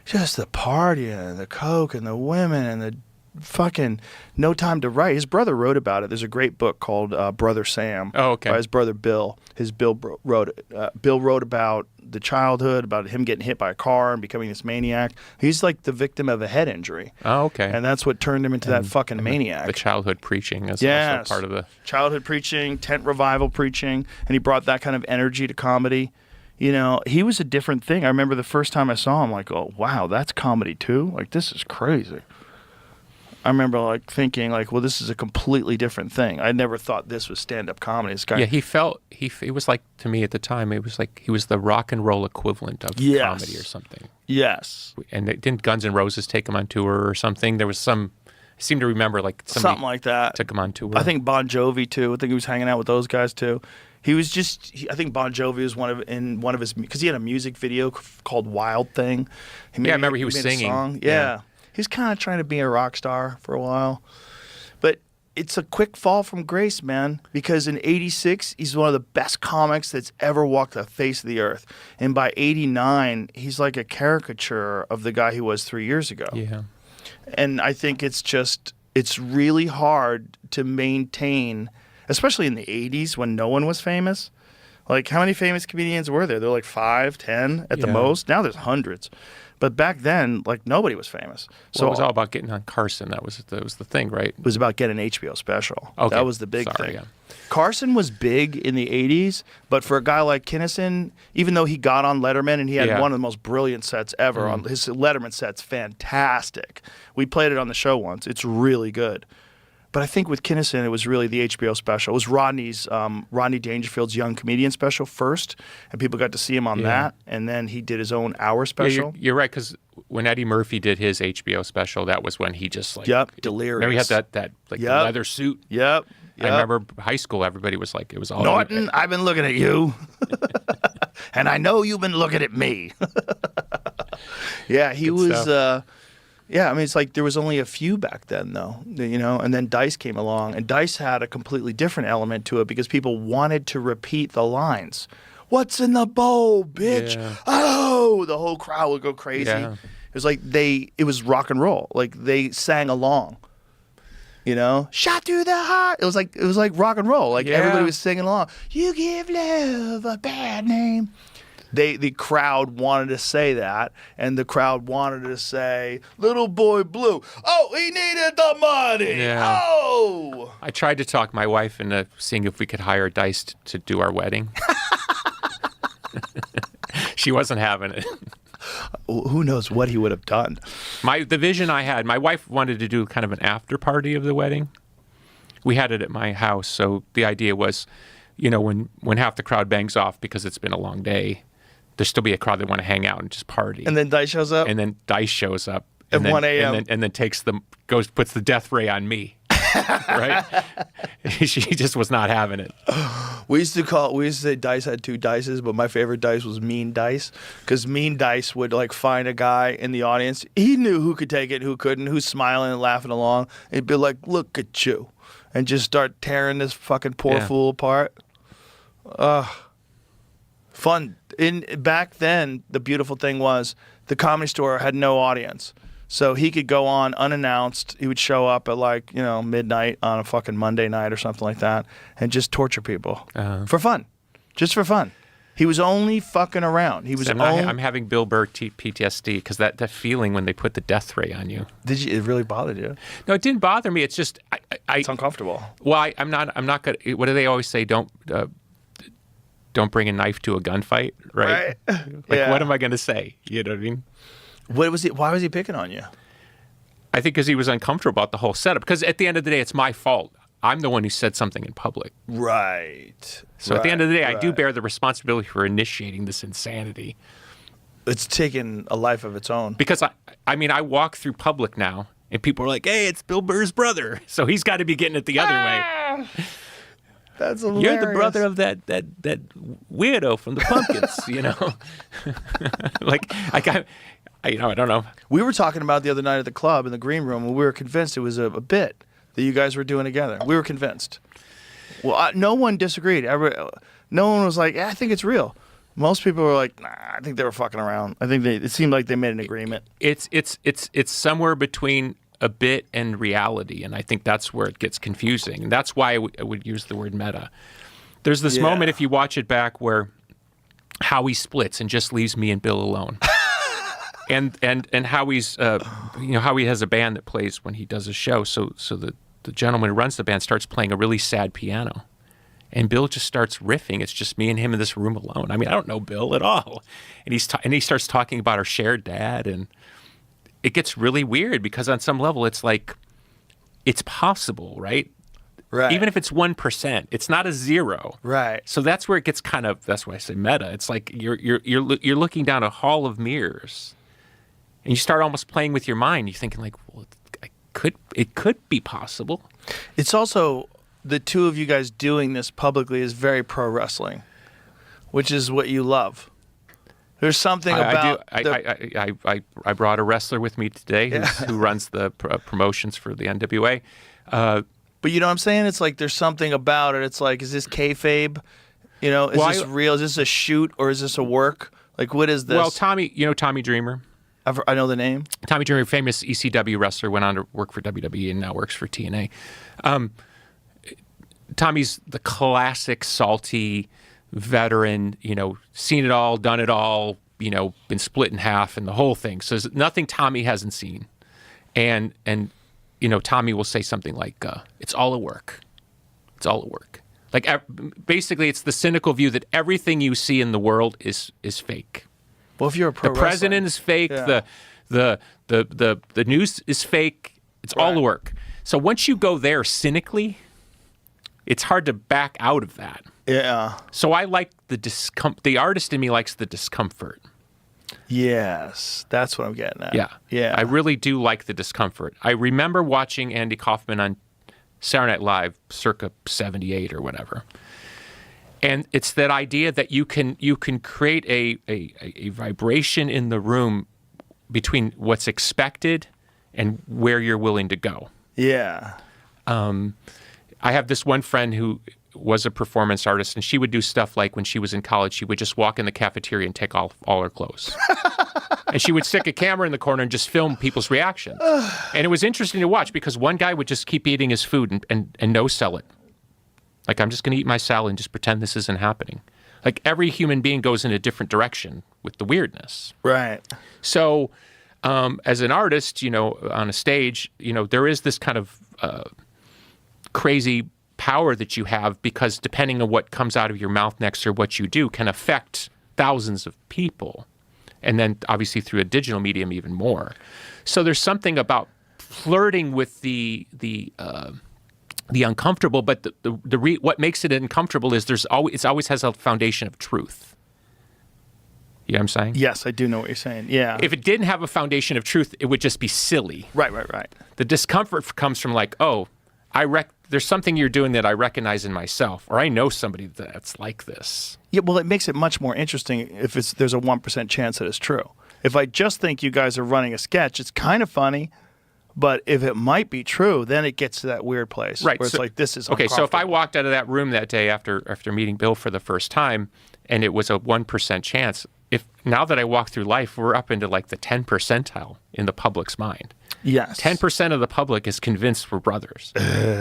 just the partying and the coke and the women and the fucking no time to write. His brother wrote about it. There's a great book called Brother Sam. Oh, okay. By his brother Bill. Bill wrote it. Bill wrote about the childhood, about him getting hit by a car and becoming this maniac. He's like the victim of a head injury. Oh, okay. And that's what turned him into that fucking maniac. The childhood preaching is Yes. also part of the... Childhood preaching, tent revival preaching, and he brought that kind of energy to comedy. You know, he was a different thing. I remember the first time I saw him, like, oh, wow, that's comedy too? Like, this is crazy. I remember like thinking like, well, this is a completely different thing. I never thought this was stand-up comedy. This guy, Yeah, he was like, to me at the time, it was like he was the rock and roll equivalent of Yes. comedy or something. yes, And didn't Guns N' Roses take him on tour or something? There was some, I seem to remember like something like that. took him on tour. I think Bon Jovi too. I think he was hanging out with those guys too. He was just. I think Bon Jovi was one of his because he had a music video called Wild Thing. I remember he was made a singing. song. Yeah. Yeah. He was kind of trying to be a rock star for a while, but it's a quick fall from grace, man. Because in '86, he's one of the best comics that's ever walked the face of the earth, and by '89, he's like a caricature of the guy he was 3 years ago. Yeah. And I think it's really hard to maintain, especially in the 80s when no one was famous. Like, how many famous comedians were there? There were like 5, 10 at the Yeah. most. Now there's hundreds. But back then, like, nobody was famous. So it was all about getting on Carson. That was the thing, right? it was about getting an HBO special. Okay. That was the big Sorry, thing. yeah. Carson was big in the 80s, but for a guy like Kinnison, even though he got on Letterman and he had Yeah. one of the most brilliant sets ever on his Letterman set's fantastic. We played it on the show once. It's really good. But I think with Kinnison, it was really the HBO special. It was Rodney Dangerfield's Young Comedian special first, and people got to see him on that. And then he did his own hour Yeah, special. you're right, because when Eddie Murphy did his HBO special, that was when he just like... Yep, delirious. Remember he had that like the Yep. leather suit? Yep. I remember high school, everybody was like, it was all... Norton, I've been looking at you. And I know you've been looking at me. Yeah, he Good was... stuff. Yeah, I mean, it's like there was only a few back then, though, you know, and then Dice came along, and Dice had a completely different element to it because people wanted to repeat the lines. What's in the bowl, bitch? Yeah. Oh, the whole crowd would go crazy. Yeah. It was like it was rock and roll. Like they sang along, you know, shot through the heart. It was like rock and roll. Like Yeah. everybody was singing along. You give love a bad name. The crowd wanted to say that, and the crowd wanted to say, "Little boy blue, oh, he needed the money, Yeah. oh." I tried to talk my wife into seeing if we could hire Dice to do our wedding. She wasn't having it. Who knows what he would have done? The vision I had, my wife wanted to do kind of an after party of the wedding. We had it at my house, so the idea was, you know, when half the crowd bangs off because it's been a long day, there'll still be a crowd that want to hang out and just party. And then Dice shows up. And then Dice shows up At and then, 1 a.m. and then puts the death ray on me. Right? She just was not having it. We used to say Dice had 2 dices, but my favorite dice was Mean Dice, because Mean Dice would like find a guy in the audience. He knew who could take it, who couldn't, who's smiling and laughing along. And he'd be like, "Look at you," and just start tearing this fucking poor Yeah. fool apart. Fun. Back then, the beautiful thing was the Comedy Store had no audience. So he could go on unannounced. He would show up at midnight on a fucking Monday night or something like that and just torture people for fun. Just for fun. He was only fucking around. He was I'm having Bill Burr PTSD because that feeling when they put the death ray on you. It really bothered you? No, it didn't bother me. It's just It's uncomfortable. Well, I'm not gonna. What do they always say? Don't bring a knife to a gunfight, right? What am I gonna say? You know what I mean? Why was he picking on you? I think because he was uncomfortable about the whole setup. Because at the end of the day, it's my fault. I'm the one who said something in public. Right. So at the end of the day, I do bear the responsibility for initiating this insanity. It's taken a life of its own. Because I walk through public now, and people are like, "Hey, it's Bill Burr's brother," so he's got to be getting it the other way. That's hilarious. You're the brother of that weirdo from the Pumpkins, you know. I don't know. We were talking about the other night at the club in the green room, and we were convinced it was a bit that you guys were doing together. We were convinced. Well, no one disagreed. No one was like, "Yeah, I think it's real." Most people were like, "Nah, I think they were fucking around." I think it seemed like they made an agreement. It's somewhere between a bit and reality, and I think that's where it gets confusing. And that's why I would use the word meta. There's this moment, if you watch it back, where Howie splits and just leaves me and Bill alone. And Howie's, Howie has a band that plays when he does a show. So the gentleman who runs the band starts playing a really sad piano, and Bill just starts riffing. It's just me and him in this room alone. I mean, I don't know Bill at all, and he starts talking about our shared dad, and it gets really weird because on some level it's like it's possible, right? Right. Even if it's 1%, it's not a zero. Right. So that's where it gets kind of. That's why I say meta. It's like you're looking down a hall of mirrors. And you start almost playing with your mind. You're thinking like, well, it could be possible. It's also the two of you guys doing this publicly is very pro wrestling, which is what you love. There's something about. I brought a wrestler with me today who runs the promotions for the NWA. But you know what I'm saying? It's like there's something about it. It's like, is this kayfabe? You know, is this real? Is this a shoot or is this a work? Like, what is this? Well, Tommy Dreamer. I know the name. Tommy Dreamer, famous ECW wrestler, went on to work for WWE and now works for TNA. Tommy's the classic salty veteran, seen it all, done it all, been split in half and the whole thing. So there's nothing Tommy hasn't seen. And Tommy will say something like, it's all a work. It's all a work. Like, basically, it's the cynical view that everything you see in the world is fake. Well, if you're a pro the president is fake, the news is fake. It's all work. So once you go there cynically, it's hard to back out of that. Yeah. So I like the artist in me likes the discomfort. Yes, that's what I'm getting at. Yeah. Yeah. I really do like the discomfort. I remember watching Andy Kaufman on Saturday Night Live circa 78 or whatever. And it's that idea that you can create a vibration in the room between what's expected and where you're willing to go. Yeah. I have this one friend who was a performance artist, and she would do stuff like when she was in college, she would just walk in the cafeteria and take off all her clothes. And she would stick a camera in the corner and just film people's reactions. And it was interesting to watch because one guy would just keep eating his food and no-sell it. Like, I'm just going to eat my salad and just pretend this isn't happening. Like, every human being goes in a different direction with the weirdness. Right. So, as an artist, on a stage, there is this kind of crazy power that you have because depending on what comes out of your mouth next or what you do can affect thousands of people. And then, obviously, through a digital medium, even more. So there's something about flirting with the uncomfortable, but what makes it uncomfortable is it always has a foundation of truth. You know what I'm saying? Yes, I do know what you're saying. Yeah. If it didn't have a foundation of truth, it would just be silly. Right. The discomfort comes from like, there's something you're doing that I recognize in myself, or I know somebody that's like this. Yeah, well, it makes it much more interesting if there's a 1% chance that it's true. If I just think you guys are running a sketch, it's kind of funny, But if it might be true, then it gets to that weird place Right. where it's like, this is okay. So if I uncomfortable. walked out of that room that day after meeting Bill for the first time, and it was a 1% chance, if now that I walk through life, we're up into like the 10 percentile in the public's mind. Yes. 10% of the public is convinced we're brothers.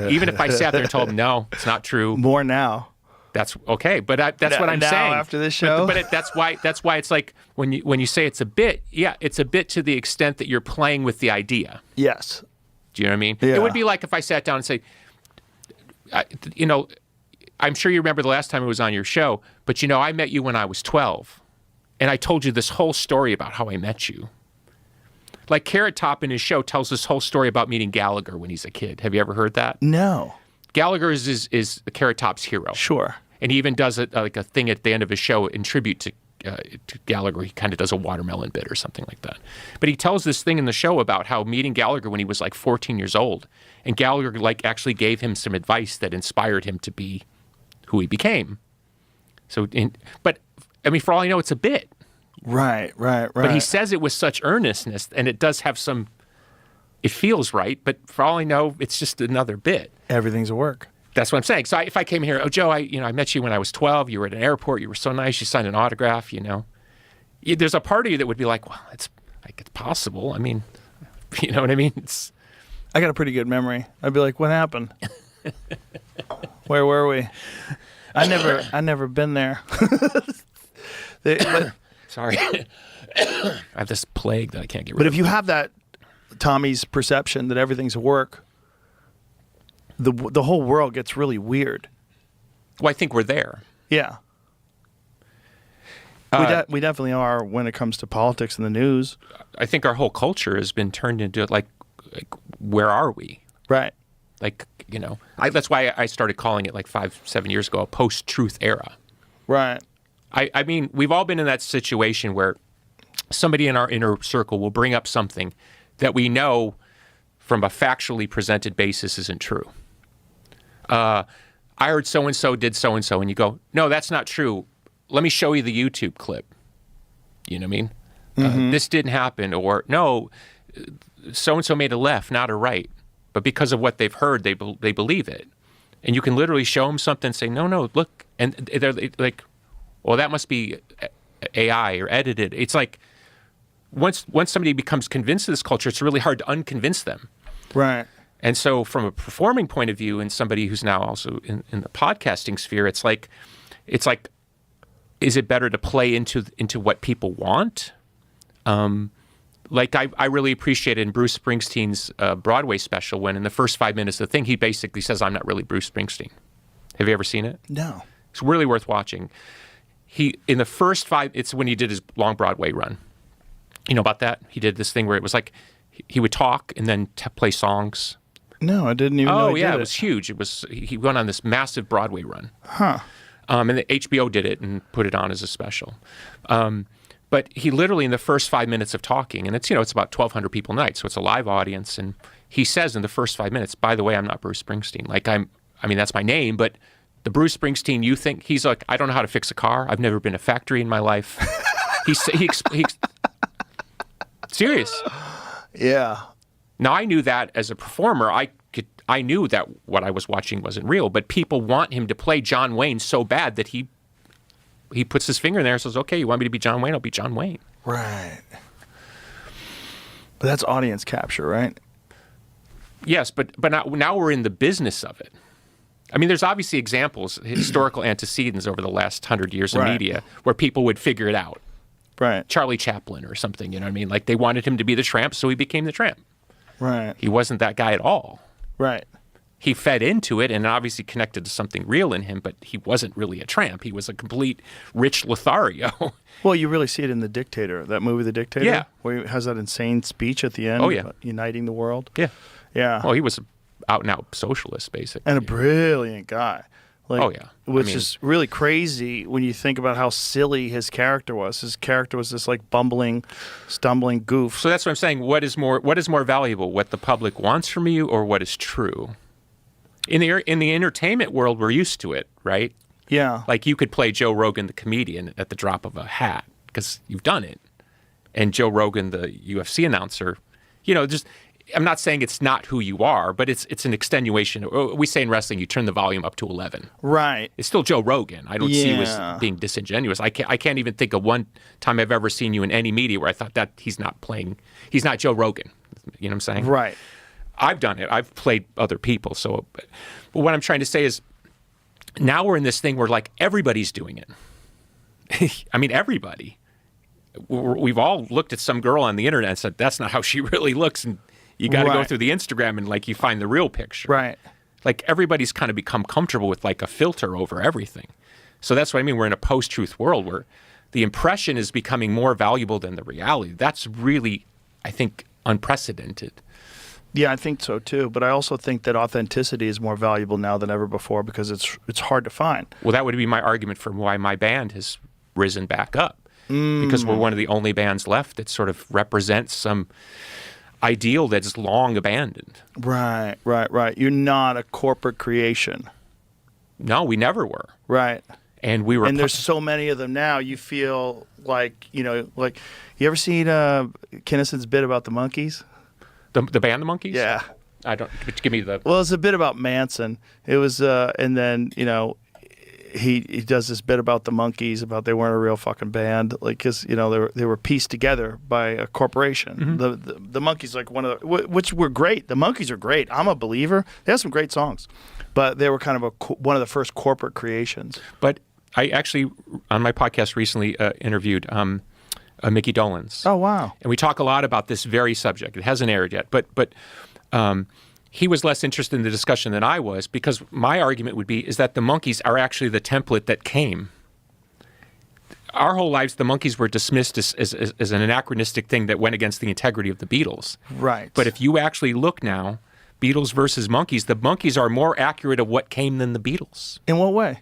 Even if I sat there and told them, no, it's not true. More now. That's okay, but that's what I'm Now, saying. after this show? But that's why it's like when you say it's a bit, yeah, it's a bit to the extent that you're playing with the idea. Yes. Do you know what I mean? Yeah. It would be like if I sat down and say, I'm sure you remember the last time I was on your show, but I met you when I was 12, and I told you this whole story about how I met you. Like Carrot Top in his show tells this whole story about meeting Gallagher when he's a kid. Have you ever heard that? No. Gallagher is Carrot Top's hero. Sure. And he even does like a thing at the end of his show in tribute to Gallagher. He kind of does a watermelon bit or something like that. But he tells this thing in the show about how meeting Gallagher when he was like 14 years old, and Gallagher like actually gave him some advice that inspired him to be who he became. But I mean, for all I know, it's a bit. Right. But he says it with such earnestness, and it does have some. It feels right, but for all I know, it's just another bit. Everything's a work. That's what I'm saying. So if I came here, Joe, I met you when I was 12. You were at an airport. You were so nice. You signed an autograph. There's a part of you that would be like, well, it's possible. I mean, you know what I mean? I got a pretty good memory. I'd be like, what happened? Where were we? I never been there. Sorry, I have this plague that I can't get rid But of. if you have that Tommy's perception that everything's a work, the whole world gets really weird. Well, I think we're there. Yeah. We definitely are when it comes to politics and the news. I think our whole culture has been turned into like where are we? Right. Like, that's why I started calling it like 5-7 years ago a post-truth era. Right. I mean, we've all been in that situation where somebody in our inner circle will bring up something that we know from a factually presented basis isn't true. I heard so-and-so did so-and-so, and you go, no, that's not true. Let me show you the YouTube clip. You know what I mean? Mm-hmm. This didn't happen, or no, so-and-so made a left, not a right. But because of what they've heard, they believe it. And you can literally show them something and say, no, look. And they're like, well, that must be AI or edited. It's like once somebody becomes convinced of this culture, it's really hard to unconvince them. Right. And so from a performing point of view and somebody who's now also in the podcasting sphere, it's like, is it better to play into what people want? Like I really appreciated in Bruce Springsteen's Broadway special when in the first 5 minutes of the thing, he basically says, I'm not really Bruce Springsteen. Have you ever seen it? No. It's really worth watching. In the first 5, it's when he did his long Broadway run. You know about that? He did this thing where it was like he would talk and then play songs. No, I didn't even know he did it was huge. He went on this massive Broadway run. Huh. And the HBO did it and put it on as a special. But he literally in the first 5 minutes of talking, and it's about 1,200 people a night, so it's a live audience, and he says in the first 5 minutes, by the way, I'm not Bruce Springsteen. Like I mean that's my name, but the Bruce Springsteen you think, he's like, I don't know how to fix a car. I've never been a factory in my life. He serious. Yeah. Now I knew that as a performer, I knew that what I was watching wasn't real, but people want him to play John Wayne so bad that he puts his finger in there and says, okay, you want me to be John Wayne? I'll be John Wayne. Right. But that's audience capture, right? Yes, but now we're in the business of it. I mean, there's obviously examples, historical antecedents over the last 100 years of media where people would figure it out. Right. Charlie Chaplin or something, you know what I mean? Like they wanted him to be the tramp, so he became the tramp. Right. He wasn't that guy at all. Right. He fed into it and obviously connected to something real in him, but he wasn't really a tramp. He was a complete Rich Lothario. Well, you really see it in The Dictator, that movie, The Dictator. Yeah. Where he has that insane speech at the end. Oh, yeah. About uniting the world. Yeah. Yeah. Well, he was an out-and-out socialist, basically. And a brilliant guy. Like, Oh, yeah. Which is really crazy when you think about how silly his character was. His character was this like bumbling, stumbling goof. So that's what I'm saying. What is more valuable, what the public wants from you or what is true? In the entertainment world, we're used to it, right? Yeah. Like you could play Joe Rogan, the comedian, at the drop of a hat because you've done it. And Joe Rogan, the UFC announcer, just I'm not saying it's not who you are, but it's an extenuation. We say in wrestling, you turn the volume up to 11. Right. It's still Joe Rogan. I don't see you as being disingenuous. I can't even think of one time I've ever seen you in any media where I thought that he's not Joe Rogan. You know what I'm saying? Right. I've done it. I've played other people. So, but what I'm trying to say is now we're in this thing where like everybody's doing it. I mean, everybody. We've all looked at some girl on the internet and said, that's not how she really looks. And you got to go through the Instagram and like you find the real picture. Right. Like everybody's kind of become comfortable with like a filter over everything. So that's what I mean. We're in a post-truth world where the impression is becoming more valuable than the reality. That's really, I think, unprecedented. Yeah, I think so too. But I also think that authenticity is more valuable now than ever before because it's hard to find. Well, that would be my argument for why my band has risen back up. Because we're one of the only bands left that sort of represents some ideal that's long abandoned. Right. You're not a corporate creation. No, we never were. Right. And we were. And there's so many of them now. You feel like, like you ever seen Kinnison's bit about the Monkees? The band, the Monkees? Yeah. I don't. Give me the. Well, it's a bit about Manson. It was, and then he does this bit about the Monkees, about they weren't a real fucking band, like because they were pieced together by a corporation. The Monkees, like one of the, which were great. The Monkees are great. I'm a believer. They have some great songs, but they were kind of one of the first corporate creations. But I actually on my podcast recently interviewed Mickey Dolenz. Oh wow! And we talk a lot about this very subject. It hasn't aired yet, but. He was less interested in the discussion than I was because my argument would be is that the Monkees are actually the template that came. Our whole lives, the Monkees were dismissed as an anachronistic thing that went against the integrity of the Beatles. Right. But if you actually look now, Beatles versus Monkees, the Monkees are more accurate of what came than the Beatles. In what way?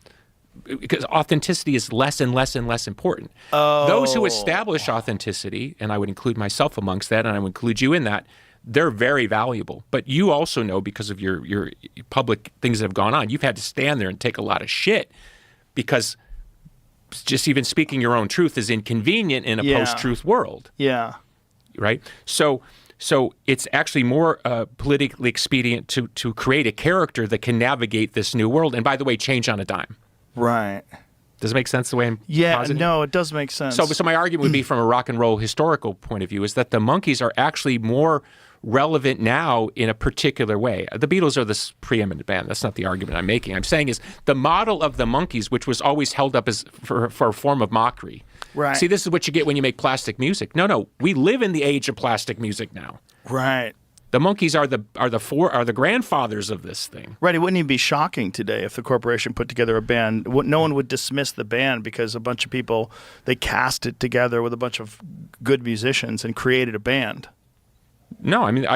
Because authenticity is less and less and less important. Oh. Those who establish authenticity, and I would include myself amongst that, and I would include you in that, they're very valuable. But you also know, because of your public things that have gone on, you've had to stand there and take a lot of shit because just even speaking your own truth is inconvenient in a post-truth world. Yeah. Right? So it's actually more politically expedient to create a character that can navigate this new world. And by the way, change on a dime. Right. Does it make sense the way I'm positing? No, it does make sense. So my argument would be from a rock and roll historical point of view is that the Monkees are actually more relevant now in a particular way. The Beatles are this preeminent band. That's not the argument I'm making. I'm saying is the model of the Monkees, which was always held up as for a form of mockery. Right. See, this is what you get when you make plastic music. No, we live in the age of plastic music now. Right. The Monkees are the grandfathers of this thing. Right. It wouldn't even be shocking today if the corporation put together a band. No one would dismiss the band because a bunch of people, they cast it together with a bunch of good musicians and created a band. No, I mean,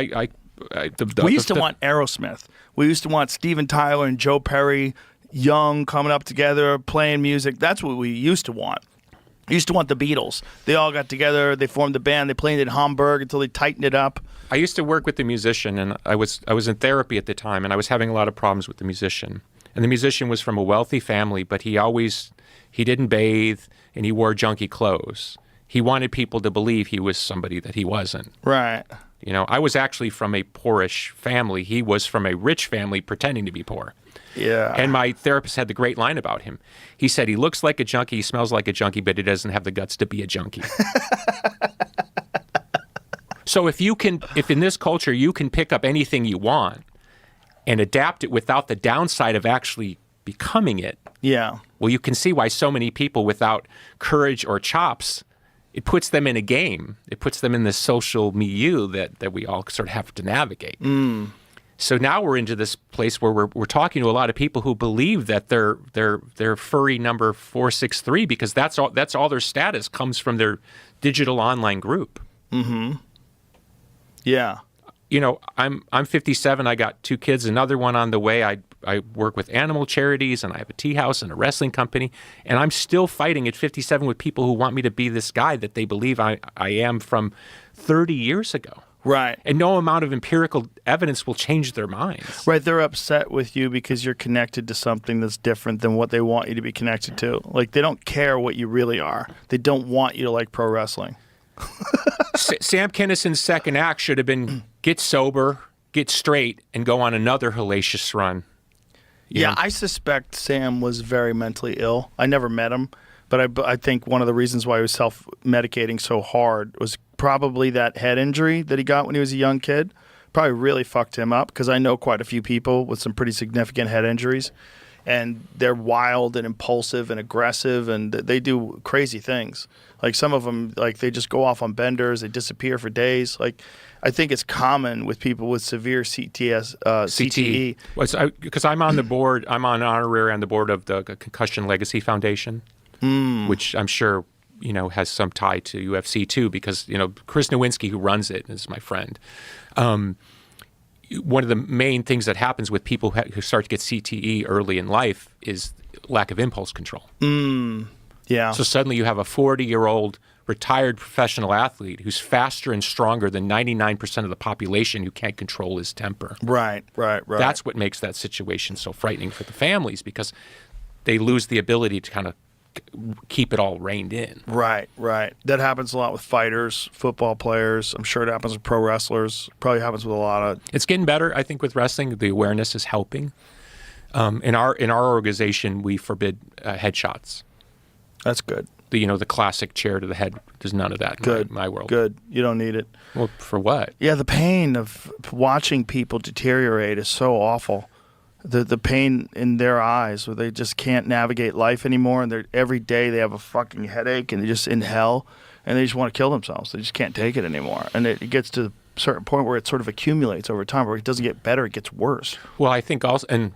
we used to want Aerosmith. We used to want Steven Tyler and Joe Perry, young, coming up together, playing music. That's what we used to want. We used to want the Beatles. They all got together. They formed a band. They played in Hamburg until they tightened it up. I used to work with the musician, and I was in therapy at the time, and I was having a lot of problems with the musician. And the musician was from a wealthy family, but he didn't bathe, and he wore junky clothes. He wanted people to believe he was somebody that he wasn't. Right. I was actually from a poorish family. He was from a rich family pretending to be poor. Yeah. And my therapist had the great line about him. He said, he looks like a junkie, he smells like a junkie, but he doesn't have the guts to be a junkie. So if in this culture you can pick up anything you want and adapt it without the downside of actually becoming it, yeah. Well, you can see why so many people without courage or chops, it puts them in a game. It puts them in this social milieu that we all sort of have to navigate. So now we're into this place where we're talking to a lot of people who believe that they're furry number 463 because that's all their status comes from their digital online group. Mm-hmm. Yeah. I'm 57. I got 2 kids, another one on the way. I work with animal charities, and I have a tea house and a wrestling company, and I'm still fighting at 57 with people who want me to be this guy that they believe I am from 30 years ago. Right. And no amount of empirical evidence will change their minds. Right. They're upset with you because you're connected to something that's different than what they want you to be connected to. Like, they don't care what you really are. They don't want you to like pro wrestling. Sam Kinnison's second act should have been get sober, get straight, and go on another hellacious run. Yeah, I suspect Sam was very mentally ill. I never met him, but I think one of the reasons why he was self-medicating so hard was probably that head injury that he got when he was a young kid. Probably really fucked him up, because I know quite a few people with some pretty significant head injuries, and they're wild and impulsive and aggressive, and they do crazy things. Like some of them, like they just go off on benders, they disappear for days. Like I think it's common with people with severe CTE. Because I'm on the board, I'm on honorary on the board of the Concussion Legacy Foundation, which I'm sure has some tie to UFC too, because Chris Nowinski, who runs it, is my friend. One of the main things that happens with people who start to get CTE early in life is lack of impulse control. Yeah. So suddenly you have a 40-year-old retired professional athlete who's faster and stronger than 99% of the population who can't control his temper. Right. That's what makes that situation so frightening for the families, because they lose the ability to kind of keep it all reined in. Right. That happens a lot with fighters, football players. I'm sure it happens with pro wrestlers. Probably happens with a lot of... It's getting better, I think, with wrestling. The awareness is helping. In our organization, we forbid headshots. That's good. The classic chair to the head. There's none of that in my world. Good. You don't need it. Well, for what? Yeah, the pain of watching people deteriorate is so awful. The pain in their eyes, where they just can't navigate life anymore, and every day they have a fucking headache, and they're just in hell, and they just want to kill themselves. They just can't take it anymore. And it gets to a certain point where it sort of accumulates over time, where it doesn't get better, it gets worse. Well, I think also, and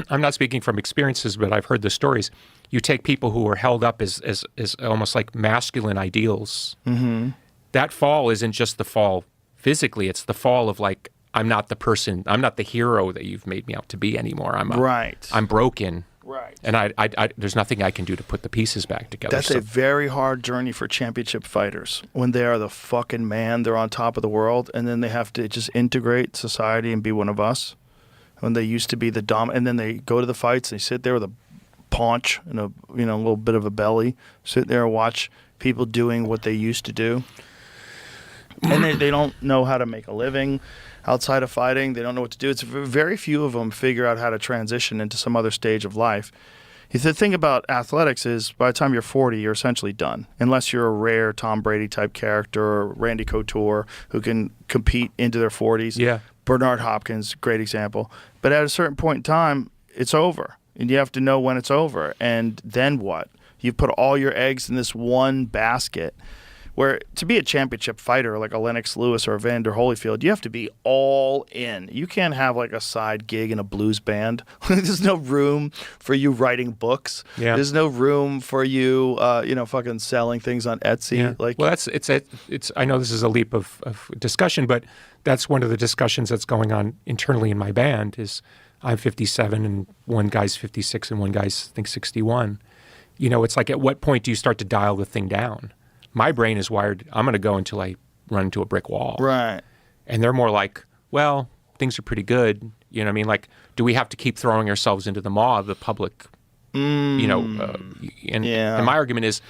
I'm not speaking from experiences, but I've heard the stories. You take people who are held up as almost like masculine ideals. Mm-hmm. That fall isn't just the fall physically; it's the fall of like, I'm not the person, I'm not the hero that you've made me out to be anymore. I'm broken. Right. And I there's nothing I can do to put the pieces back together. That's a very hard journey for championship fighters. When they are the fucking man, they're on top of the world, and then they have to just integrate society and be one of us. When they used to be the and then they go to the fights, they sit there with a paunch and a little bit of a belly, sit there and watch people doing what they used to do. And they don't know how to make a living outside of fighting. They don't know what to do. It's very few of them figure out how to transition into some other stage of life. The thing about athletics is by the time you're 40, you're essentially done, unless you're a rare Tom Brady type character or Randy Couture who can compete into their 40s. Yeah. Bernard Hopkins, great example. But at a certain point in time, it's over, and you have to know when it's over. And then what? You've put all your eggs in this one basket. Where to be a championship fighter like a Lennox Lewis or a Vander Holyfield, you have to be all in. You can't have like a side gig in a blues band. There's no room for you writing books. Yeah. There's no room for you, fucking selling things on Etsy. Yeah. Like, well, it's. I know this is a leap of discussion, but that's one of the discussions that's going on internally in my band. Is I'm 57 and one guy's 56 and one guy's I think 61. It's like, at what point do you start to dial the thing down? My brain is wired, I'm going to go until I run into a brick wall. right. And they're more like, well, things are pretty good. You know what I mean? Like, do we have to keep throwing ourselves into the maw of the public? And my argument is,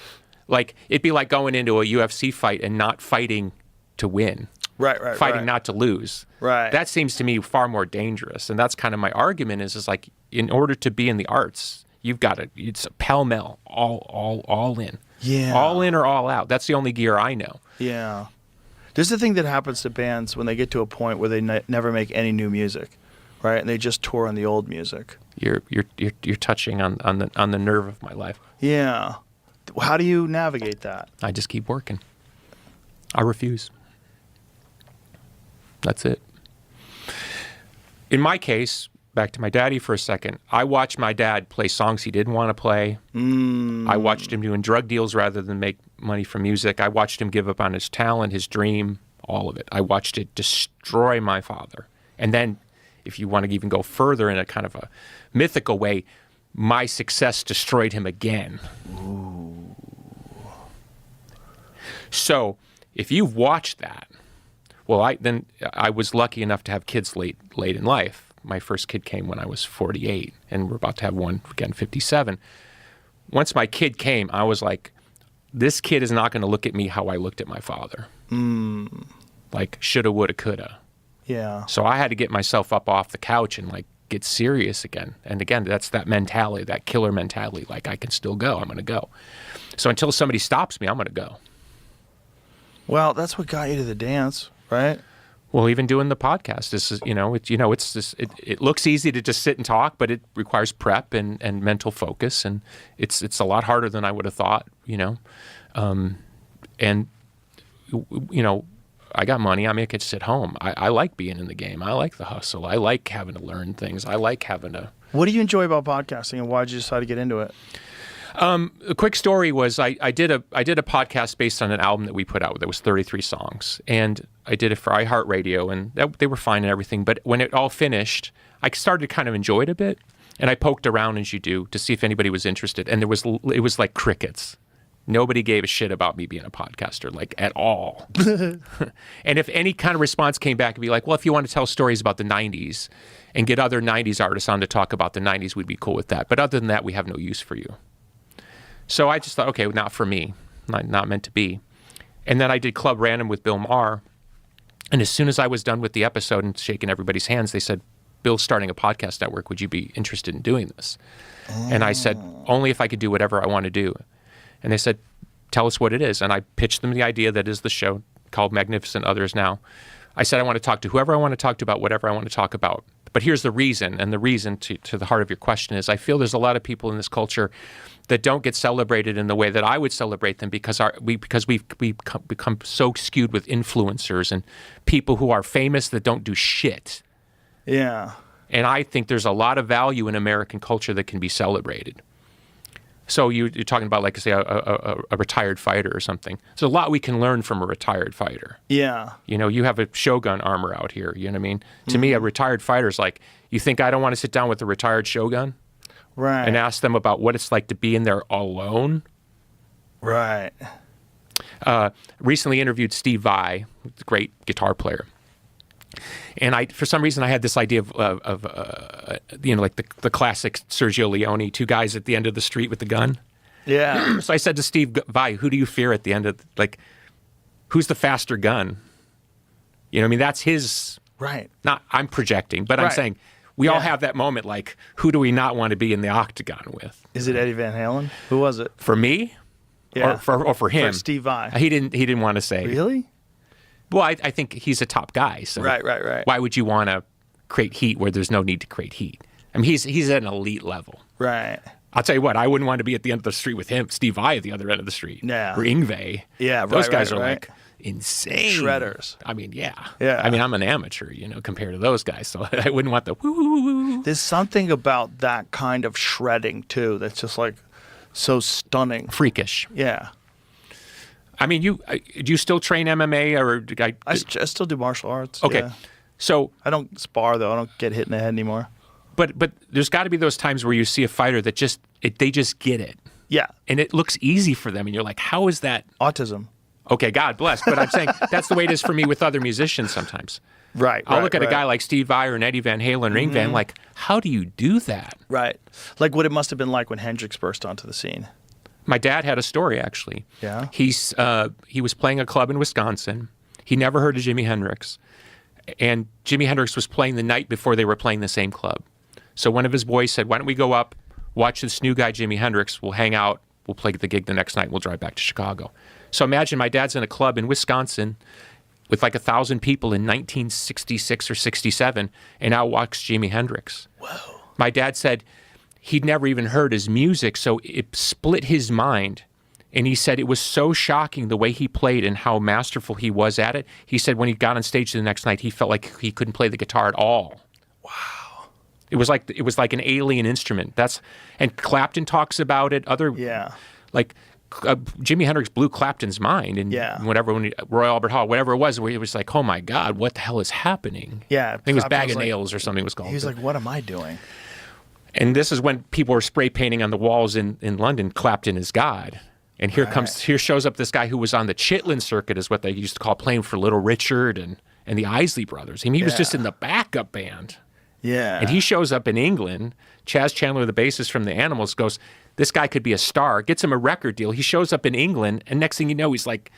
like, it'd be like going into a UFC fight and not fighting to win. Right. Fighting not to lose. Right. That seems to me far more dangerous. And that's kind of my argument is like, in order to be in the arts, you've got to, it's pell-mell, all in. Yeah. All in or all out. That's the only gear I know. Yeah. There's the thing that happens to bands when they get to a point where they never make any new music, right? And they just tour on the old music. You're touching on the nerve of my life. Yeah. How do you navigate that? I just keep working. I refuse. That's it. In my case, back to my daddy for a second, I watched my dad play songs he didn't want to play. I watched him doing drug deals rather than make money from music. I watched him give up on his talent, his dream, all of it. I watched it destroy my father. And then, if you want to even go further in a kind of a mythical way, my success destroyed him again. Ooh. So, if you've watched that, well, I was lucky enough to have kids late in life. My first kid came when I was 48, and we're about to have one again, 57. Once my kid came, I was like, this kid is not going to look at me how I looked at my father. Like, shoulda, woulda, coulda. Yeah. So I had to get myself up off the couch and like get serious again. And again, that's that mentality, that killer mentality. Like, I can still go. I'm going to go. So until somebody stops me, I'm going to go. Well, that's what got you to the dance, right? Well, even doing the podcast, this is, it's just, it looks easy to just sit and talk, but it requires prep and mental focus. And it's a lot harder than I would have thought, and, I got money. I mean, I could sit home. I like being in the game. I like the hustle. I like having to learn things. I like having to. What do you enjoy about podcasting, and why did you decide to get into it? A quick story was I did a podcast based on an album that we put out that was 33 songs, and I did it for iHeartRadio, and they were fine and everything. But when it all finished, I started to kind of enjoy it a bit, and I poked around as you do to see if anybody was interested, and it was like crickets. Nobody gave a shit about me being a podcaster, like, at all. And if any kind of response came back, it'd be like, well, if you want to tell stories about the 90s and get other 90s artists on to talk about the 90s, we'd be cool with that. But other than that, we have no use for you. So I just thought, okay, not for me, not meant to be. And then I did Club Random with Bill Maher. And as soon as I was done with the episode and shaking everybody's hands, they said, Bill's starting a podcast network. Would you be interested in doing this? And I said, only if I could do whatever I want to do. And they said, tell us what it is. And I pitched them the idea that is the show called Magnificent Others Now. I said, I want to talk to whoever I want to talk to about whatever I want to talk about. But here's the reason, and the reason to the heart of your question is I feel there's a lot of people in this culture that don't get celebrated in the way that I would celebrate them because we've become so skewed with influencers and people who are famous that don't do shit. Yeah. And I think there's a lot of value in American culture that can be celebrated. So you're talking about, like, say, a retired fighter or something. There's a lot we can learn from a retired fighter. Yeah. You have a Shogun armor out here. You know what I mean? To me, a retired fighter is like, you think I don't want to sit down with a retired Shogun? Right. And ask them about what it's like to be in there alone? Right. Recently interviewed Steve Vai, the great guitar player. And for some reason, I had this idea of like the classic Sergio Leone, two guys at the end of the street with the gun. Yeah. So I said to Steve Vai, who do you fear at the end of, who's the faster gun? You know what I mean? That's his. Right. Not, I'm projecting, but I'm saying we all have that moment, like, who do we not want to be in the octagon with? Is it Eddie Van Halen? Who was it? For me? Yeah. Or for him? For Steve Vai. He didn't want to say. Really? Well, I think he's a top guy. So Right. why would you want to create heat where there's no need to create heat? I mean, he's at an elite level. Right. I'll tell you what, I wouldn't want to be at the end of the street with him, Steve Vai at the other end of the street. Yeah. Or Yngwie. Yeah, Those guys are right. like insane. Shredders. I mean, yeah. Yeah. I mean, I'm an amateur, compared to those guys, so I wouldn't want the woo. There's something about that kind of shredding, too, that's just, like, so stunning. Freakish. Yeah. I mean, do you still train MMA or? I still do martial arts. Okay, yeah. So I don't spar though. I don't get hit in the head anymore. But there's got to be those times where you see a fighter that they just get it. Yeah. And it looks easy for them, and you're like, how is that? Autism. Okay, God bless. But I'm saying that's the way it is for me with other musicians sometimes. Right. I'll look at a guy like Steve Vai or an Eddie Van Halen or Yngwie, I'm like, how do you do that? Right. Like what it must have been like when Hendrix burst onto the scene. My dad had a story, actually. Yeah? He was playing a club in Wisconsin. He never heard of Jimi Hendrix. And Jimi Hendrix was playing the night before they were playing the same club. So one of his boys said, why don't we go up, watch this new guy, Jimi Hendrix. We'll hang out. We'll play the gig the next night. We'll drive back to Chicago. So imagine my dad's in a club in Wisconsin with like 1,000 people in 1966 or 67, and out walks Jimi Hendrix. Whoa. My dad said he'd never even heard his music, so it split his mind. And he said it was so shocking the way he played and how masterful he was at it. He said when he got on stage the next night, he felt like he couldn't play the guitar at all. Wow. It was like an alien instrument. And Clapton talks about it. Jimi Hendrix blew Clapton's mind, and when Royal Albert Hall, whatever it was, where he was like, "Oh my God, what the hell is happening?" Yeah, I think it was Bag of Nails or something it was called. He was like, "What am I doing?" And this is when people were spray painting on the walls in London, Clapton is God. And here shows up this guy who was on the Chitlin circuit, is what they used to call, playing for Little Richard and the Isley Brothers. I mean, he was just in the backup band. Yeah. And he shows up in England. Chaz Chandler, the bassist from the Animals, goes, this guy could be a star, gets him a record deal. He shows up in England, and next thing you know, he's like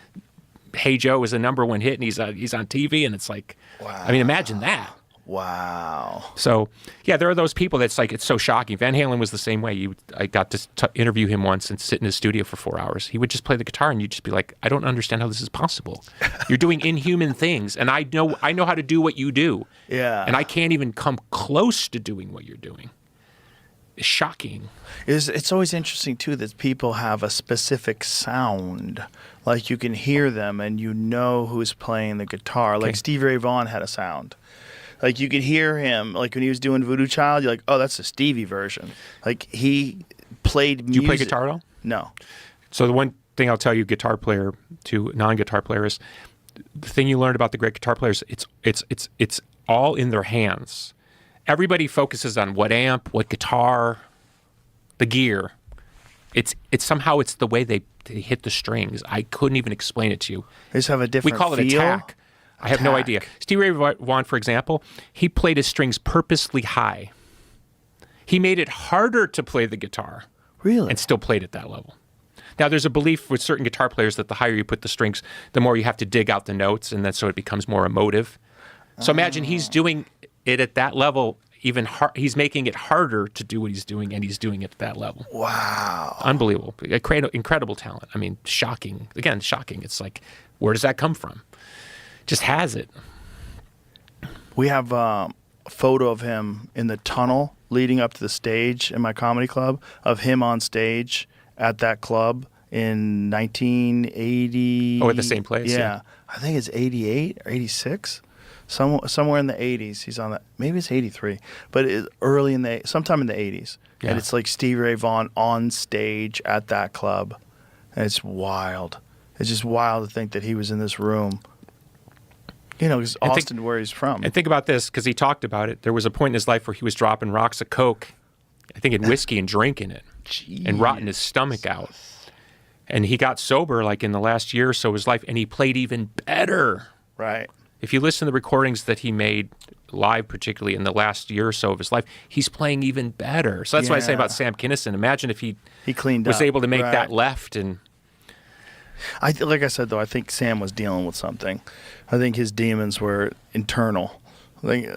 Hey Joe is a #1 hit, and he's on TV, and it's like, I mean, imagine that. Wow. So, yeah, there are those people that's like, it's so shocking. Van Halen was the same way. I got to interview him once and sit in his studio for 4 hours. He would just play the guitar, and you'd just be like, I don't understand how this is possible. You're doing inhuman things, and I know how to do what you do. Yeah. And I can't even come close to doing what you're doing. It's shocking. It's always interesting, too, that people have a specific sound. Like, you can hear them, and you know who's playing the guitar. Like, Stevie Ray Vaughan had a sound. Like, you could hear him, like, when he was doing Voodoo Child, you're like, oh, that's the Stevie version. Like, he played music. Do you play guitar at all? No. So the one thing I'll tell you, guitar player to non-guitar player, is the thing you learned about the great guitar players, it's all in their hands. Everybody focuses on what amp, what guitar, the gear. It's somehow it's the way they hit the strings. I couldn't even explain it to you. They just have a different We call it feel? attack. I have no idea. Stevie Ray Vaughan, for example, he played his strings purposely high. He made it harder to play the guitar. Really? And still played at that level. Now, there's a belief with certain guitar players that the higher you put the strings, the more you have to dig out the notes, and then so it becomes more emotive. So imagine he's doing it at that level, he's making it harder to do what he's doing, and he's doing it at that level. Wow. Unbelievable. Incredible talent. I mean, shocking. Again, shocking. It's like, where does that come from? Just has it. We have a photo of him in the tunnel leading up to the stage in my comedy club, of him on stage at that club in 1980. Oh, at the same place? Yeah. I think it's 88 or 86. Somewhere in the 80s. He's on that. Maybe it's 83. But it's sometime in the 80s. Yeah. And it's like Stevie Ray Vaughan on stage at that club. And it's wild. It's just wild to think that he was in this room. You know, because Austin, where he's from. And think about this, because he talked about it. There was a point in his life where he was dropping rocks of Coke, I think in whiskey, and drinking it, and rotting his stomach out. And he got sober like in the last year or so of his life, and he played even better. Right. If you listen to the recordings that he made live, particularly in the last year or so of his life, he's playing even better. So that's what I say about Sam Kinison. Imagine if he cleaned was up. able to make Right. that left. And like I said, though, I think Sam was dealing with something. I think his demons were internal. I think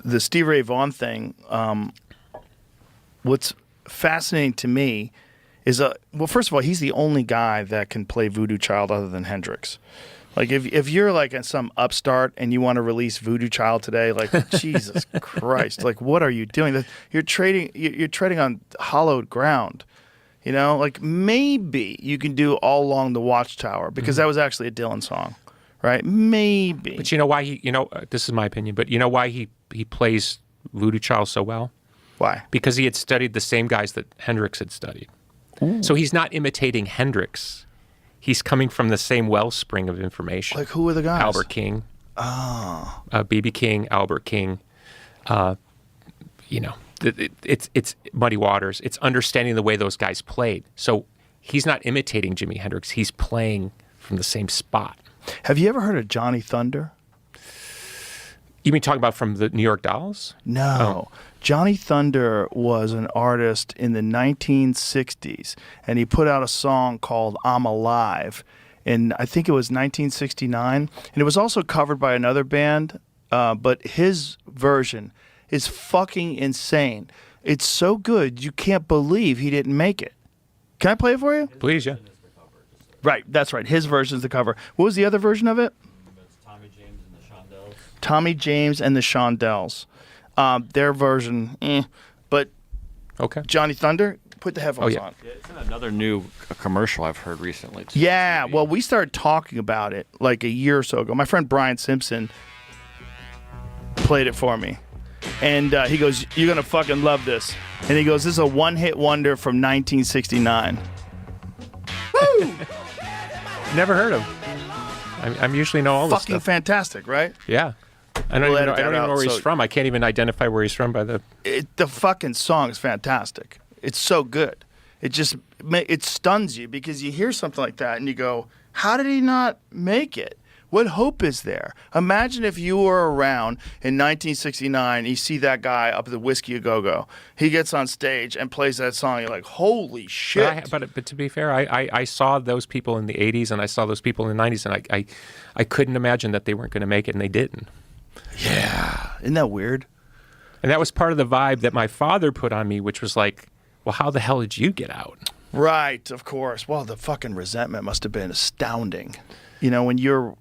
the Steve Ray Vaughan thing, what's fascinating to me is, well, first of all, he's the only guy that can play Voodoo Child other than Hendrix. Like, if you're like at some upstart and you want to release Voodoo Child today, like, Jesus Christ, like, what are you doing? You're treading on hollowed ground. You know, like, maybe you can do All Along the Watchtower, because that was actually a Dylan song, right? Maybe. But you know why this is my opinion, but you know why he plays Voodoo Child so well? Why? Because he had studied the same guys that Hendrix had studied. Ooh. So he's not imitating Hendrix. He's coming from the same wellspring of information. Like, who are the guys? Albert King. B.B. King, Albert King. It's Muddy Waters. It's understanding the way those guys played. So he's not imitating Jimi Hendrix. He's playing from the same spot. Have you ever heard of Johnny Thunder? You mean talking about from the New York Dolls? No. Oh. Johnny Thunder was an artist in the 1960s, and he put out a song called I'm Alive, and I think it was 1969, and it was also covered by another band, but his version is fucking insane. It's so good, you can't believe he didn't make it. Can I play it for you? Please, yeah. Right, that's right. His version's the cover. What was the other version of it? It's Tommy James and the Shondells. Tommy James and the Shondells. Their version, but okay. Johnny Thunder, put the headphones on. Yeah, it's in another new commercial I've heard recently. Too. Yeah, well, we started talking about it like a year or so ago. My friend Brian Simpson played it for me. And he goes, you're going to fucking love this. And he goes, this is a one-hit wonder from 1969. Woo! Never heard of him. I'm usually know all this Fucking stuff. fantastic, right? Yeah. I don't We'll even edit that know out, where he's so- from. I can't even identify where he's from by the... The fucking song is fantastic. It's so good. It stuns you because you hear something like that and you go, how did he not make it? What hope is there? Imagine if you were around in 1969, you see that guy up at the Whiskey A Go-Go. He gets on stage and plays that song. You're like, holy shit. But to be fair, I saw those people in the 80s and I saw those people in the 90s, and I couldn't imagine that they weren't going to make it, and they didn't. Yeah. Isn't that weird? And that was part of the vibe that my father put on me, which was like, well, how the hell did you get out? Right, of course. Well, the fucking resentment must have been astounding. You know, when you're,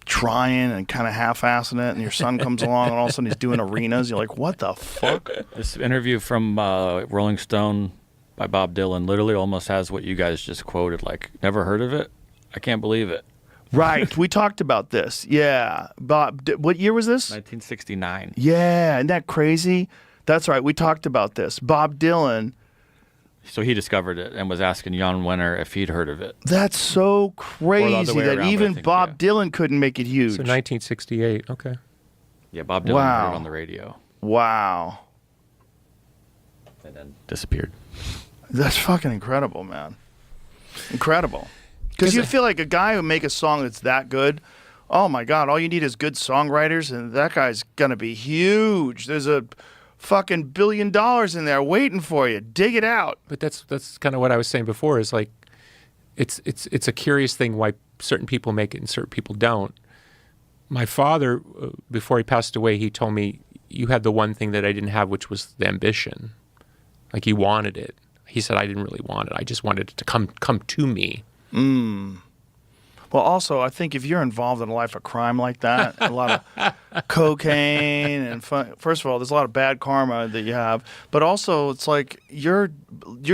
trying and kind of half-assing it, and your son comes along and all of a sudden he's doing arenas, you're like, what the fuck? This interview from Rolling Stone by Bob Dylan literally almost has what you guys just quoted, like, never heard of it? I can't believe it. Right, we talked about this. Yeah. Bob, what year was this? 1969. Yeah, isn't that crazy? That's right, we talked about this. Bob Dylan. So he discovered it and was asking Jan Wenner if he'd heard of it. That's so crazy way that around, even but I think, Bob Dylan couldn't make it huge. So 1968, okay. Yeah, Bob Dylan Wow. heard it on the radio Wow. and then disappeared. That's fucking incredible, man. Incredible. Because you feel like a guy who make a song that's that good, oh my God, all you need is good songwriters, and that guy's going to be huge. There's a fucking $1 billion in there waiting for you. Dig it out. But that's kind of what I was saying before, is like, it's a curious thing why certain people make it and certain people don't. My father, before he passed away, he told me, you had the one thing that I didn't have, which was the ambition. Like, he wanted it. He said, I didn't really want it. I just wanted it to come to me. Well, also, I think if you're involved in a life of crime like that, a lot of cocaine and first of all, there's a lot of bad karma that you have, but also it's like you're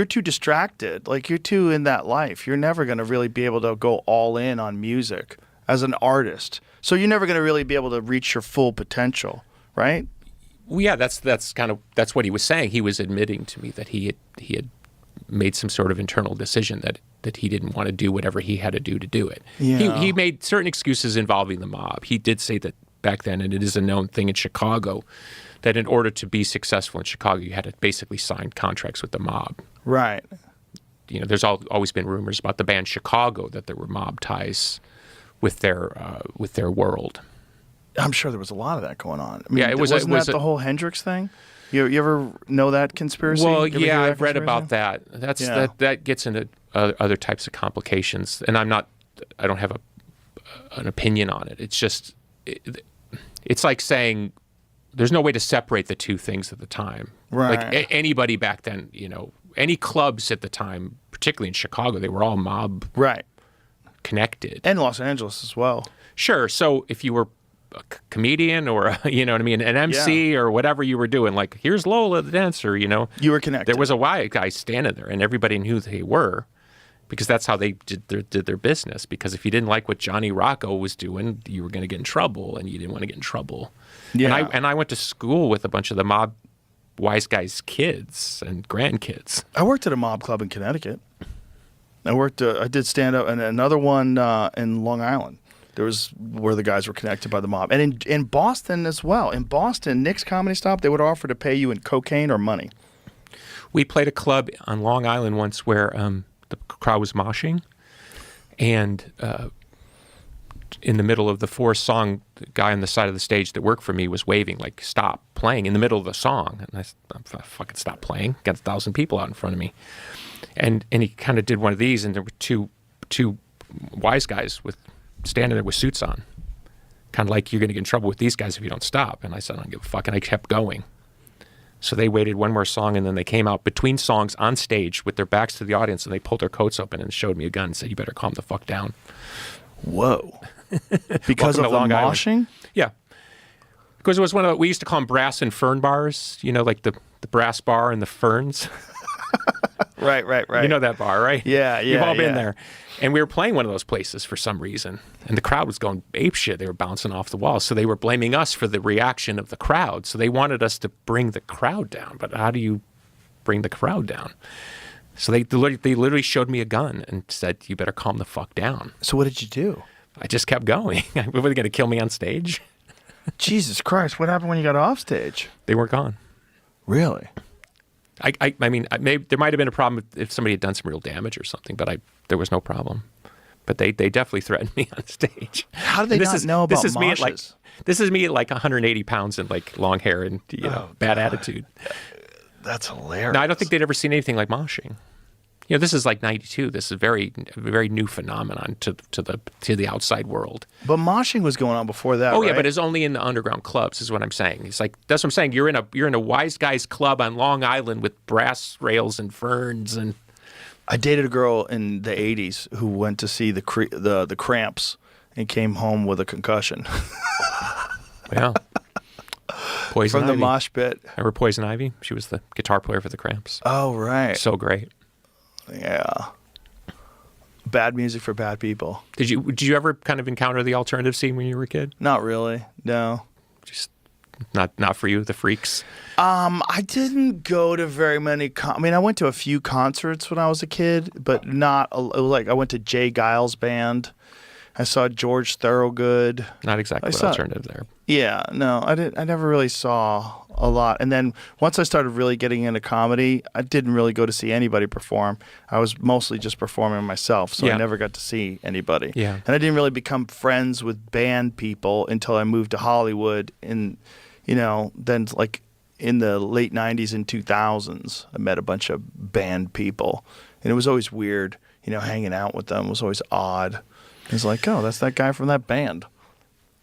too distracted. Like, you're too in that life. You're never going to really be able to go all in on music as an artist. So you're never going to really be able to reach your full potential, right? Well, yeah, that's what he was saying. He was admitting to me that he had made some sort of internal decision that he didn't want to do whatever he had to do it. Yeah. He made certain excuses involving the mob. He did say that back then, and it is a known thing in Chicago, that in order to be successful in Chicago, you had to basically sign contracts with the mob. Right. You know, there's always been rumors about the band Chicago that there were mob ties with their world. I'm sure there was a lot of that going on. I mean, Yeah, wasn't that the whole Hendrix thing? You ever know that conspiracy? Well, You ever hear yeah, that I've read conspiracy? about that. Yeah. That gets into other types of complications, and I don't have an opinion on it. It's just, it's like saying there's no way to separate the two things at the time. Right. Like anybody back then, any clubs at the time, particularly in Chicago, they were all mob Right. connected. And Los Angeles as well. Sure. So if you were a comedian or an MC or whatever you were doing, like, here's Lola the dancer, You were connected. there was a white guy standing there, and everybody knew who they were, because that's how they did their business. Because if you didn't like what Johnny Rocco was doing, you were going to get in trouble, and you didn't want to get in trouble. Yeah. And I went to school with a bunch of the mob wise guys' kids and grandkids. I worked at a mob club in Connecticut. I did stand up, and another one in Long Island. There was where the guys were connected by the mob. And in Boston as well. In Boston, Nick's Comedy Stop, they would offer to pay you in cocaine or money. We played a club on Long Island once where the crowd was moshing, and in the middle of the fourth song, the guy on the side of the stage that worked for me was waving, like, stop playing in the middle of the song. And I fucking stopped playing. Got 1,000 people out in front of me. And he kind of did one of these, and there were two wise guys standing there with suits on. Kind of like, you're going to get in trouble with these guys if you don't stop. And I said, I don't give a fuck. And I kept going. So they waited one more song, and then they came out between songs on stage with their backs to the audience, and they pulled their coats open and showed me a gun and said, you better calm the fuck down. Whoa. Because Welcome of to the Long Island. moshing? Yeah. Because it was we used to call them brass and fern bars, like the brass bar and the ferns. Right. You know that bar, right? Yeah, You've all been yeah. there. And we were playing one of those places for some reason, and the crowd was going apeshit. They were bouncing off the walls. So they were blaming us for the reaction of the crowd. So they wanted us to bring the crowd down. But how do you bring the crowd down? So they literally showed me a gun and said, you better calm the fuck down. So what did you do? I just kept going. Were they going to kill me on stage? Jesus Christ, what happened when you got off stage? They weren't gone. Really? I mean, there might have been a problem if somebody had done some real damage or something, but there was no problem. but they definitely threatened me on stage. How do they And not know about moshes? This is me at like 180 pounds and like long hair and bad attitude. That's hilarious. No, I don't think they'd ever seen anything like moshing. This is like 92. This is a very new phenomenon to the outside world. But moshing was going on before that. Oh yeah, right? but it's only in the underground clubs, is what I'm saying. It's like that's what I'm saying. You're in a wise guys club on Long Island with brass rails and ferns and. I dated a girl in the '80s who went to see the Cramps and came home with a concussion Yeah. Poison from the Ivy. mosh pit. Remember Poison Ivy? She was the guitar player for the Cramps. Oh right. So great. Yeah. Bad music for bad people. Did you ever kind of encounter the alternative scene when you were a kid? Not really. No. Just not for you, the freaks. I didn't go to very many. I mean, I went to a few concerts when I was a kid, but not like I went to Jay Giles' band. I saw George Thorogood. Not exactly alternative there. Yeah, no, I didn't. I never really saw a lot. And then once I started really getting into comedy, I didn't really go to see anybody perform. I was mostly just performing myself, so Yeah. I never got to see anybody. Yeah. And I didn't really become friends with band people until I moved to Hollywood. And then like in the late '90s and 2000s, I met a bunch of band people, and it was always weird. Hanging out with them was always odd. It's like, oh, that's that guy from that band.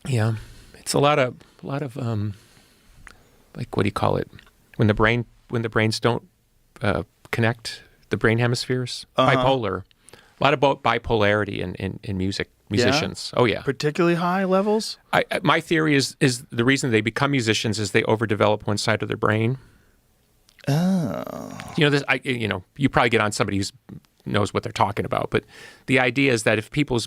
Yeah, it's a lot of like, what do you call it? When the brains don't connect, the brain hemispheres, bipolar. A lot about bipolarity in musicians. Yeah? Oh yeah, Particularly high levels? my theory is the reason they become musicians is they overdevelop one side of their brain. Oh. You probably get on somebody who knows what they're talking about, but the idea is that if people's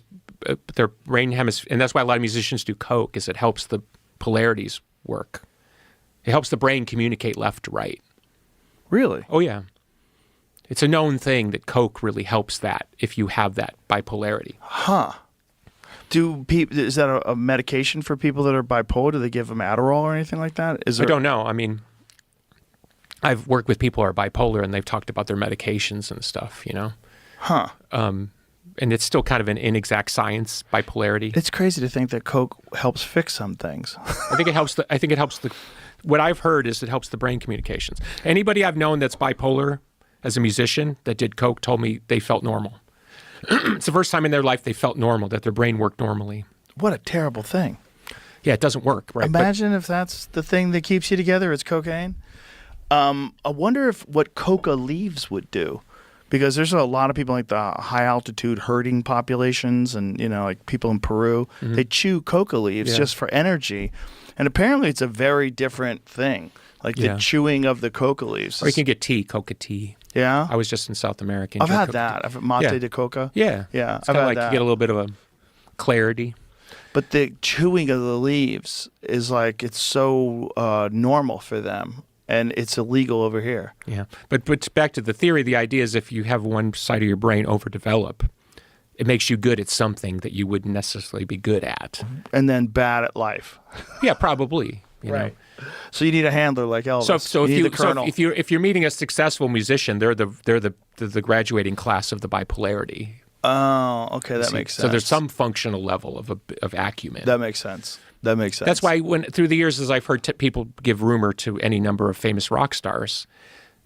their brain hemisphere, and that's why a lot of musicians do coke, is it helps the polarities work. It helps the brain communicate left to right. Really? Oh yeah. It's a known thing that coke really helps that if you have that bipolarity. Huh. Is that a medication for people that are bipolar? Do they give them Adderall or anything like that? I don't know. I mean, I've worked with people who are bipolar and they've talked about their medications and stuff, Huh. And it's still kind of an inexact science, bipolarity. It's crazy to think that coke helps fix some things. I think it helps what I've heard is it helps the brain communications. Anybody I've known that's bipolar as a musician that did coke told me they felt normal. It's the first time in their life they felt normal, that their brain worked normally. What a terrible thing. Yeah, it doesn't work, right? Imagine if that's the thing that keeps you together, it's cocaine. I wonder what coca leaves would do. Because there's a lot of people like the high altitude herding populations and, like people in Peru, they chew coca leaves just for energy. And apparently it's a very different thing, like the chewing of the coca leaves. Or you can get tea, coca tea. Yeah? I was just in South America. I've enjoyed had coca that. tea. I've had mate de coca. Yeah. Yeah, It's I've kind of had like that. you get a little bit of a clarity. But the chewing of the leaves is like, it's so normal for them. And it's illegal over here. Yeah. But back to the theory, the idea is if you have one side of your brain overdevelop, it makes you good at something that you wouldn't necessarily be good at. And then bad at life. Yeah, probably. You know. So you need a handler like Elvis. So you need the colonel. if you're meeting a successful musician, they're the graduating class of the bipolarity. Oh, okay, that makes sense. So there's some functional level of acumen. That makes sense. That's why through the years, as I've heard people give rumor to any number of famous rock stars,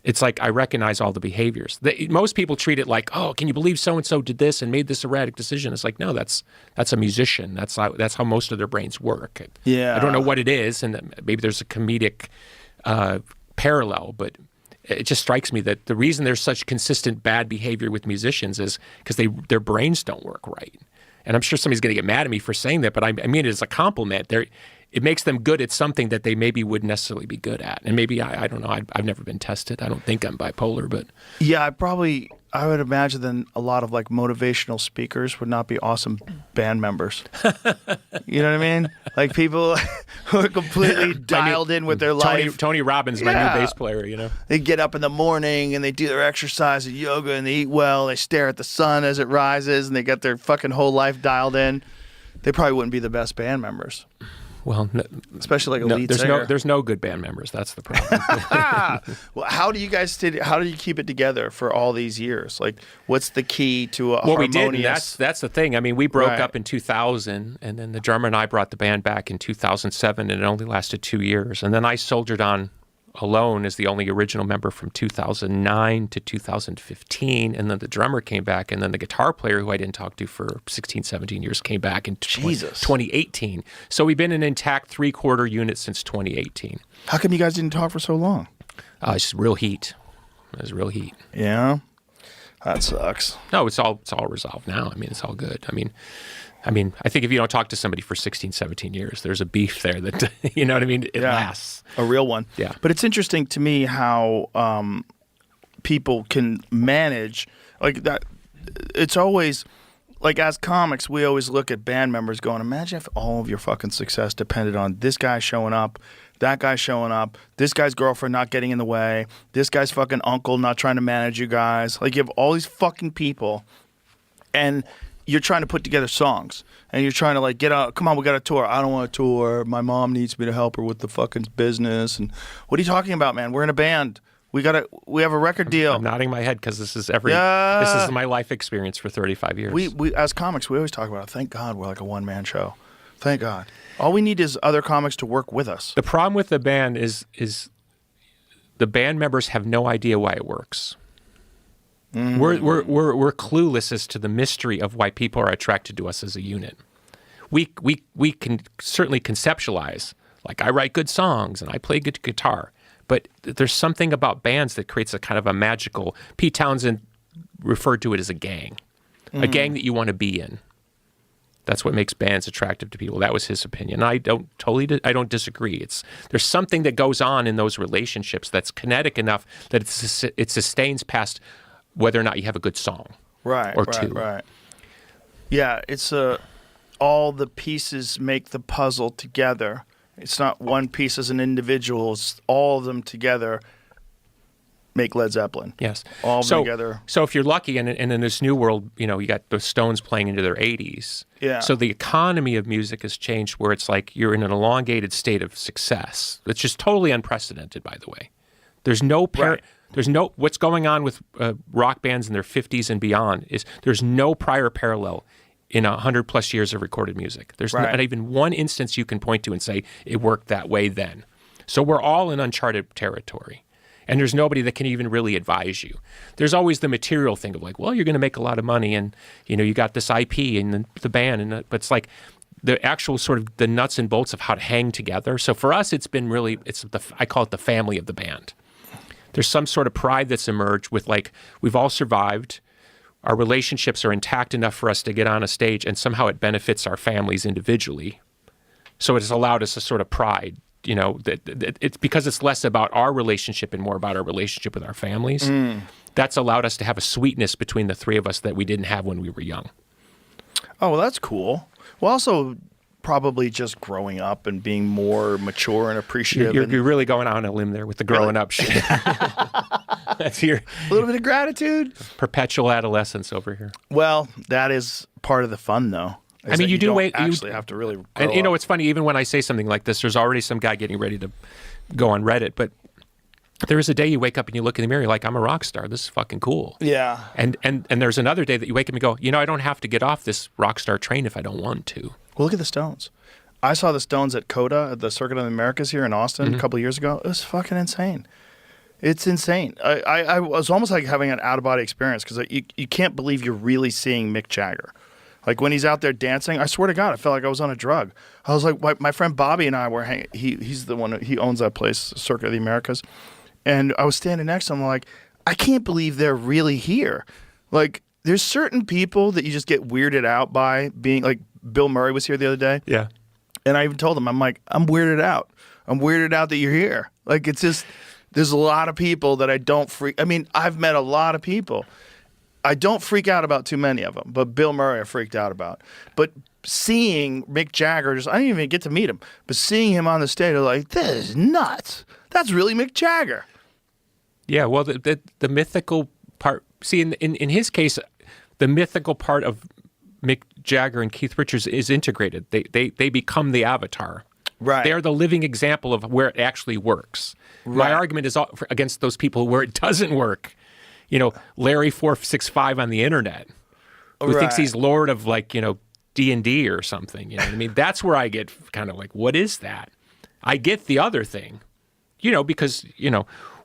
it's like I recognize all the behaviors. Most people treat it like, oh, can you believe so-and-so did this and made this erratic decision? It's like, no, that's a musician. That's how most of their brains work. Yeah. I don't know what it is, and maybe there's a comedic parallel, but it just strikes me that the reason there's such consistent bad behavior with musicians is because their brains don't work right. And I'm sure somebody's going to get mad at me for saying that, but I mean it as a compliment. It makes them good at something that they maybe wouldn't necessarily be good at. And maybe, I don't know, I've never been tested. I don't think I'm bipolar, but... Yeah, I would imagine then a lot of like motivational speakers would not be awesome band members. You know what I mean? Like people who are completely dialed in with their life. Tony Robbins, my new bass player, They get up in the morning and they do their exercise and yoga and they eat well. They stare at the sun as it rises and they got their fucking whole life dialed in. They probably wouldn't be the best band members. Well, especially like a lead singer. there's no good band members. That's the problem. Well, how do you guys how do you keep it together for all these years? Like, what's the key to a Well, harmonious? we did. And that's the thing. I mean, we broke Right. up in 2000, and then the drummer and I brought the band back in 2007, and it only lasted 2 years. And then I soldiered on alone as the only original member from 2009 to 2015, and then the drummer came back, and then the guitar player, who I didn't talk to for 16, 17 years, came back in 2018. So we've been an intact 3/4 unit since 2018. How come you guys didn't talk for so long? It's real heat. It was real heat. Yeah, that sucks. No, it's all resolved now. I mean, it's all good. I mean, I think if you don't talk to somebody for 16, 17 years, there's a beef there that, you know what I mean? It lasts. A real one. Yeah. But it's interesting to me how people can manage like that. It's always like, as comics, we always look at band members going, imagine if all of your fucking success depended on this guy showing up, that guy showing up, this guy's girlfriend not getting in the way, this guy's fucking uncle not trying to manage you guys. Like, you have all these fucking people, and you're trying to put together songs, and you're trying to like get out. Come on, we got a tour. I don't want to tour. My mom needs me to help her with the fucking business. And what are you talking about, man? We're in a band. We have a record deal. I'm nodding my head because this is this is my life experience for 35 years. We as comics, we always talk about it. Thank God we're like a one-man show. Thank God. All we need is other comics to work with us. The problem with the band is the band members have no idea why it works. Mm-hmm. We're clueless as to the mystery of why people are attracted to us as a unit. We can certainly conceptualize, like, I write good songs and I play good guitar, but there's something about bands that creates a kind of a magical. Pete Townsend referred to it as a gang, a gang that you want to be in. That's what makes bands attractive to people. That was his opinion. I don't disagree. There's something that goes on in those relationships that's kinetic enough that it sustains past whether or not you have a good song, or two. Right. Yeah, it's all the pieces make the puzzle together. It's not one piece as an individual. It's all of them together make Led Zeppelin. Yes. All of them together. So if you're lucky, and in this new world, you got the Stones playing into their 80s. Yeah. So the economy of music has changed, where it's like you're in an elongated state of success. It's just totally unprecedented, by the way. There's no what's going on with rock bands in their 50s and beyond is there's no prior parallel in 100 plus years of recorded music. There's not even one instance you can point to and say it worked that way then. So we're all in uncharted territory. And there's nobody that can even really advise you. There's always the material thing of like, well, you're going to make a lot of money, and you got this IP and the band, but it's like the actual sort of the nuts and bolts of how to hang together. So for us, it's been really I call it the family of the band. There's some sort of pride that's emerged with like, we've all survived. Our relationships are intact enough for us to get on a stage, and somehow it benefits our families individually. So it has allowed us a sort of pride, that it's because it's less about our relationship and more about our relationship with our families. That's allowed us to have a sweetness between the three of us that we didn't have when we were young. Oh, well, that's cool. Well, also probably just growing up and being more mature and appreciative. You're really going out on a limb there with the growing up shit. That's your a little bit of gratitude. Perpetual adolescence over here. Well, that is part of the fun, though. I mean, you actually have to really grow and up. It's funny, even when I say something like this, there's already some guy getting ready to go on Reddit, but there is a day you wake up and you look in the mirror, you're like, I'm a rock star. This is fucking cool. Yeah. And there's another day that you wake up and go, I don't have to get off this rock star train if I don't want to. Well, look at the Stones. I saw the Stones at CODA, at the Circuit of the Americas here in Austin a couple of years ago. It was fucking insane. It's insane. I was almost like having an out-of-body experience because you can't believe you're really seeing Mick Jagger. Like when he's out there dancing, I swear to God, I felt like I was on a drug. I was like, my friend Bobby and I were hanging. He's the one, he owns that place, Circuit of the Americas. And I was standing next to him like, I can't believe they're really here. Like there's certain people that you just get weirded out by being, like Bill Murray was here the other day. Yeah. And I even told him, I'm like, I'm weirded out. I'm weirded out that you're here. Like it's just, there's a lot of people that I don't freak. I mean, I've met a lot of people. I don't freak out about too many of them, but Bill Murray I freaked out about. But seeing Mick Jagger, I didn't even get to meet him, but seeing him on the stage, I'm like, this is nuts. That's really Mick Jagger. Yeah, well, the mythical part, see, in his case, the mythical part of Mick Jagger and Keith Richards is integrated. They become the avatar. Right. They are the living example of where it actually works. My argument is against those people where it doesn't work. You know, Larry465 on the internet, who thinks he's Lord of D&D or something. You know what I mean? That's where I get kind of like, what is that? I get the other thing, because,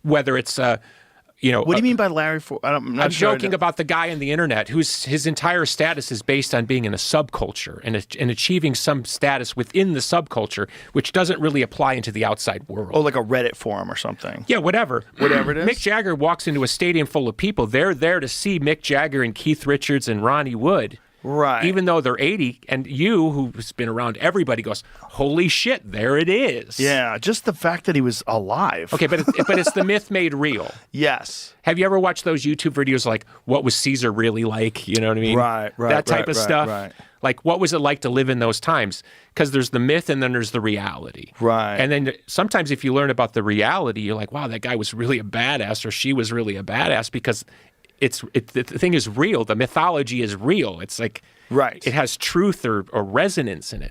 whether it's what do you mean by Larry? I'm joking about the guy on the internet his entire status is based on being in a subculture and achieving some status within the subculture, which doesn't really apply into the outside world. Oh, like a Reddit forum or something. Yeah, whatever. Whatever it is. Mick Jagger walks into a stadium full of people. They're there to see Mick Jagger and Keith Richards and Ronnie Wood. Right. Even though they're 80, and you, who's been around everybody, goes, holy shit, there it is. Yeah, just the fact that he was alive. Okay, but it's the myth made real. Yes. Have you ever watched those YouTube videos like, what was Caesar really like? You know what I mean? Right. That type of stuff. Right. Like, what was it like to live in those times? Because there's the myth and then there's the reality. Right. And then sometimes if you learn about the reality, you're like, wow, that guy was really a badass or she was really a badass because the thing is real. The mythology is real. It's like, it has truth or resonance in it.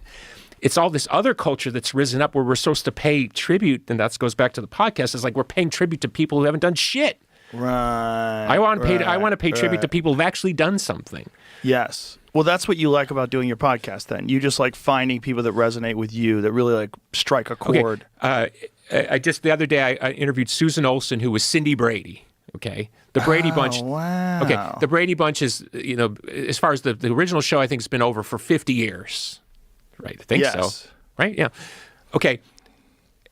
It's all this other culture that's risen up where we're supposed to pay tribute, and that goes back to the podcast. It's like we're paying tribute to people who haven't done shit. Right. I want to pay tribute to people who've actually done something. Yes. Well, that's what you like about doing your podcast. Then you just like finding people that resonate with you, that really like strike a chord. Okay. The other day I interviewed Susan Olsen, who was Cindy Brady. Okay, the Brady Bunch. Wow. Okay, the Brady Bunch is, as far as the original show, I think it's been over for 50 years. Right, I think so. Right, yeah. Okay,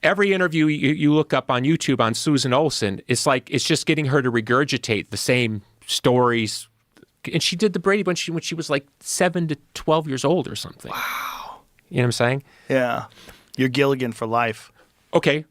every interview you look up on YouTube on Susan Olsen, it's like it's just getting her to regurgitate the same stories. And she did the Brady Bunch when she was like 7 to 12 years old or something. Wow. You know what I'm saying? Yeah. You're Gilligan for life. Okay.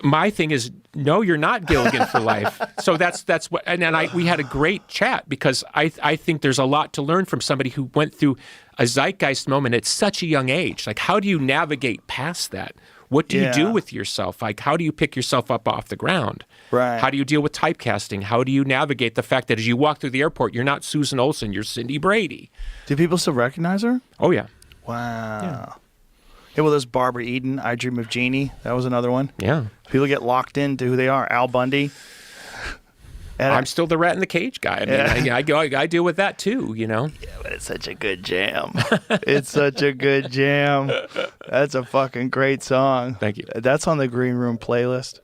My thing is, no, you're not Gilligan for life. So that's what, and we had a great chat because I think there's a lot to learn from somebody who went through a zeitgeist moment at such a young age. Like, how do you navigate past that? What do you do with yourself? Like, how do you pick yourself up off the ground? Right. How do you deal with typecasting? How do you navigate the fact that as you walk through the airport, you're not Susan Olsen, you're Cindy Brady? Do people still recognize her? Oh, yeah. Wow. Yeah, well, there's Barbara Eden, I Dream of Jeannie. That was another one. Yeah. People get locked into who they are. Al Bundy. And I'm still the rat in the cage guy. I mean, I deal with that too, Yeah, but it's such a good jam. It's such a good jam. That's a fucking great song. Thank you. That's on the Green Room playlist.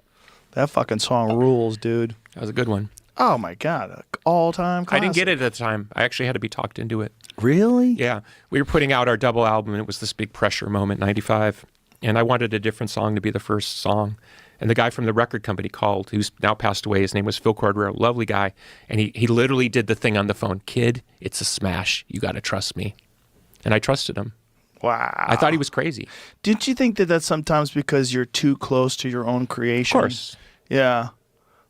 That fucking song rules, dude. That was a good one. Oh, my God. All-time classic. I didn't get it at the time. I actually had to be talked into it. Really? Yeah. We were putting out our double album, and it was this big pressure moment, 95. And I wanted a different song to be the first song. And the guy from the record company called, who's now passed away. His name was Phil Cordero, lovely guy. And he literally did the thing on the phone. Kid, it's a smash. You got to trust me. And I trusted him. Wow. I thought he was crazy. Didn't you think that that's sometimes because you're too close to your own creation? Of course. Yeah.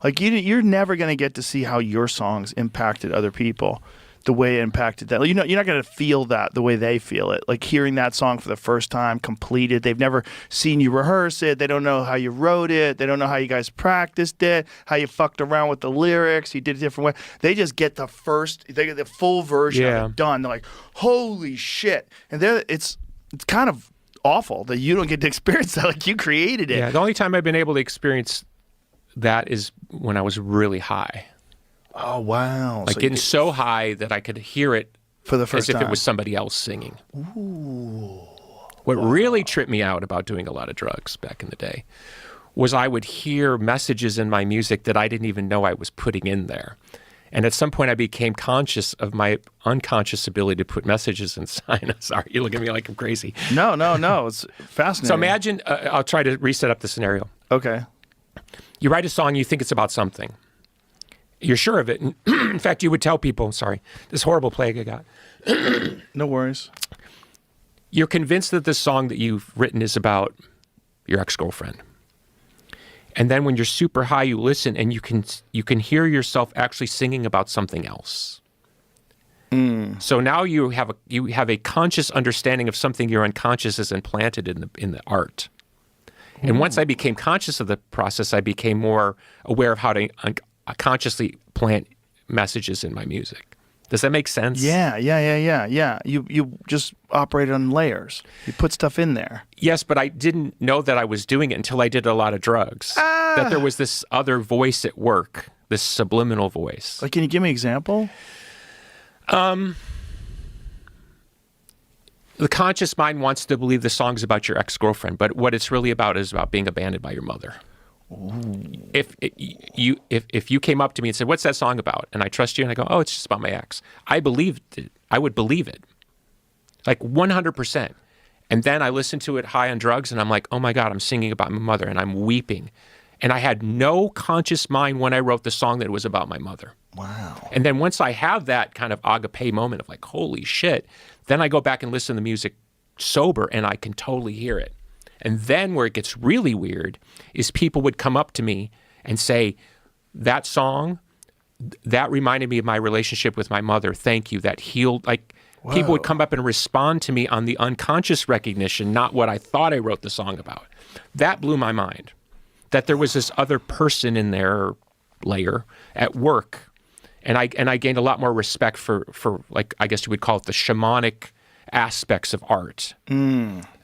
Like, you're never going to get to see how your songs impacted other people the way it impacted them. You're not going to feel that the way they feel it. Like, hearing that song for the first time, completed. They've never seen you rehearse it. They don't know how you wrote it. They don't know how you guys practiced it, how you fucked around with the lyrics. You did it a different way. They just get the full version of it done. They're like, holy shit. And it's kind of awful that you don't get to experience that. Like, you created it. Yeah, the only time I've been able to experience that is when I was really high. Oh, wow. Like, getting so high that I could hear it for the first as if time. it was somebody else singing. Ooh. What really tripped me out about doing a lot of drugs back in the day was I would hear messages in my music that I didn't even know I was putting in there. And at some point I became conscious of my unconscious ability to put messages inside. Sorry, you look at me like I'm crazy. No. It's fascinating. So imagine, I'll try to reset up the scenario. Okay. You write a song, you think it's about something. You're sure of it. In fact, you would tell people, sorry, this horrible plague I got. No worries. You're convinced that this song that you've written is about your ex-girlfriend. And then when you're super high, you listen and you can hear yourself actually singing about something else. So now you have a conscious understanding of something your unconscious has implanted in the art. And once I became conscious of the process, I became more aware of how to consciously plant messages in my music. Does that make sense? Yeah. You just operate on layers. You put stuff in there. Yes, but I didn't know that I was doing it until I did a lot of drugs. That there was this other voice at work, this subliminal voice. Like, can you give me an example? The conscious mind wants to believe the song's about your ex-girlfriend, but what it's really about is about being abandoned by your mother. Ooh. If you came up to me and said, "What's that song about?" and I trust you, and I go, "Oh, it's just about my ex," I believed it. I would believe it, like 100%. And then I listened to it high on drugs, and I'm like, "Oh my God, I'm singing about my mother," and I'm weeping. And I had no conscious mind when I wrote the song that it was about my mother. Wow. And then once I have that kind of agape moment of like, holy shit, then I go back and listen to the music sober, and I can totally hear it. And then where it gets really weird is people would come up to me and say, that song, that reminded me of my relationship with my mother. Thank you. That healed. Like, people would come up and respond to me on the unconscious recognition, not what I thought I wrote the song about. That blew my mind. That there was this other person in their layer at work. And I gained a lot more respect for like, I guess you would call it the shamanic aspects of art.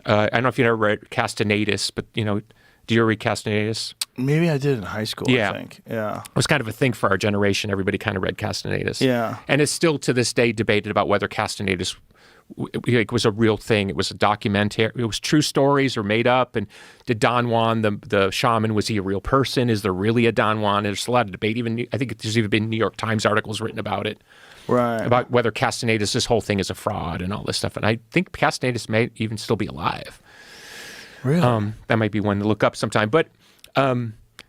I don't know if you ever read Castanedis, but, do you ever read Castanedis? Maybe I did in high school, Yeah. I think. Yeah. It was kind of a thing for our generation. Everybody kind of read Castanedis. Yeah. And it's still to this day debated about whether Castanedis was a real thing. It was a documentary. It was true stories or made up. And did Don Juan, the shaman, was he a real person? Is there really a Don Juan? There's a lot of debate. Even I think there's even been New York Times articles written about it. Right. About whether Castanedis, this whole thing is a fraud and all this stuff. And I think Castanedis may even still be alive. Really? That might be one to look up sometime. But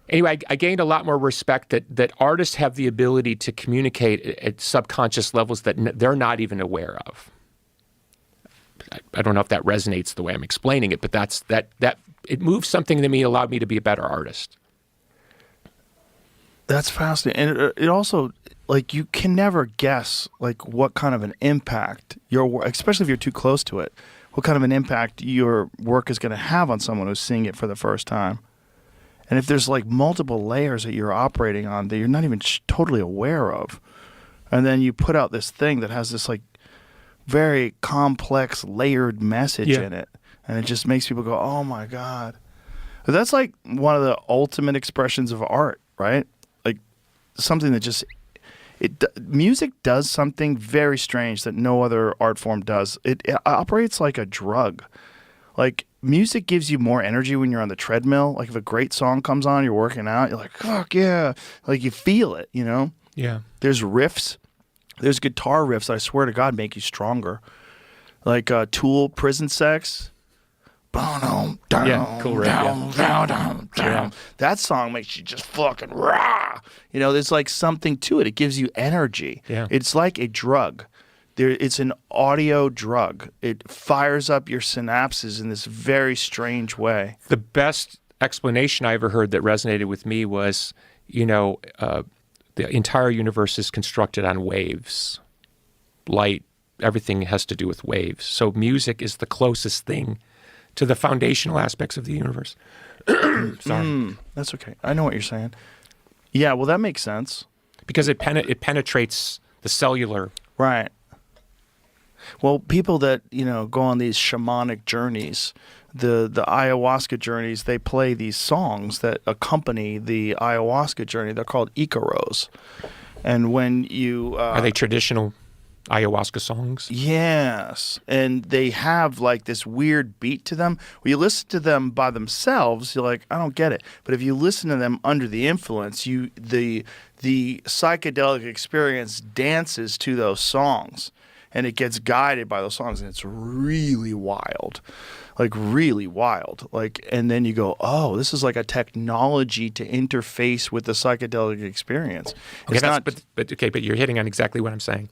anyway, I gained a lot more respect that artists have the ability to communicate at subconscious levels that they're not even aware of. I don't know if that resonates the way I'm explaining it, but that it moved something in me, allowed me to be a better artist. That's fascinating. And it also, like, you can never guess, like, what kind of an impact your work, especially if you're too close to it, what kind of an impact your work is going to have on someone who's seeing it for the first time. And if there's, like, multiple layers that you're operating on that you're not even totally aware of, and then you put out this thing that has this, like, very complex, layered message in it, and it just makes people go, oh, my God. But that's, like, one of the ultimate expressions of art, right? Like, something that just... music does something very strange that no other art form does. It operates like a drug. Like, music gives you more energy when you're on the treadmill. Like, if a great song comes on, you're working out, you're like, fuck yeah. Like, you feel it, you know? Yeah. There's riffs. There's guitar riffs that I swear to God make you stronger. Like Tool, Prison Sex. Yeah, cool riff, yeah. That song makes you just fucking rah. You know, there's like something to it. It gives you energy. Yeah. It's like a drug. It's an audio drug. It fires up your synapses in this very strange way. The best explanation I ever heard that resonated with me was, the entire universe is constructed on waves. Light, everything has to do with waves. So music is the closest thing to the foundational aspects of the universe. Sorry. That's okay. I know what you're saying. Yeah, well, that makes sense. Because it penetrates the cellular. Right. Well, people that, go on these shamanic journeys, the ayahuasca journeys, they play these songs that accompany the ayahuasca journey. They're called Icaros. And when you... Are they traditional ayahuasca songs? Yes. And they have like this weird beat to them. When you listen to them by themselves, you're like, I don't get it. But if you listen to them under the influence, the psychedelic experience dances to those songs. And it gets guided by those songs, and it's really wild, like really wild. Like, and then you go, oh, this is like a technology to interface with the psychedelic experience. Okay, It's not, but you're hitting on exactly what I'm saying.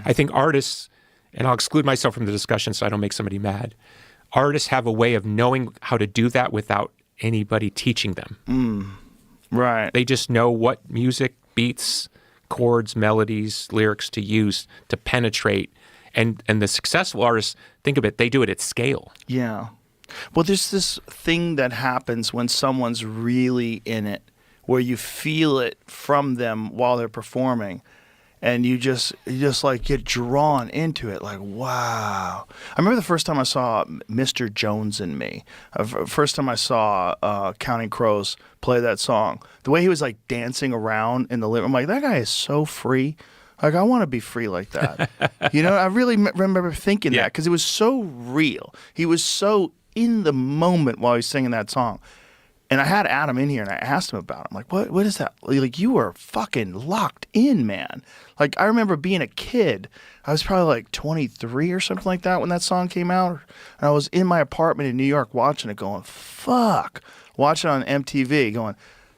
I think artists, and I'll exclude myself from the discussion so I don't make somebody mad. Artists have a way of knowing how to do that without anybody teaching them. right. They just know what music, beats, chords, melodies, lyrics to use to penetrate. And the successful artists, think of it, they do it at scale. Yeah. Well, there's this thing that happens when someone's really in it, where you feel it from them while they're performing. and you just like get drawn into it. Like, wow. I remember the first time I saw Mr. Jones and Me. First time I saw Counting Crows play that song. The way he was like dancing around in the living room, I'm like, that guy is so free. Like, I want to be free like that. I really remember thinking that because it was so real. He was so in the moment while he was singing that song. And I had Adam in here, and I asked him about it. I'm like, what is that? Like, you were fucking locked in, man. Like, I remember being a kid. I was probably like 23 or something like that when that song came out. And I was in my apartment in New York watching it going, fuck. Watching it on MTV going,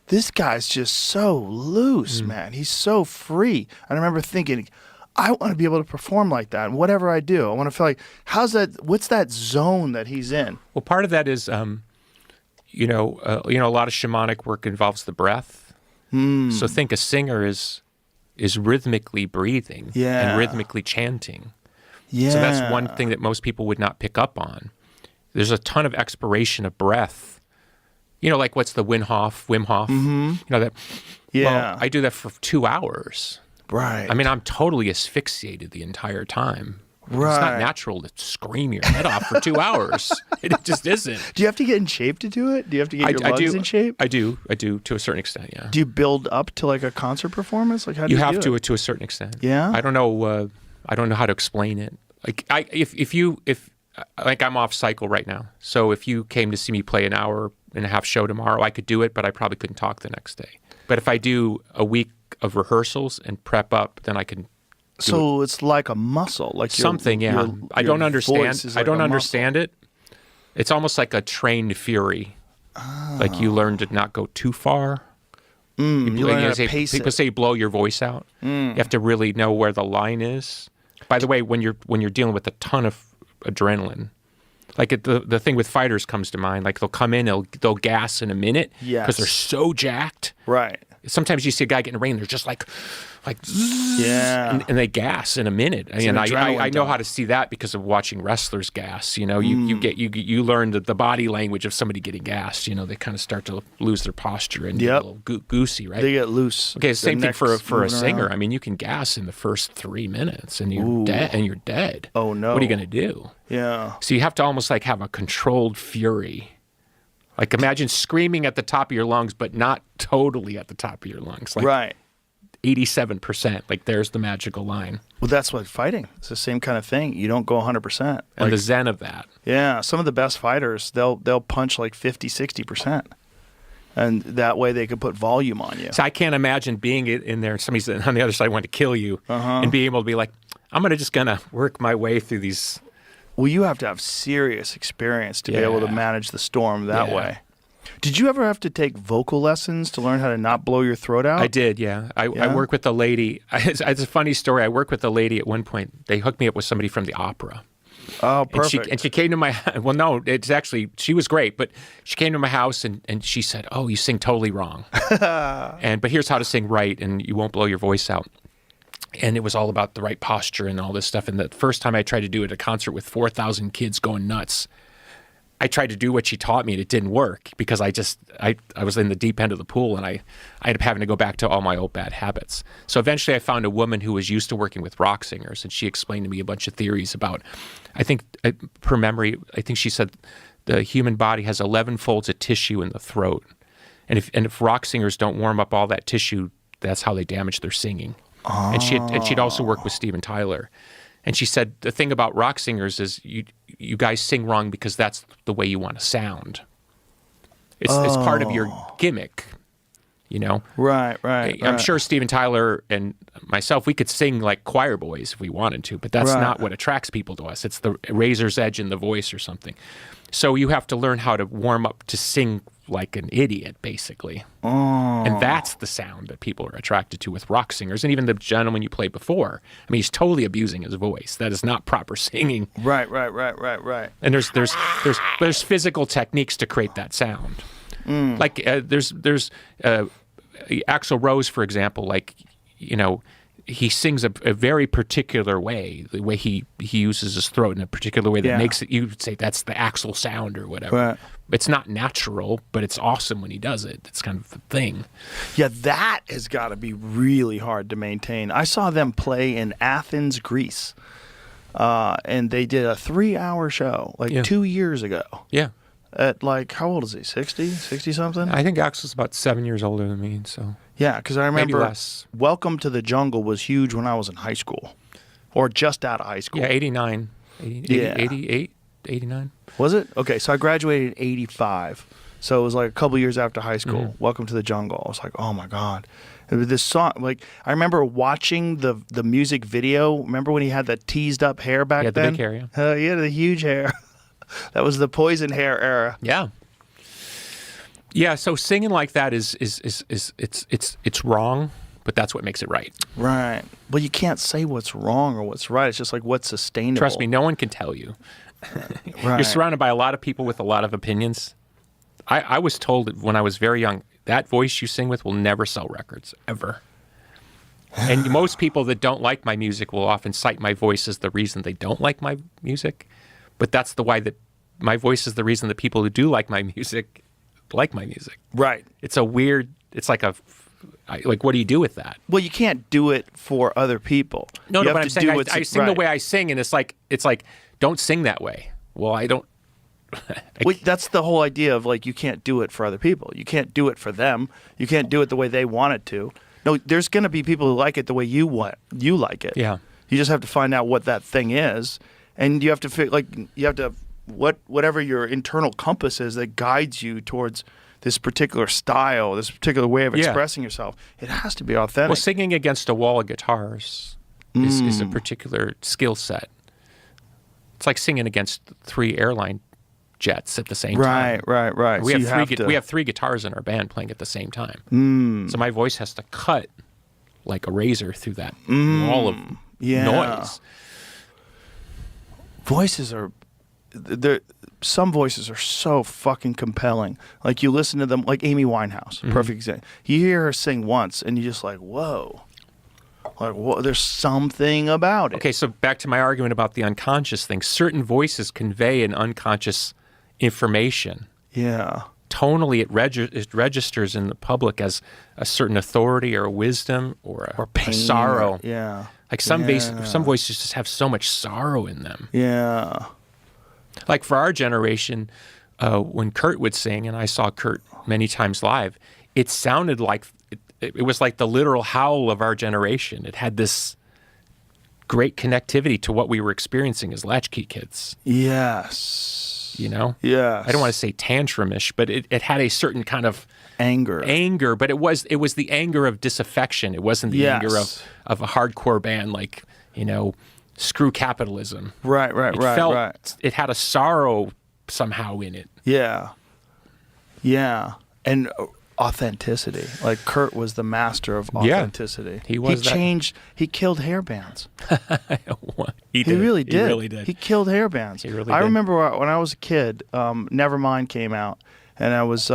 this guy's just so loose, man. He's so free. And I remember thinking, I want to be able to perform like that. And whatever I do, I want to feel like, what's that zone that he's in? Well, part of that is... a lot of shamanic work involves the breath. So think a singer is rhythmically breathing and rhythmically chanting. Yeah. So that's one thing that most people would not pick up on. There's a ton of expiration of breath. Like what's the Wim Hof? That. Yeah. Well, I do that for 2 hours. Right. I mean, I'm totally asphyxiated the entire time. Right. It's not natural to scream your head off for 2 hours. It just isn't. Do you have to get in shape to do it? Do you have to get your lungs in shape? I do to a certain extent, yeah. Do you build up to like a concert performance? Like, how do you have do to it? To a certain extent. Yeah? I don't know how to explain it. Like if I'm off cycle right now. So if you came to see me play an hour and a half show tomorrow, I could do it, but I probably couldn't talk the next day. But if I do a week of rehearsals and prep up, then I can So it's like a muscle, like something, yeah. I don't understand. I don't understand it. It's almost like a trained fury. Like you learn to not go too far. You learn how to pace people it. say blow your voice out. You have to really know where the line is. By the way, when you're dealing with a ton of adrenaline, like the thing with fighters comes to mind. Like they'll come in, they'll gas in a minute because they're so jacked. Right. Sometimes you see a guy getting rain, they're just like yeah, and they gas in a minute. And I know how to see that because of watching wrestlers gas. You learn the body language of somebody getting gassed. They kind of start to lose their posture and get a little goosey, right? They get loose. Okay, same thing for a singer. Around. I mean, you can gas in the first 3 minutes and you're dead. And you're dead. Oh no! What are you going to do? Yeah. So you have to almost like have a controlled fury. Like imagine screaming at the top of your lungs, but not totally at the top of your lungs. Like right. 87%. Like there's the magical line. Well, that's what fighting. It's the same kind of thing. You don't go 100%. And the zen of that. Yeah. Some of the best fighters, they'll punch like 50, 60%. And that way they could put volume on you. So I can't imagine being in there and somebody's on the other side wanting to kill you and being able to be like, I'm gonna work my way through these. Well, you have to have serious experience to be able to manage the storm that way. Did you ever have to take vocal lessons to learn how to not blow your throat out? I did, yeah. I work with a lady. It's a funny story. I worked with a lady at one point. They hooked me up with somebody from the opera. Oh, perfect. And she came to my well, no, it's actually, she was great, but she came to my house and she said, oh, you sing totally wrong. But here's how to sing right and you won't blow your voice out. And it was all about the right posture and all this stuff. And the first time I tried to do it at a concert with 4,000 kids going nuts, I tried to do what she taught me and it didn't work because I was in the deep end of the pool and I ended up having to go back to all my old bad habits. So eventually I found a woman who was used to working with rock singers and she explained to me a bunch of theories about, I think per memory, I think she said the human body has 11 folds of tissue in the throat. And if rock singers don't warm up all that tissue, that's how they damage their singing. Oh. And she'd also worked with Steven Tyler. And she said the thing about rock singers is you guys sing wrong because that's the way you want to sound. It's part of your gimmick, Right. I'm sure Steven Tyler and myself, we could sing like choir boys if we wanted to, but that's not what attracts people to us. It's the razor's edge in the voice or something. So you have to learn how to warm up to sing like an idiot, basically. Oh. And that's the sound that people are attracted to with rock singers. And even the gentleman you played before, I mean, he's totally abusing his voice. That is not proper singing. Right. And there's physical techniques to create that sound. Like there's Axl Rose, for example, like, he sings a very particular way. The way he uses his throat in a particular way that makes it. You would say that's the Axl sound or whatever. Right. It's not natural, but it's awesome when he does it. It's kind of a thing. Yeah, that has got to be really hard to maintain. I saw them play in Athens, Greece, and they did a 3-hour show 2 years ago. Yeah. At how old is he? 60 something? I think Axl's about 7 years older than me, so. Yeah, because I remember Maybe less. Welcome to the Jungle was huge when I was in high school, or just out of high school. Yeah, 89, 88, 89. Was it? Okay, so I graduated in 85. So it was like a couple years after high school. Welcome to the Jungle. I was like, oh my God. And this song, I remember watching the music video. Remember when he had that teased up hair back then? He had the big hair, yeah. He had the huge hair. That was the Poison hair era. Yeah. Yeah, so singing like that is it's wrong, but that's what makes it right. Right. Well, you can't say what's wrong or what's right. It's just what's sustainable. Trust me, no one can tell you. Right. You're surrounded by a lot of people with a lot of opinions. I was told when I was very young, that voice you sing with will never sell records, ever. And most people that don't like my music will often cite my voice as the reason they don't like my music. But that's the why that my voice is the reason that people who do like my music like my music. Right. It's a weird, it's like what do you do with that? Well, you can't do it for other people. No, but I'm saying I sing the way I sing, and it's like, don't sing that way. Well, I don't. That's the whole idea of you can't do it for other people. You can't do it for them. You can't do it the way they want it to. No, there's going to be people who like it the way you like it. Yeah. You just have to find out what that thing is, and you have to whatever your internal compass is that guides you towards this particular style, this particular way of expressing yourself. It has to be authentic. Well, singing against a wall of guitars is a particular skill set. It's like singing against 3 airline jets at the same time. Right. We have 3 guitars in our band playing at the same time. So my voice has to cut like a razor through that wall of noise. Voices are some voices are so fucking compelling. You listen to them, like Amy Winehouse, perfect example. You hear her sing once, and you're just like, whoa. There's something about it. Okay, so back to my argument about the unconscious thing. Certain voices convey an unconscious information. Yeah. Tonally, it registers in the public as a certain authority or a wisdom or pain, a sorrow. Yeah. Some voices just have so much sorrow in them. Yeah. Like for our generation, when Kurt would sing, and I saw Kurt many times live, it sounded like it was like the literal howl of our generation. It had this great connectivity to what we were experiencing as latchkey kids. Yes. Yes. I don't want to say tantrumish, but it had a certain kind of anger, but it was the anger of disaffection. It wasn't the anger of a hardcore band screw capitalism. Right. It had a sorrow somehow in it. Yeah. And authenticity. Kurt was the master of authenticity. Yeah, he was. He killed hair bands. He really did. He really did. He killed hair bands. I remember when I was a kid, Nevermind came out, and I was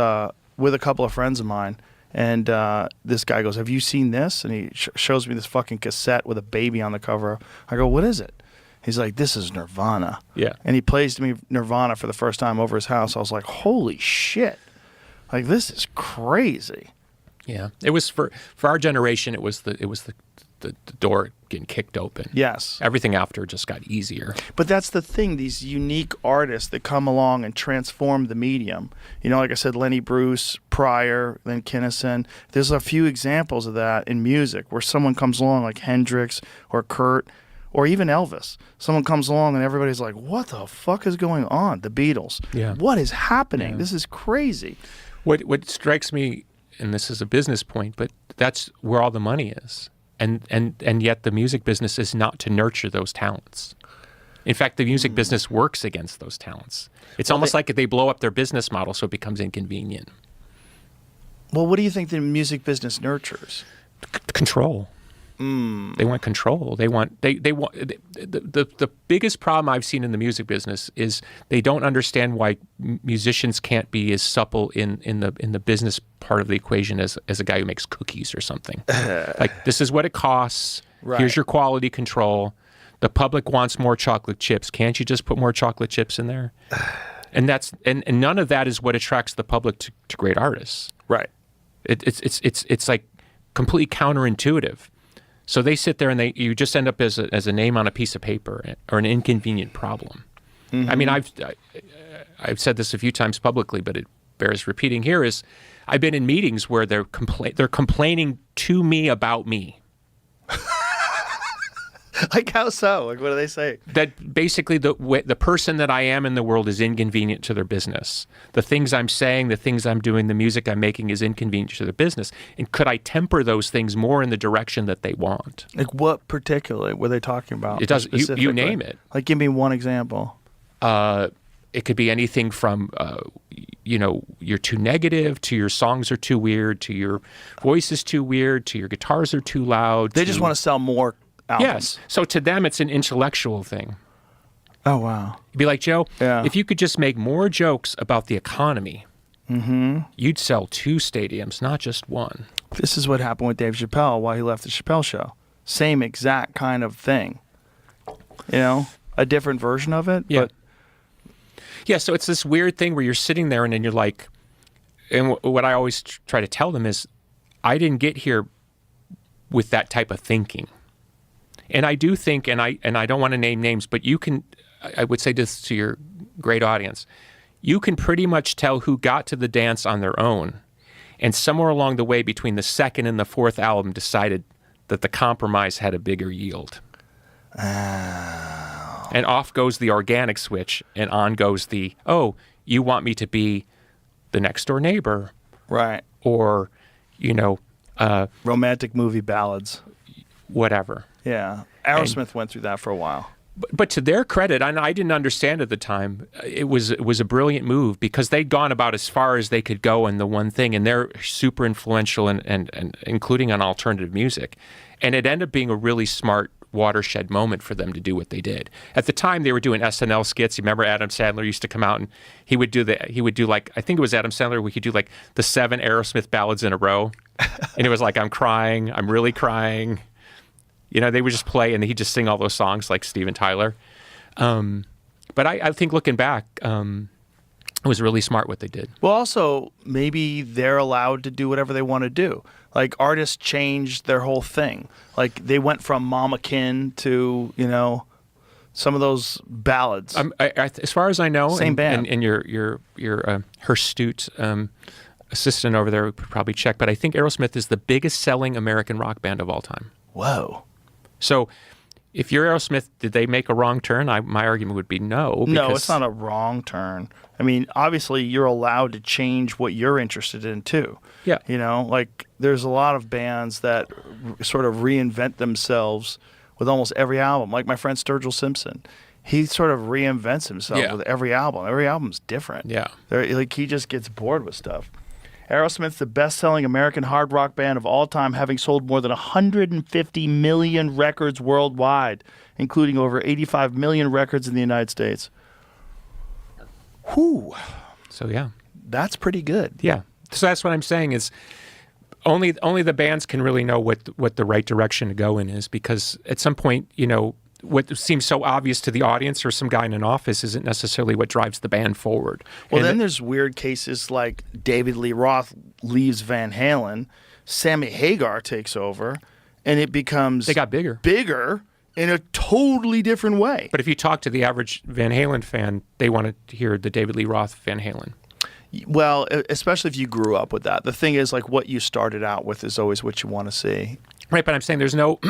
with a couple of friends of mine, and this guy goes, "Have you seen this?" And he shows me this fucking cassette with a baby on the cover. I go, "What is it?" He's like, "This is Nirvana." Yeah. And he plays to me Nirvana for the first time over his house. I was like, "Holy shit. This is crazy." Yeah. It was for our generation, it was the door getting kicked open. Yes. Everything after just got easier. But that's the thing, these unique artists that come along and transform the medium. Like I said, Lenny Bruce, Pryor, then Kinnison. There's a few examples of that in music where someone comes along like Hendrix or Kurt or even Elvis. Someone comes along and everybody's like, what the fuck is going on? The Beatles. Yeah. What is happening? Yeah. This is crazy. What strikes me, and this is a business point, but that's where all the money is. And yet the music business is not to nurture those talents. In fact, the music business works against those talents. It's almost like they blow up their business model so it becomes inconvenient. Well, what do you think the music business nurtures? Control. They want control. They want the biggest problem I've seen in the music business is they don't understand why musicians can't be as supple in the business part of the equation as a guy who makes cookies or something. This is what it costs. Right. Here's your quality control. The public wants more chocolate chips. Can't you just put more chocolate chips in there? And that's and none of that is what attracts the public to great artists. Right. It's like completely counterintuitive. So they sit there and you just end up as a name on a piece of paper or an inconvenient problem. Mm-hmm. I mean, I've said this a few times publicly, but it bears repeating here. Is I've been in meetings where they're complaining to me about me. Like how so? Like what do they say? That basically the person that I am in the world is inconvenient to their business. The things I'm saying, the things I'm doing, the music I'm making is inconvenient to their business. And could I temper those things more in the direction that they want? Like what particularly were they talking about? It does. You specifically? name it. Like give me one example. It could be anything from, you're too negative, to your songs are too weird, to your voice is too weird, to your guitars are too loud. They just want to sell more albums. Yes. So to them, it's an intellectual thing. Oh, wow. You'd be like, Joe, Yeah. if you could just make more jokes about the economy, you'd sell 2 stadiums, not just 1. This is what happened with Dave Chappelle while he left the Chappelle Show. Same exact kind of thing. A different version of it. Yeah. But Yeah, so it's this weird thing where you're sitting there and then you're like, and what I always try to tell them is, I didn't get here with that type of thinking. And I do think, and I don't want to name names, but I would say this to your great audience, you can pretty much tell who got to the dance on their own, and somewhere along the way between the second and the 4th album decided that the compromise had a bigger yield. And off goes the organic switch, and on goes the, you want me to be the next door neighbor. right. Or, Romantic movie ballads. whatever. Yeah. Aerosmith went through that for a while. But to their credit, and I didn't understand at the time, it was a brilliant move because they'd gone about as far as they could go in the one thing, and they're super influential and including on alternative music. And it ended up being a really smart watershed moment for them to do what they did. At the time, they were doing SNL skits. You remember Adam Sandler used to come out and he would do like, I think it was Adam Sandler, where he'd do like the 7 Aerosmith ballads in a row. And it was like, I'm crying, I'm really crying. They would just play and he'd just sing all those songs like Steven Tyler. But I think looking back, it was really smart what they did. Well, also, maybe they're allowed to do whatever they want to do. Like, artists changed their whole thing. Like, they went from Mama Kin to, some of those ballads. As far as I know, Same band. And your Herstute assistant over there would probably check, but I think Aerosmith is the biggest selling American rock band of all time. Whoa. So if you're Aerosmith, did they make a wrong turn? My argument would be no. No, it's not a wrong turn. I mean, obviously, you're allowed to change what you're interested in, too. Yeah. Like, there's a lot of bands that sort of reinvent themselves with almost every album. Like my friend Sturgill Simpson. He sort of reinvents himself with every album. Every album's different. Yeah. He just gets bored with stuff. Aerosmith's the best-selling American hard rock band of all time, having sold more than 150 million records worldwide, including over 85 million records in the United States. Whew. So, yeah. That's pretty good. Yeah. So that's what I'm saying is only the bands can really know what the right direction to go in is, because at some point, what seems so obvious to the audience or some guy in an office isn't necessarily what drives the band forward. Well, And then there's weird cases like David Lee Roth leaves Van Halen, Sammy Hagar takes over, and it becomes they got bigger. Bigger in a totally different way. But if you talk to the average Van Halen fan, they want to hear the David Lee Roth Van Halen. Well, especially if you grew up with that. The thing is, like, what you started out with is always what you want to see. Right, but I'm saying there's no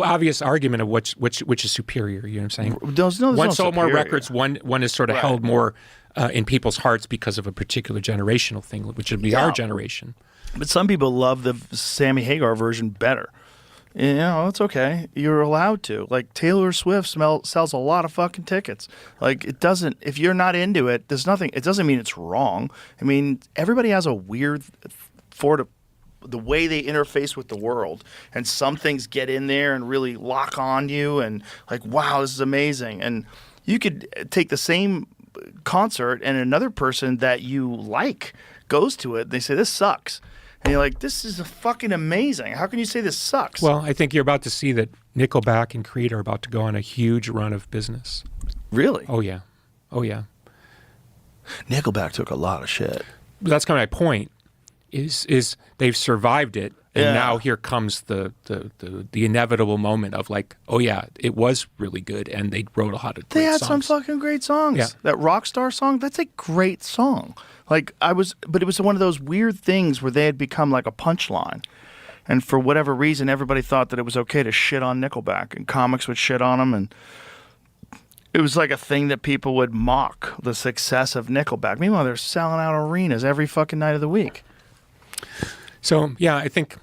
obvious argument of which is superior. You know what I'm saying? There's one sold more superior. records. One is sort of held more in people's hearts because of a particular generational thing, which would be our generation. But some people love the Sammy Hagar version better. It's okay. You're allowed to. Like, Taylor Swift sells a lot of fucking tickets. Like, it doesn't, if you're not into it, there's nothing, it doesn't mean it's wrong. I mean, everybody has a weird the way they interface with the world, and some things get in there and really lock on you and like, wow, this is amazing. And you could take the same concert and another person that you like goes to it, they say, this sucks. And you're like, this is fucking amazing. How can you say this sucks? Well, I think you're about to see that Nickelback and Creed are about to go on a huge run of business. Really? Oh, yeah. Oh, yeah. Nickelback took a lot of shit. That's kind of my point, is they've survived it, and Yeah. now here comes the inevitable moment of like, oh, yeah, it was really good, and they wrote a lot of great They had songs. some fucking great songs. Yeah. That Rockstar song, that's a great song. But it was one of those weird things where they had become like a punchline. And for whatever reason, everybody thought that it was okay to shit on Nickelback, and comics would shit on them, and it was like a thing that people would mock the success of Nickelback. Meanwhile, they're selling out arenas every fucking night of the week. So, yeah, I think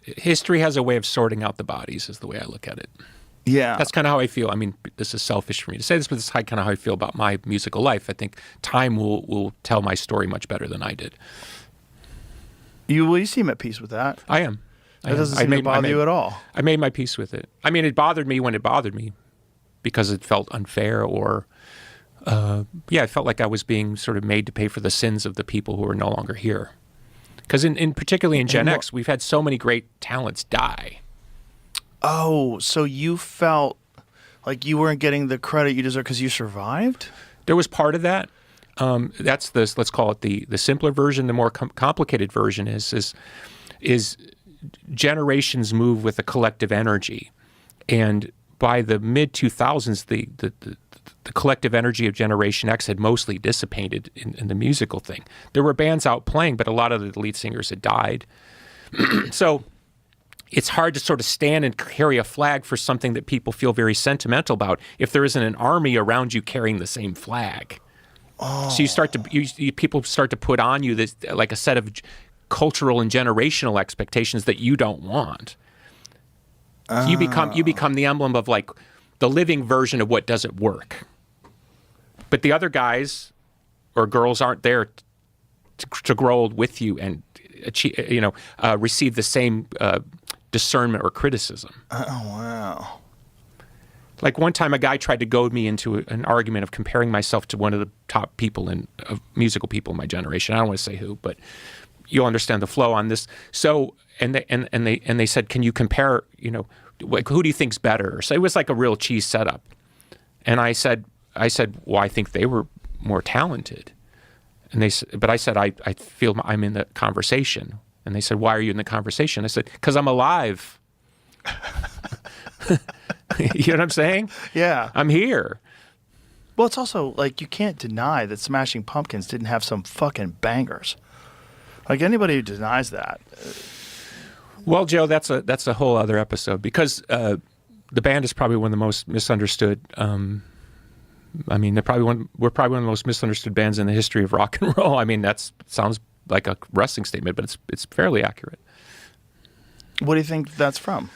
history has a way of sorting out the bodies, is the way I look at it. Yeah. That's kind of how I feel. I mean, this is selfish for me to say this, but this is kind of how I feel about my musical life. I think time will tell my story much better than I did. You seem at peace with that. I am. It doesn't seem to bother you at all. I made my peace with it. I mean, it bothered me when it bothered me because it felt unfair or, it felt like I was being sort of made to pay for the sins of the people who are no longer here. Because particularly in Gen X, we've had so many great talents die. Oh, so you felt like you weren't getting the credit you deserve because you survived? There was part of that. That's this. Let's call it the simpler version. The more complicated version is generations move with a collective energy, and by the mid 2000s, the collective energy of Generation X had mostly dissipated in the musical thing. There were bands out playing, but a lot of the lead singers had died. So it's hard to sort of stand and carry a flag for something that people feel very sentimental about if there isn't an army around you carrying the same flag. Oh. So people start to put on you this like a set of cultural and generational expectations that you don't want. You become the emblem of like the living version of what doesn't work. But the other guys or girls aren't there to grow old with you and achieve, receive the same discernment or criticism. Oh, wow. Like one time a guy tried to goad me into an argument of comparing myself to one of the top people musical people in my generation. I don't want to say who, but you'll understand the flow on this. So, and they said, can you compare, like, who do you think's better? So it was like a real cheese setup. And I said, well, I think they were more talented. And but I said, I feel I'm in the conversation. And they said, why are you in the conversation? I said, because I'm alive. You know what I'm saying? Yeah. I'm here. Well, it's also like you can't deny that Smashing Pumpkins didn't have some fucking bangers. Like anybody who denies that. Well, Joe, that's a whole other episode because the band is probably one of the most misunderstood. We're probably one of the most misunderstood bands in the history of rock and roll. I mean, that sounds like a wrestling statement, but it's fairly accurate. What do you think that's from?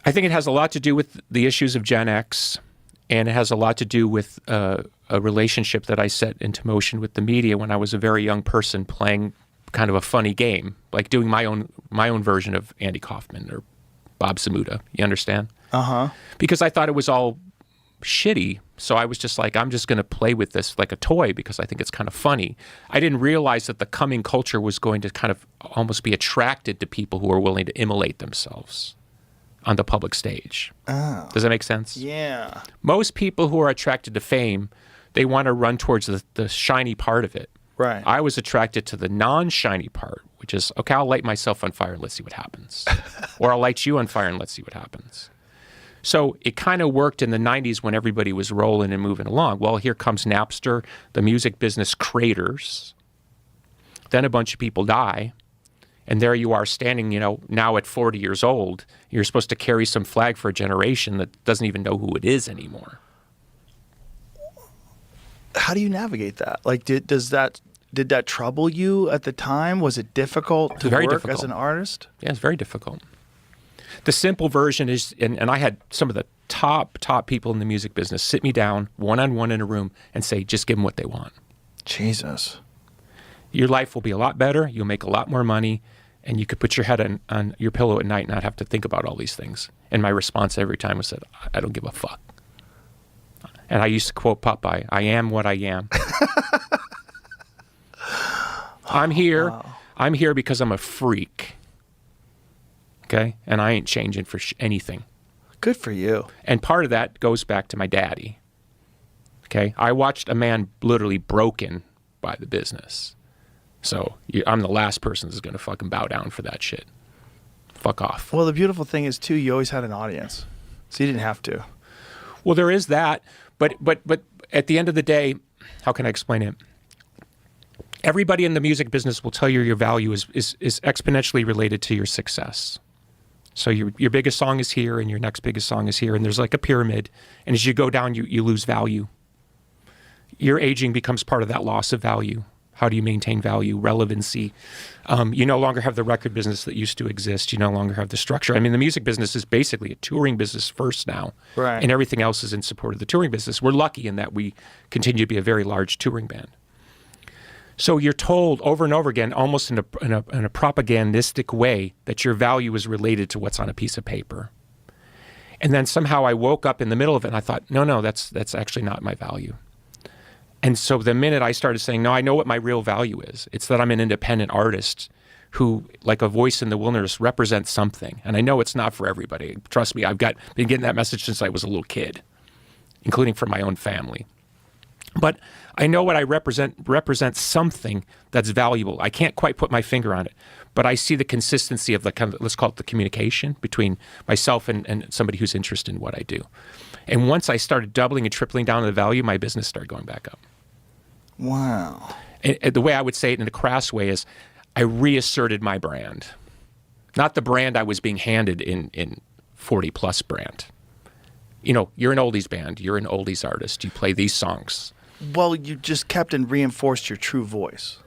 I think it has a lot to do with the issues of Gen X, and it has a lot to do with a relationship that I set into motion with the media when I was a very young person playing kind of a funny game, like doing my own version of Andy Kaufman or Bob Samuda. You understand? Uh-huh. Because I thought it was all shitty, so I was just like, I'm just going to play with this like a toy because I think it's kind of funny. I didn't realize that the coming culture was going to kind of almost be attracted to people who are willing to immolate themselves on the public stage. Oh. Does that make sense? Yeah. Most people who are attracted to fame, they want to run towards the shiny part of it. Right. I was attracted to the non-shiny part, which is, okay, I'll light myself on fire and let's see what happens. Or I'll light you on fire and let's see what happens. So it kind of worked in the 90s when everybody was rolling and moving along. Well, here comes Napster, the music business craters. Then a bunch of people die. And there you are standing, now at 40 years old. You're supposed to carry some flag for a generation that doesn't even know who it is anymore. How do you navigate that? Like, did that trouble you at the time? Was it difficult to work as an artist? Yeah, it's very difficult. The simple version is, and I had some of the top people in the music business sit me down one-on-one in a room and say, just give them what they want. Jesus. Your life will be a lot better. You'll make a lot more money. And you could put your head on your pillow at night and not have to think about all these things. And my response every time was that I don't give a fuck. And I used to quote Popeye, I am what I am. I'm here. Wow. I'm here because I'm a freak. Okay? And I ain't changing for anything. Good for you. And part of that goes back to my daddy. Okay? I watched a man literally broken by the business. So I'm the last person that's going to fucking bow down for that shit. Fuck off. Well, the beautiful thing is, too, you always had an audience. So you didn't have to. Well, there is that. But at the end of the day, how can I explain it? Everybody in the music business will tell you your value is exponentially related to your success. So your biggest song is here and your next biggest song is here, and there's like a pyramid. And as you go down, you lose value. Your aging becomes part of that loss of value. How do you maintain value, relevancy? You no longer have the record business that used to exist. You no longer have the structure. I mean, the music business is basically a touring business first now. Right. And everything else is in support of the touring business. We're lucky in that we continue to be a very large touring band. So you're told over and over again, almost in a propagandistic way, that your value is related to what's on a piece of paper. And then somehow I woke up in the middle of it and I thought, no, that's actually not my value. And so the minute I started saying, no, I know what my real value is. It's that I'm an independent artist who, like a voice in the wilderness, represents something. And I know it's not for everybody. Trust me, I've been getting that message since I was a little kid, including from my own family. But I know what I represents something that's valuable. I can't quite put my finger on it, but I see the consistency of the kind of, let's call it the communication between myself and somebody who's interested in what I do. And once I started doubling and tripling down on the value, my business started going back up. Wow. And the way I would say it in a crass way is I reasserted my brand. Not the brand I was being handed in 40 plus brand. You know, you're an oldies band. You're an oldies artist. You play these songs. Well, you just kept and reinforced your true voice.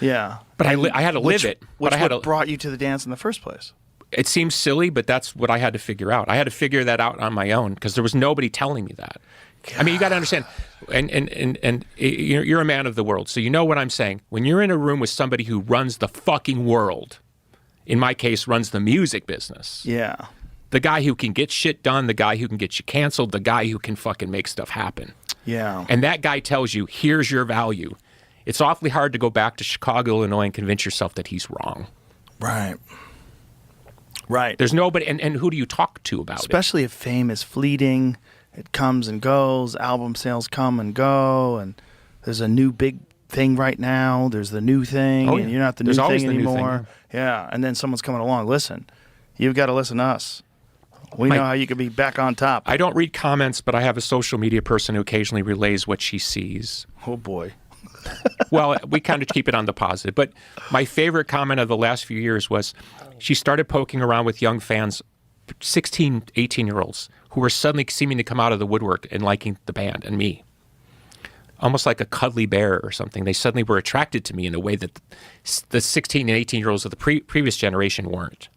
Yeah. But I had to live it. Which But I had what brought you to the dance in the first place. It seems silly, but that's what I had to figure out. I had to figure that out on my own because there was nobody telling me that. I mean, you got to understand, and you're a man of the world, so you know what I'm saying. When you're in a room with somebody who runs the fucking world, in my case, runs the music business. Yeah. The guy who can get shit done, the guy who can get you canceled, the guy who can fucking make stuff happen. Yeah. And that guy tells you, here's your value. It's awfully hard to go back to Chicago, Illinois and convince yourself that he's wrong. Right. Right. There's nobody, and who do you talk to about Especially if fame is fleeting. It comes and goes. Album sales come and go. And there's a new big thing right now. There's the new thing. Oh, yeah. And you're not the There's new always thing the new thing, anymore. Yeah. And then someone's coming along. Listen, you've got to listen to us. We know how you can be back on top. I don't read comments, but I have a social media person who occasionally relays what she sees. Oh, boy. Well, we kind of keep it on the positive. But my favorite comment of the last few years was she started poking around with young fans, 16, 18-year-olds, who were suddenly seeming to come out of the woodwork and liking the band and me. Almost like a cuddly bear or something. They suddenly were attracted to me in a way that the 16 and 18-year-olds of the previous generation weren't.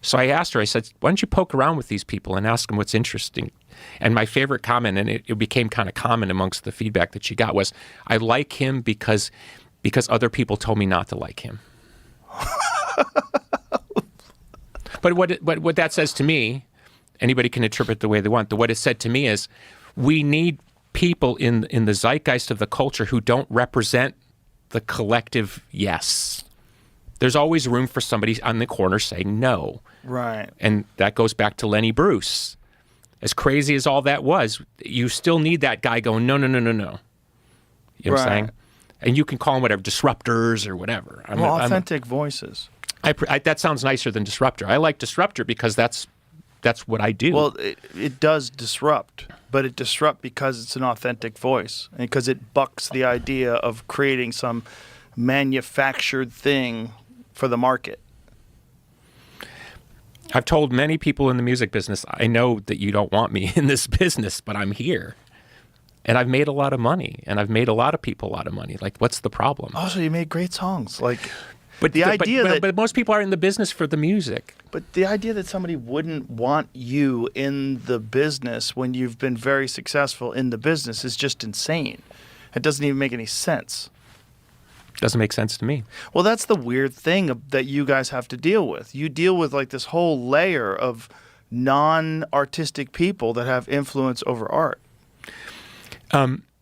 So I asked her, I said, why don't you poke around with these people and ask them what's interesting? And my favorite comment, and it became kind of common amongst the feedback that she got, was, I like him because other people told me not to like him. But what that says to me, anybody can interpret the way they want. What it said to me is, we need people in the zeitgeist of the culture who don't represent the collective yes. There's always room for somebody on the corner saying no. Right. And that goes back to Lenny Bruce. As crazy as all that was, you still need that guy going, no. You know what I'm saying? And you can call them whatever, disruptors or whatever. Authentic voices. That sounds nicer than disruptor. I like disruptor because that's what I do. Well, it does disrupt, but it disrupts because it's an authentic voice and because it bucks the idea of creating some manufactured thing for the market. I've told many people in the music business, I know that you don't want me in this business, but I'm here. And I've made a lot of money, and I've made a lot of people a lot of money. Like, what's the problem? Oh, so you made great songs. But most people are in the business for the music. But the idea that somebody wouldn't want you in the business when you've been very successful in the business is just insane. It doesn't even make any sense. Doesn't make sense to me. Well, that's the weird thing that you guys have to deal with. You deal with like this whole layer of non-artistic people that have influence over art.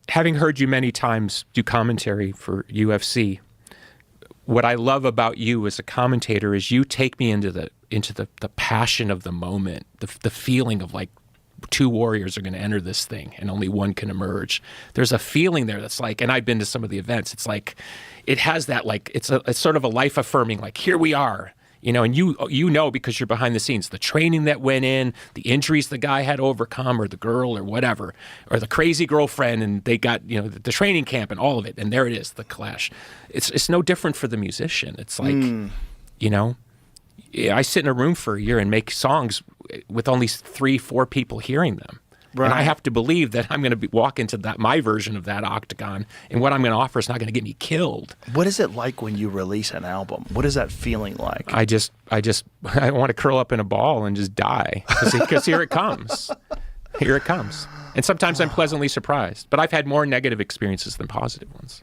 having heard you many times do commentary for UFC, what I love about you as a commentator is you take me into the passion of the moment, the feeling of like two warriors are going to enter this thing and only one can emerge. There's a feeling there that's like, and I've been to some of the events, it's like, it has that like, it's sort of a life affirming, like here we are, you know, and you know, because you're behind the scenes, the training that went in, the injuries the guy had to overcome, or the girl or whatever, or the crazy girlfriend, and they got, you know, the training camp and all of it. And there it is, the clash. It's no different for the musician. It's like, you know, I sit in a room for a year and make songs with only 3-4 people hearing them. Right. And I have to believe that I'm going to walk into my version of that octagon, and what I'm going to offer is not going to get me killed. What is it like when you release an album? What is that feeling like? I want to curl up in a ball and just die, because here it comes. Here it comes. And sometimes I'm pleasantly surprised, but I've had more negative experiences than positive ones.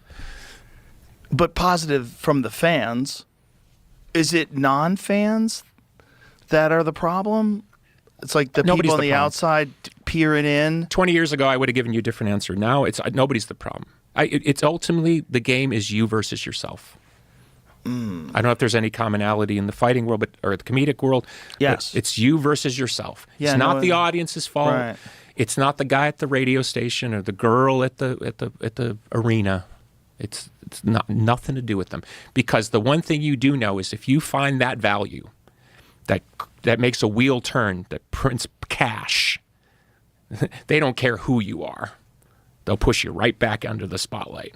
But positive from the fans. Is it non-fans that are the problem? It's like the Nobody's people on the the problem. outside peering in. 20 years ago, I would have given you a different answer. Now, nobody's the problem. It's ultimately, the game is you versus yourself. I don't know if there's any commonality in the fighting world, or the comedic world. Yes. It's you versus yourself. Yeah, it's not the audience's fault. Right. It's not the guy at the radio station or the girl at the arena. It's nothing to do with them. Because the one thing you do know is if you find that value that makes a wheel turn, that prints cash, they don't care who you are. They'll push you right back under the spotlight.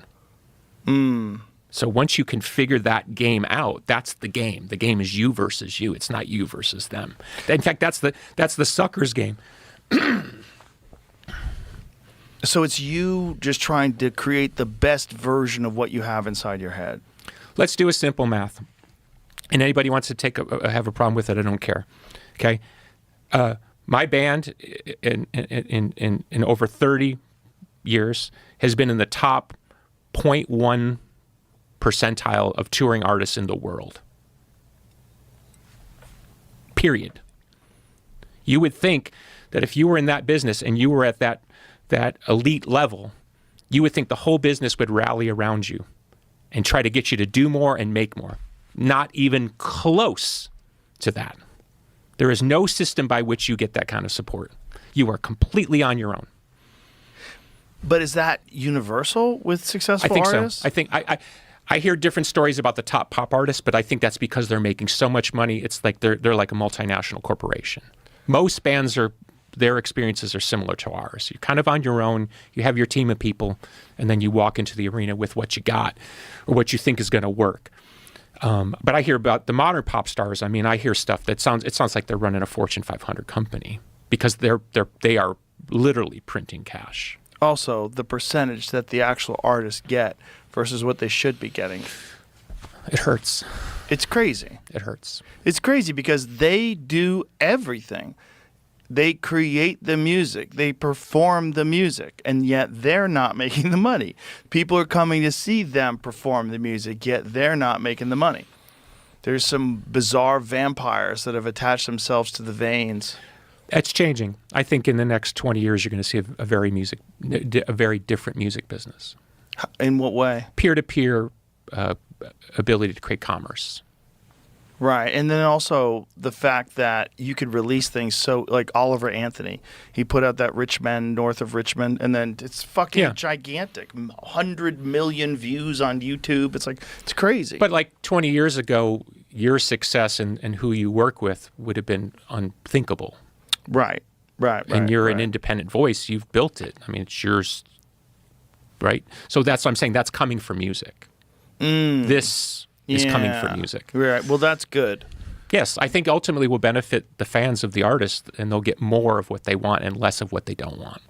So once you can figure that game out, that's the game. The game is you versus you. It's not you versus them. In fact, that's the sucker's game. So it's you just trying to create the best version of what you have inside your head. Let's do a simple math. And anybody wants to have a problem with it, I don't care. Okay? My band in over 30 years has been in the top 0.1 percentile of touring artists in the world. Period. You would think that if you were in that business and you were at that elite level, you would think the whole business would rally around you and try to get you to do more and make more. Not even close to that. There is no system by which you get that kind of support. You are completely on your own. But is that universal with successful I think artists? so. I think I hear different stories about the top pop artists, but I think that's because they're making so much money. It's like they're like a multinational corporation. Most bands their experiences are similar to ours. You're kind of on your own. You have your team of people, and then you walk into the arena with what you got or what you think is going to work. But I hear about the modern pop stars. I mean, I hear stuff that sounds like they're running a Fortune 500 company because they are literally printing cash. Also, the percentage that the actual artists get versus what they should be getting. It hurts. It's crazy. It hurts. It's crazy because they do everything. They create the music. They perform the music, and yet they're not making the money. People are coming to see them perform the music, yet they're not making the money. There's some bizarre vampires that have attached themselves to the veins. It's changing. I think in the next 20 years, you're going to see a very different music business. In what way? Peer-to-peer ability to create commerce. Right, and then also the fact that you could release things so, like Oliver Anthony, he put out that Rich Men North of Richmond, and then it's fucking gigantic, 100 million views on YouTube. It's like, it's crazy. But like 20 years ago, your success and who you work with would have been unthinkable. Right. And you're an independent voice. You've built it. I mean, it's yours, right? So that's what I'm saying. That's coming from music. This is coming from music. Right. Well, that's good. Yes, I think ultimately will benefit the fans of the artist, and they'll get more of what they want and less of what they don't want.